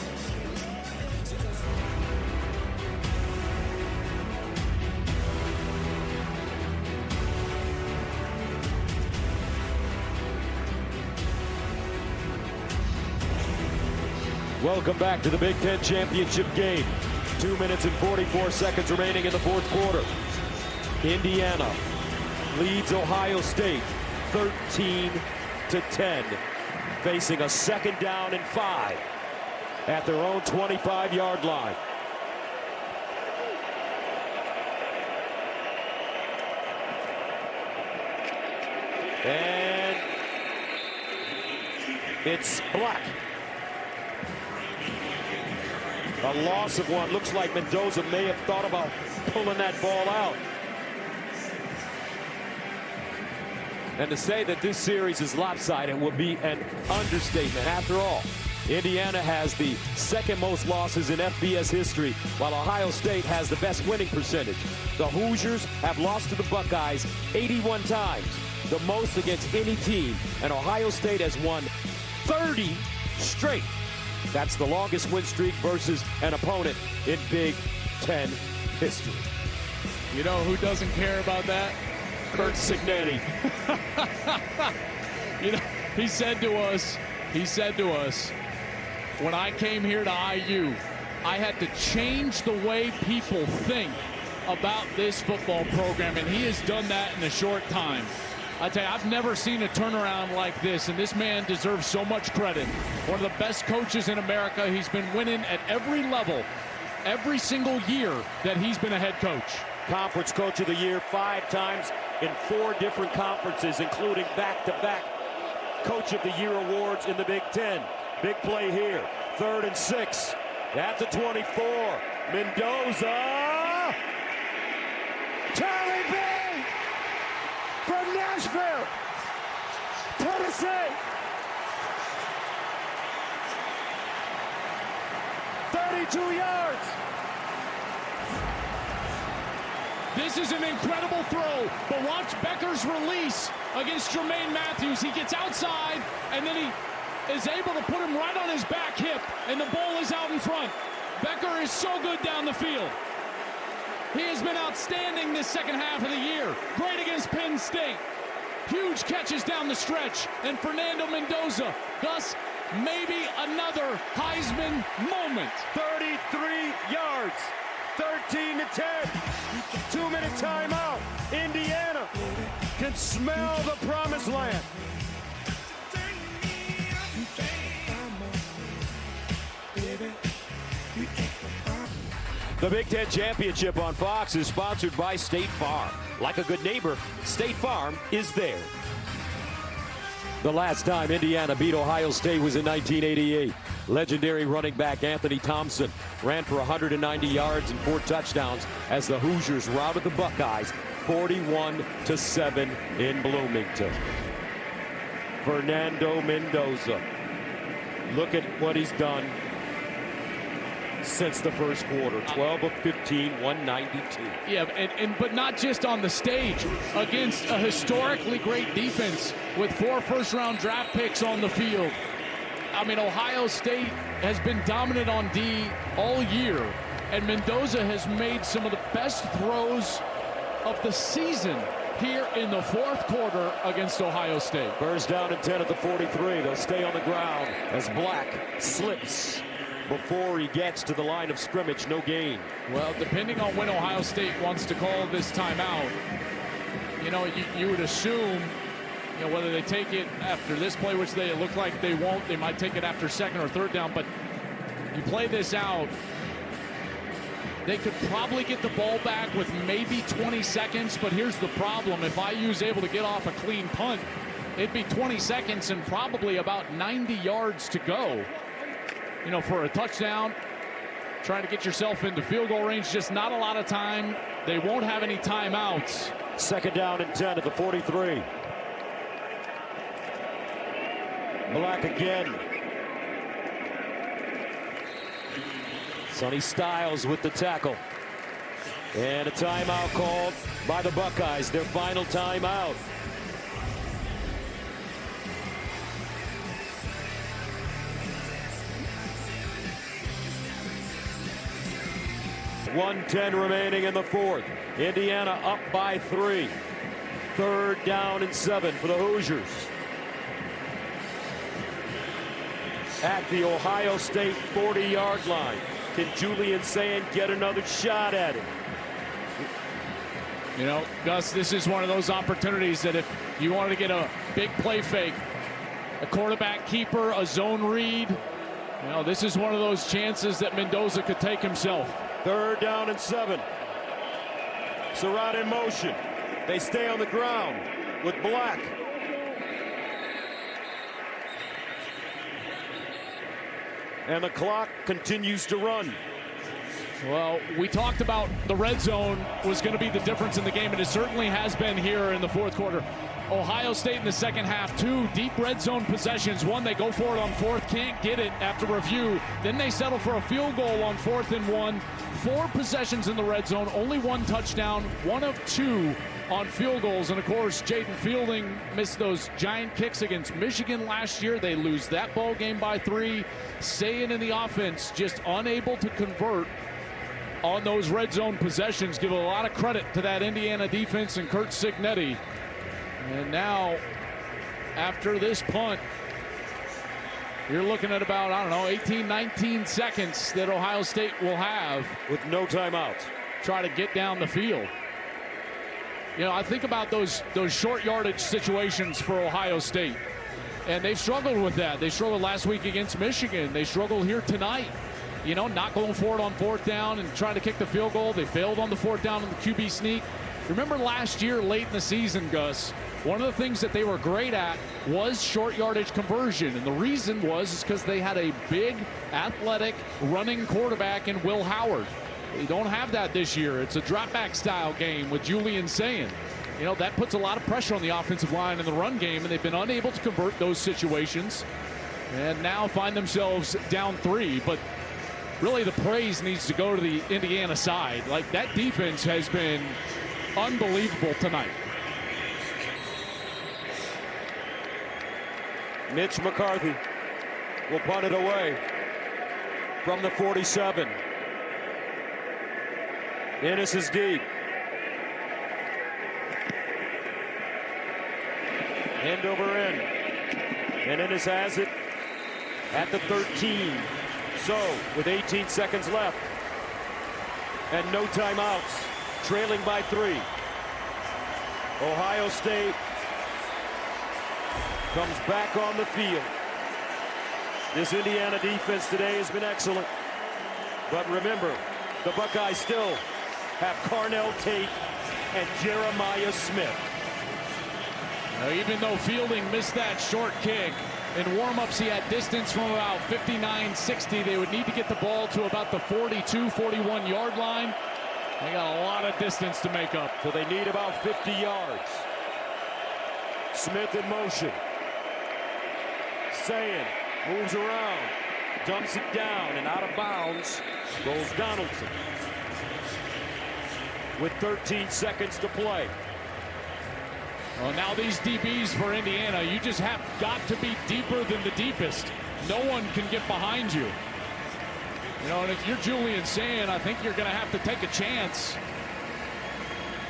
Welcome back to the Big Ten Championship game. 2 minutes and 44 seconds remaining in the fourth quarter. Indiana leads Ohio State 13-10, facing a 2nd down and 5 at their own 25-yard line. And it's Black. A loss of one. Looks like Mendoza may have thought about pulling that ball out. And to say that this series is lopsided would be an understatement. After all, Indiana has the second most losses in FBS history, while Ohio State has the best winning percentage. The Hoosiers have lost to the Buckeyes 81 times, the most against any team, and Ohio State has won 30 straight. That's the longest win streak versus an opponent in Big Ten history. You know who doesn't care about that? Curt Cignetti. You know, he said to us, when I came here to IU, I had to change the way people think about this football program, and he has done that in a short time. I tell you, I've never seen a turnaround like this, and this man deserves so much credit. One of the best coaches in America. He's been winning at every level, every single year that he's been a head coach. Conference Coach of the Year 5 times in 4 different conferences, including back-to-back Coach of the Year awards in the Big Ten. Big play here. 3rd and 6 at the 24. Mendoza. Charlie B from Nashville, Tennessee. 32 yards. This is an incredible throw, but watch Becker's release against Jermaine Matthews. He gets outside, and then he is able to put him right on his back hip, and the ball is out in front. Becker is so good down the field. He has been outstanding this second half of the year. Great against Penn State. Huge catches down the stretch, and Fernando Mendoza, Gus, maybe another Heisman moment. 33 yards. 13 to 10. 2-minute timeout. Indiana can smell the promised land. The Big Ten Championship on Fox is sponsored by State Farm. Like a good neighbor, State Farm is there. The last time Indiana beat Ohio State was in 1988. Legendary running back Anthony Thompson ran for 190 yards and 4 touchdowns as the Hoosiers routed the Buckeyes 41-7 in Bloomington. Fernando Mendoza. Look at what he's done since the first quarter. 12 of 15, 192. Yeah, but not just on the stage. Against a historically great defense with 4 first-round draft picks on the field. I mean, Ohio State has been dominant on D all year, and Mendoza has made some of the best throws of the season here in the 4th quarter against Ohio State. First down and 10 at the 43. They'll stay on the ground as Black slips before he gets to the line of scrimmage. No gain. Well, depending on when Ohio State wants to call this timeout, you know, you would assume, you know, whether they take it after this play, which they look like they won't, they might take it after 2nd or 3rd down, but you play this out, they could probably get the ball back with maybe 20 seconds, but here's the problem. If IU's able to get off a clean punt, it'd be 20 seconds and probably about 90 yards to go. You know, for a touchdown, trying to get yourself into field goal range, just not a lot of time. They won't have any timeouts. 2nd down and 10 at the 43. Black again. Sonny Styles with the tackle. And a timeout called by the Buckeyes, their final timeout. .110 remaining in the 4th. Indiana up by 3. 3rd down and 7 for the Hoosiers. At the Ohio State 40-yard line. Can Julian Sayin get another shot at it? You know, Gus, this is one of those opportunities that if you wanted to get a big play fake, a quarterback keeper, a zone read, you know, this is one of those chances that Mendoza could take himself. 3rd down and 7. Surratt in motion. They stay on the ground with Black. And the clock continues to run. Well, we talked about the red zone was going to be the difference in the game, and it certainly has been here in the fourth quarter. Ohio State in the second half, 2 deep red zone possessions. One, they go for it on fourth, can't get it after review. Then they settle for a field goal on 4th and 1. 4 possessions in the red zone, only 1 touchdown, 1 of 2 on field goals. And of course, Jaden Fielding missed those giant kicks against Michigan last year. They lose that ball game by 3. Sayin in the offense just unable to convert on those red zone possessions. Give a lot of credit to that Indiana defense and Curt Cignetti. And now, after this punt, you're looking at about, I don't know, 18, 19 seconds that Ohio State will have. With no timeouts. Try to get down the field. You know, I think about those short yardage situations for Ohio State. And they've struggled with that. They struggled last week against Michigan. They struggled here tonight. You know, not going for it on 4th down and trying to kick the field goal. They failed on the 4th down in the QB sneak. Remember last year, late in the season, Gus, one of the things that they were great at was short yardage conversion. And the reason was because they had a big, athletic, running quarterback in Will Howard. They don't have that this year. It's a drop-back style game with Julian Sayin. You know, that puts a lot of pressure on the offensive line in the run game, and they've been unable to convert those situations. And now find themselves down 3. But really the praise needs to go to the Indiana side. Like, that defense has been unbelievable tonight. Mitch McCarthy will punt it away from the 47. Ennis is deep. End over end. And Ennis has it at the 13. So, with 18 seconds left and no timeouts, trailing by 3. Ohio State comes back on the field. This Indiana defense today has been excellent. But remember, the Buckeyes still have Carnell Tate and Jeremiah Smith. Now, even though Fielding missed that short kick, in warm-ups he had distance from about 59-60. They would need to get the ball to about the 42, 41-yard line. They got a lot of distance to make up. So they need about 50 yards. Smith in motion. Sayin moves around, dumps it down, and out of bounds goes Donaldson. With 13 seconds to play. Well, now these DBs for Indiana, you just have got to be deeper than the deepest. No one can get behind you. You know, and if you're Julian Sayin, I think you're going to have to take a chance.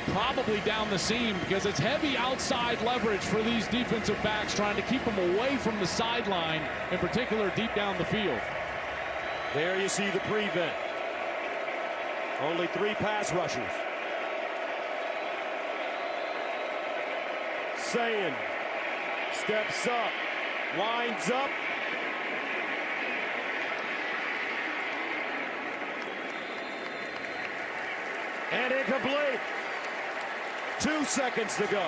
Probably down the seam, because it's heavy outside leverage for these defensive backs, trying to keep them away from the sideline, in particular deep down the field. There you see the prevent. Only 3 pass rushers. Sayin steps up, winds up. And incomplete. 2 seconds to go.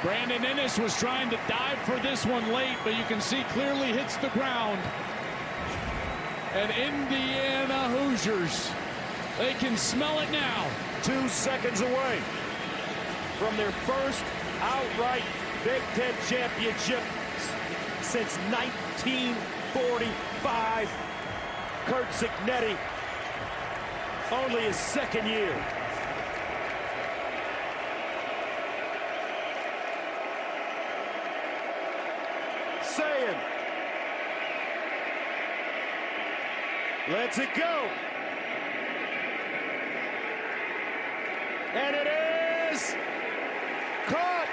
Brandon Ennis was trying to dive for this one late, but you can see clearly hits the ground. And Indiana Hoosiers, they can smell it now. 2 seconds away from their first outright Big Ten championship since 1945. Curt Cignetti, only his 2nd year. Sayin lets it go. And it is caught,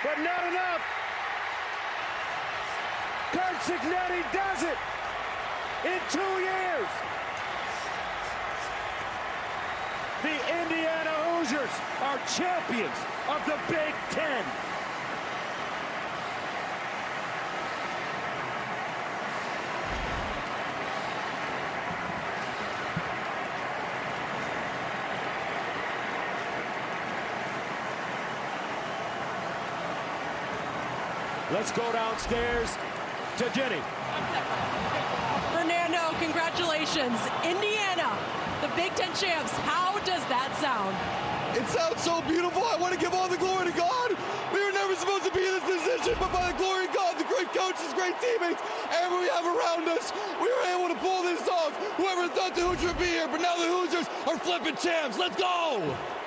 but not enough. Curt Cignetti does it in 2 years. The Indiana Hoosiers are champions of the Big Ten. Let's go downstairs to Jenny. Fernando, congratulations. Indiana, the Big Ten champs. How does that sound? It sounds so beautiful. I want to give all the glory to God. We were never supposed to be in this position, but by the glory of God, the great coaches, great teammates, everyone we have around us, we were able to pull this off. Whoever thought the Hoosiers would be here, but now the Hoosiers are flipping champs. Let's go.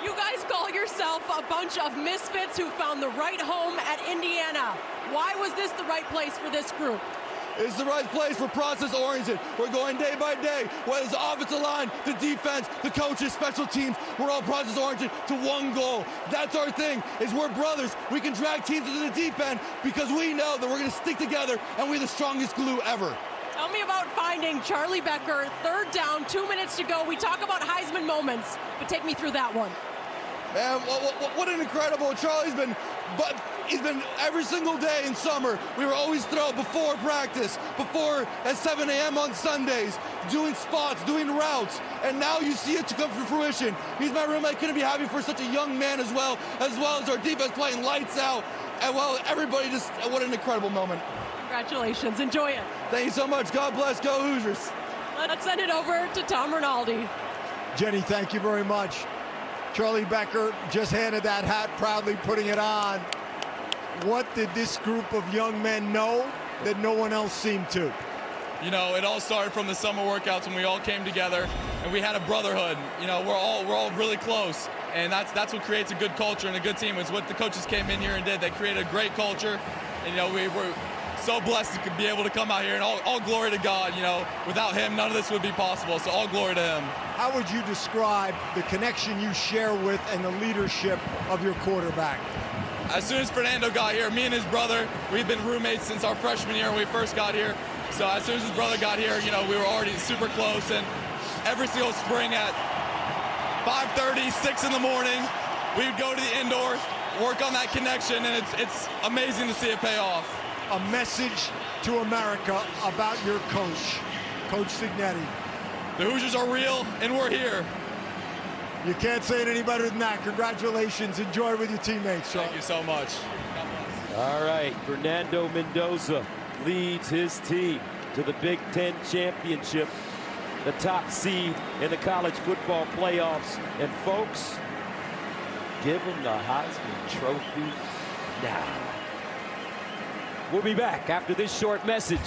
You guys call yourself a bunch of misfits who found the right home at Indiana. Why was this the right place for this group? It's the right place for process-oriented. We're going day by day, whether it's the offensive line, the defense, the coaches, special teams. We're all process-oriented to one goal. That's our thing, is we're brothers. We can drag teams into the deep end because we know that we're going to stick together and we're the strongest glue ever. Tell me about finding Charlie Becker, 3rd down, 2 minutes to go. We talk about Heisman moments, but take me through that one. Man, what an incredible, Charlie's been, but he's been every single day in summer. We were always throwing before practice, before at 7 a.m. on Sundays, doing spots, doing routes, and now you see it to come to fruition. He's my roommate, couldn't be happy for such a young man as well as our defense playing lights out, and well, everybody just, what an incredible moment. Congratulations, enjoy it. Thank you so much, God bless, go Hoosiers. Let's send it over to Tom Rinaldi. Jenny, thank you very much. Charlie Becker just handed that hat, proudly putting it on. What did this group of young men know that no one else seemed to? You know, it all started from the summer workouts when we all came together and we had a brotherhood. You know, we're all really close, and that's what creates a good culture and a good team. It's what the coaches came in here and did. They created a great culture, and you know, we were so blessed to be able to come out here, and all glory to God. You know, without him, none of this would be possible, so all glory to him. How would you describe the connection you share with and the leadership of your quarterback? As soon as Fernando got here, me and his brother, we've been roommates since our freshman year when we first got here. So as soon as his brother got here, you know, we were already super close, and every single spring at 5:30, 6 in the morning, we would go to the indoor, work on that connection, and it's amazing to see it pay off. A message to America about your coach, Coach Cignetti. The Hoosiers are real, and we're here. You can't say it any better than that. Congratulations. Enjoy with your teammates. Thank you so much. All right, Fernando Mendoza leads his team to the Big Ten championship, the top seed in the college football playoffs. And folks, give him the Heisman Trophy now. We'll be back after this short message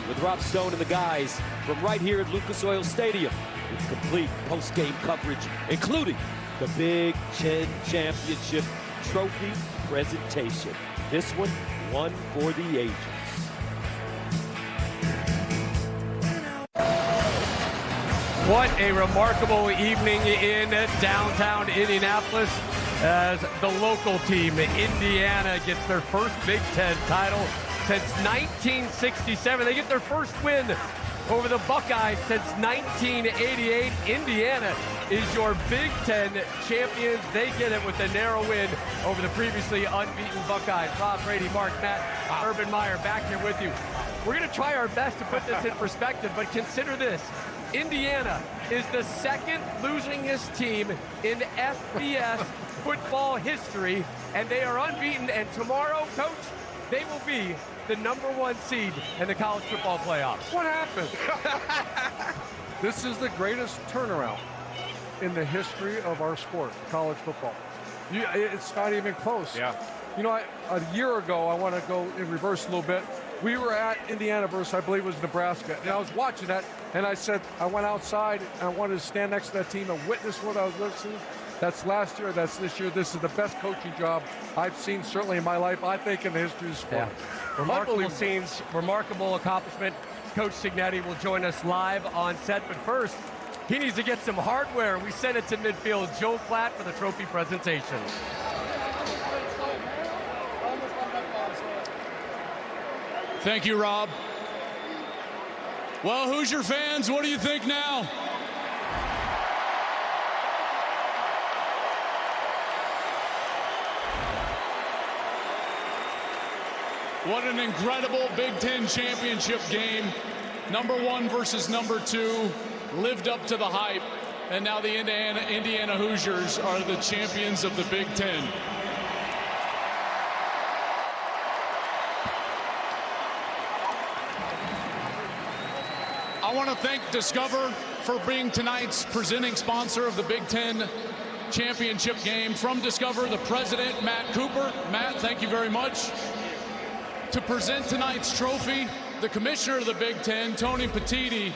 with Rob Stone and the guys from right here at Lucas Oil Stadium with complete post-game coverage, including the Big Ten Championship Trophy presentation. This one for the ages. What a remarkable evening in downtown Indianapolis as the local team, Indiana, gets their first Big Ten title since 1967. They get their first win over the Buckeyes since 1988. Indiana is your Big Ten champions. They get it with a narrow win over the previously unbeaten Buckeyes. Rob, Brady, Mark, Matt, Urban Meyer back here with you. We're going to try our best to put this in perspective, but consider this. Indiana is the second losingest team in FBS football history, and they are unbeaten. And tomorrow, Coach, they will be the #1 seed in the college football playoffs. What happened? This is the greatest turnaround in the history of our sport, college football. It's not even close. Yeah. You know, a year ago, I want to go in reverse a little bit. We were at Indiana versus, I believe it was Nebraska, and I was watching that, and I said, I went outside, and I wanted to stand next to that team and witness what I was listening. That's last year, that's this year. This is the best coaching job I've seen, certainly in my life, I think, in the history of the sport. Yeah. Remarkable scenes, remarkable accomplishment. Coach Cignetti will join us live on set, but first, he needs to get some hardware. We send it to midfield. Joe Platt for the trophy presentation. Thank you, Rob. Well, Hoosier fans, what do you think now? What an incredible Big Ten championship game. #1 versus #2, lived up to the hype, and now the Indiana Hoosiers are the champions of the Big Ten. want to thank Discover for being tonight's presenting sponsor of the Big Ten Championship game. From Discover, the president, Matt Cooper. Matt, thank you very much. To present tonight's trophy, the commissioner of the Big Ten, Tony Petitti,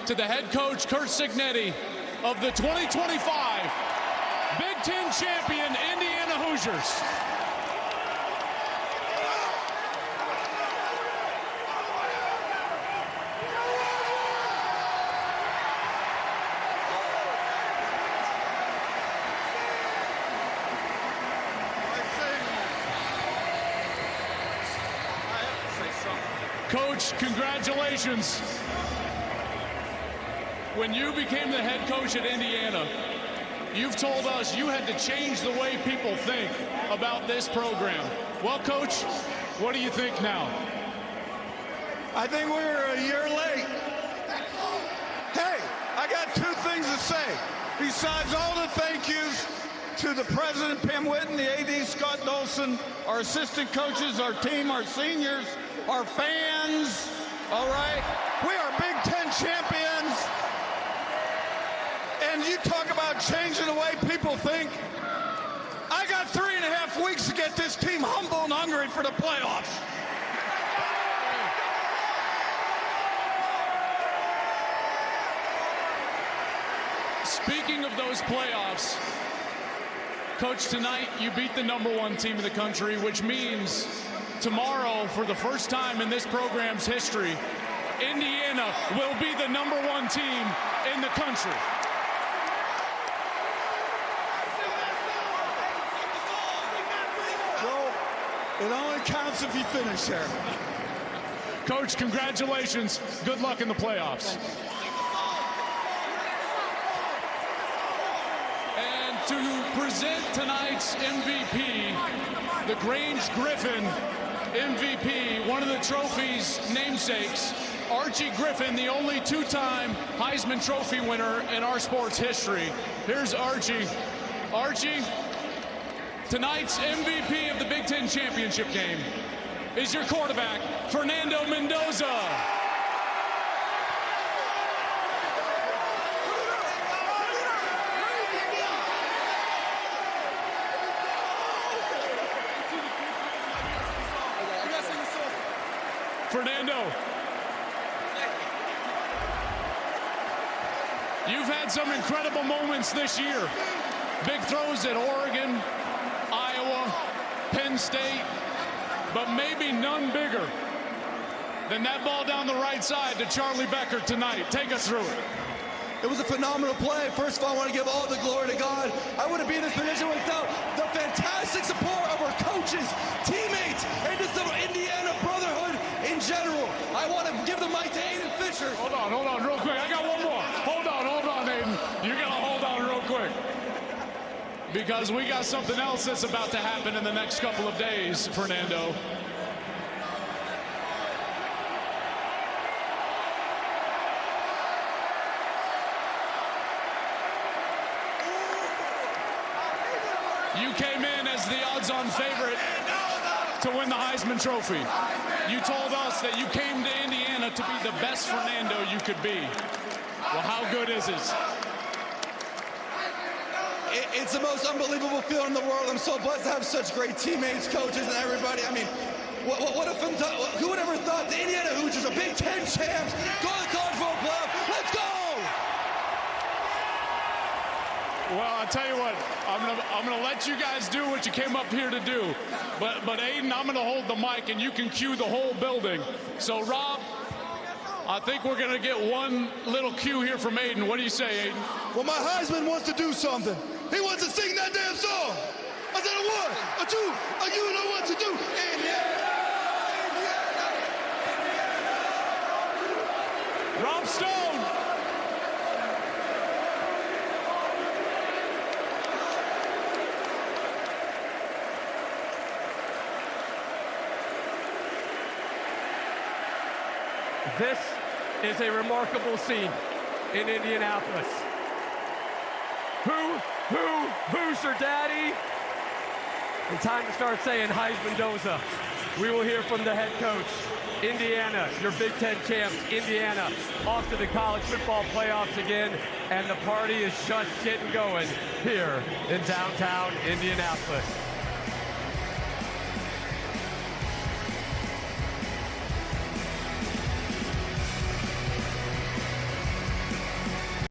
to the head coach, Curt Cignetti, of the 2025 Big Ten champion Indiana Hoosiers. Coach, congratulations. When you became the head coach at Indiana, you've told us you had to change the way people think about this program. Well, Coach, what do you think now? I think we were a year late. Hey, I got two things to say. Besides all the thank yous to the president, Pam Whitten, the AD, Scott Dolson, our assistant coaches, our team, our seniors, our fans, all right? We are Big Ten champions. And you talk about changing the way people think. I got 3.5 weeks to get this team humble and hungry for the playoffs. Speaking of those playoffs, Coach, tonight you beat the #1 team in the country, which means tomorrow, for the first time in this program's history, Indiana will be the #1 team in the country. Well, it only counts if you finish there. Coach, congratulations. Good luck in the playoffs. And to present tonight's MVP, the Grange Griffin MVP, one of the trophy's namesakes, Archie Griffin, the only two-time Heisman Trophy winner in our sports history. Here's Archie. Archie, tonight's MVP of the Big Ten Championship game is your quarterback, Fernando Mendoza. Fernando, you've had some incredible moments this year. Big throws at Oregon, Iowa, Penn State, but maybe none bigger than that ball down the right side to Charlie Becker tonight. Take us through it. It was a phenomenal play. First of all, I want to give all the glory to God. I wouldn't be in this position without the fantastic support of our coaches, teammates, and just the Indiana brotherhood in general. I want to give the mic to Aiden Fisher. Hold on, real quick. I got one more. Hold on, Aiden. You got to hold on real quick. Because we got something else that's about to happen in the next couple of days, Fernando. You came in as the odds-on favorite to win the Heisman Trophy. You told us that you came to Indiana to be the best Fernando you could be. Well, how good is it? It's the most unbelievable feeling in the world. I'm so blessed to have such great teammates, coaches, and everybody. I mean, who would ever thought the Indiana Hoosiers are Big Ten champs, go to the college football playoff? Let's go! Well, I'll tell you what, I'm gonna let you guys do what you came up here to do. But Aiden, I'm gonna hold the mic and you can cue the whole building. So Rob, I think we're gonna get one little cue here from Aiden. What do you say, Aiden? Well, my husband wants to do something. He wants to sing that damn song. I said a one, a two, you know what to do. Indiana. Rob Stone. This is a remarkable scene in Indianapolis. Who's your daddy? and time to start saying Heisman Doza. We will hear from the head coach. Indiana, your Big Ten champs, Indiana, off to the college football playoffs again, and the party is just getting going here in downtown Indianapolis.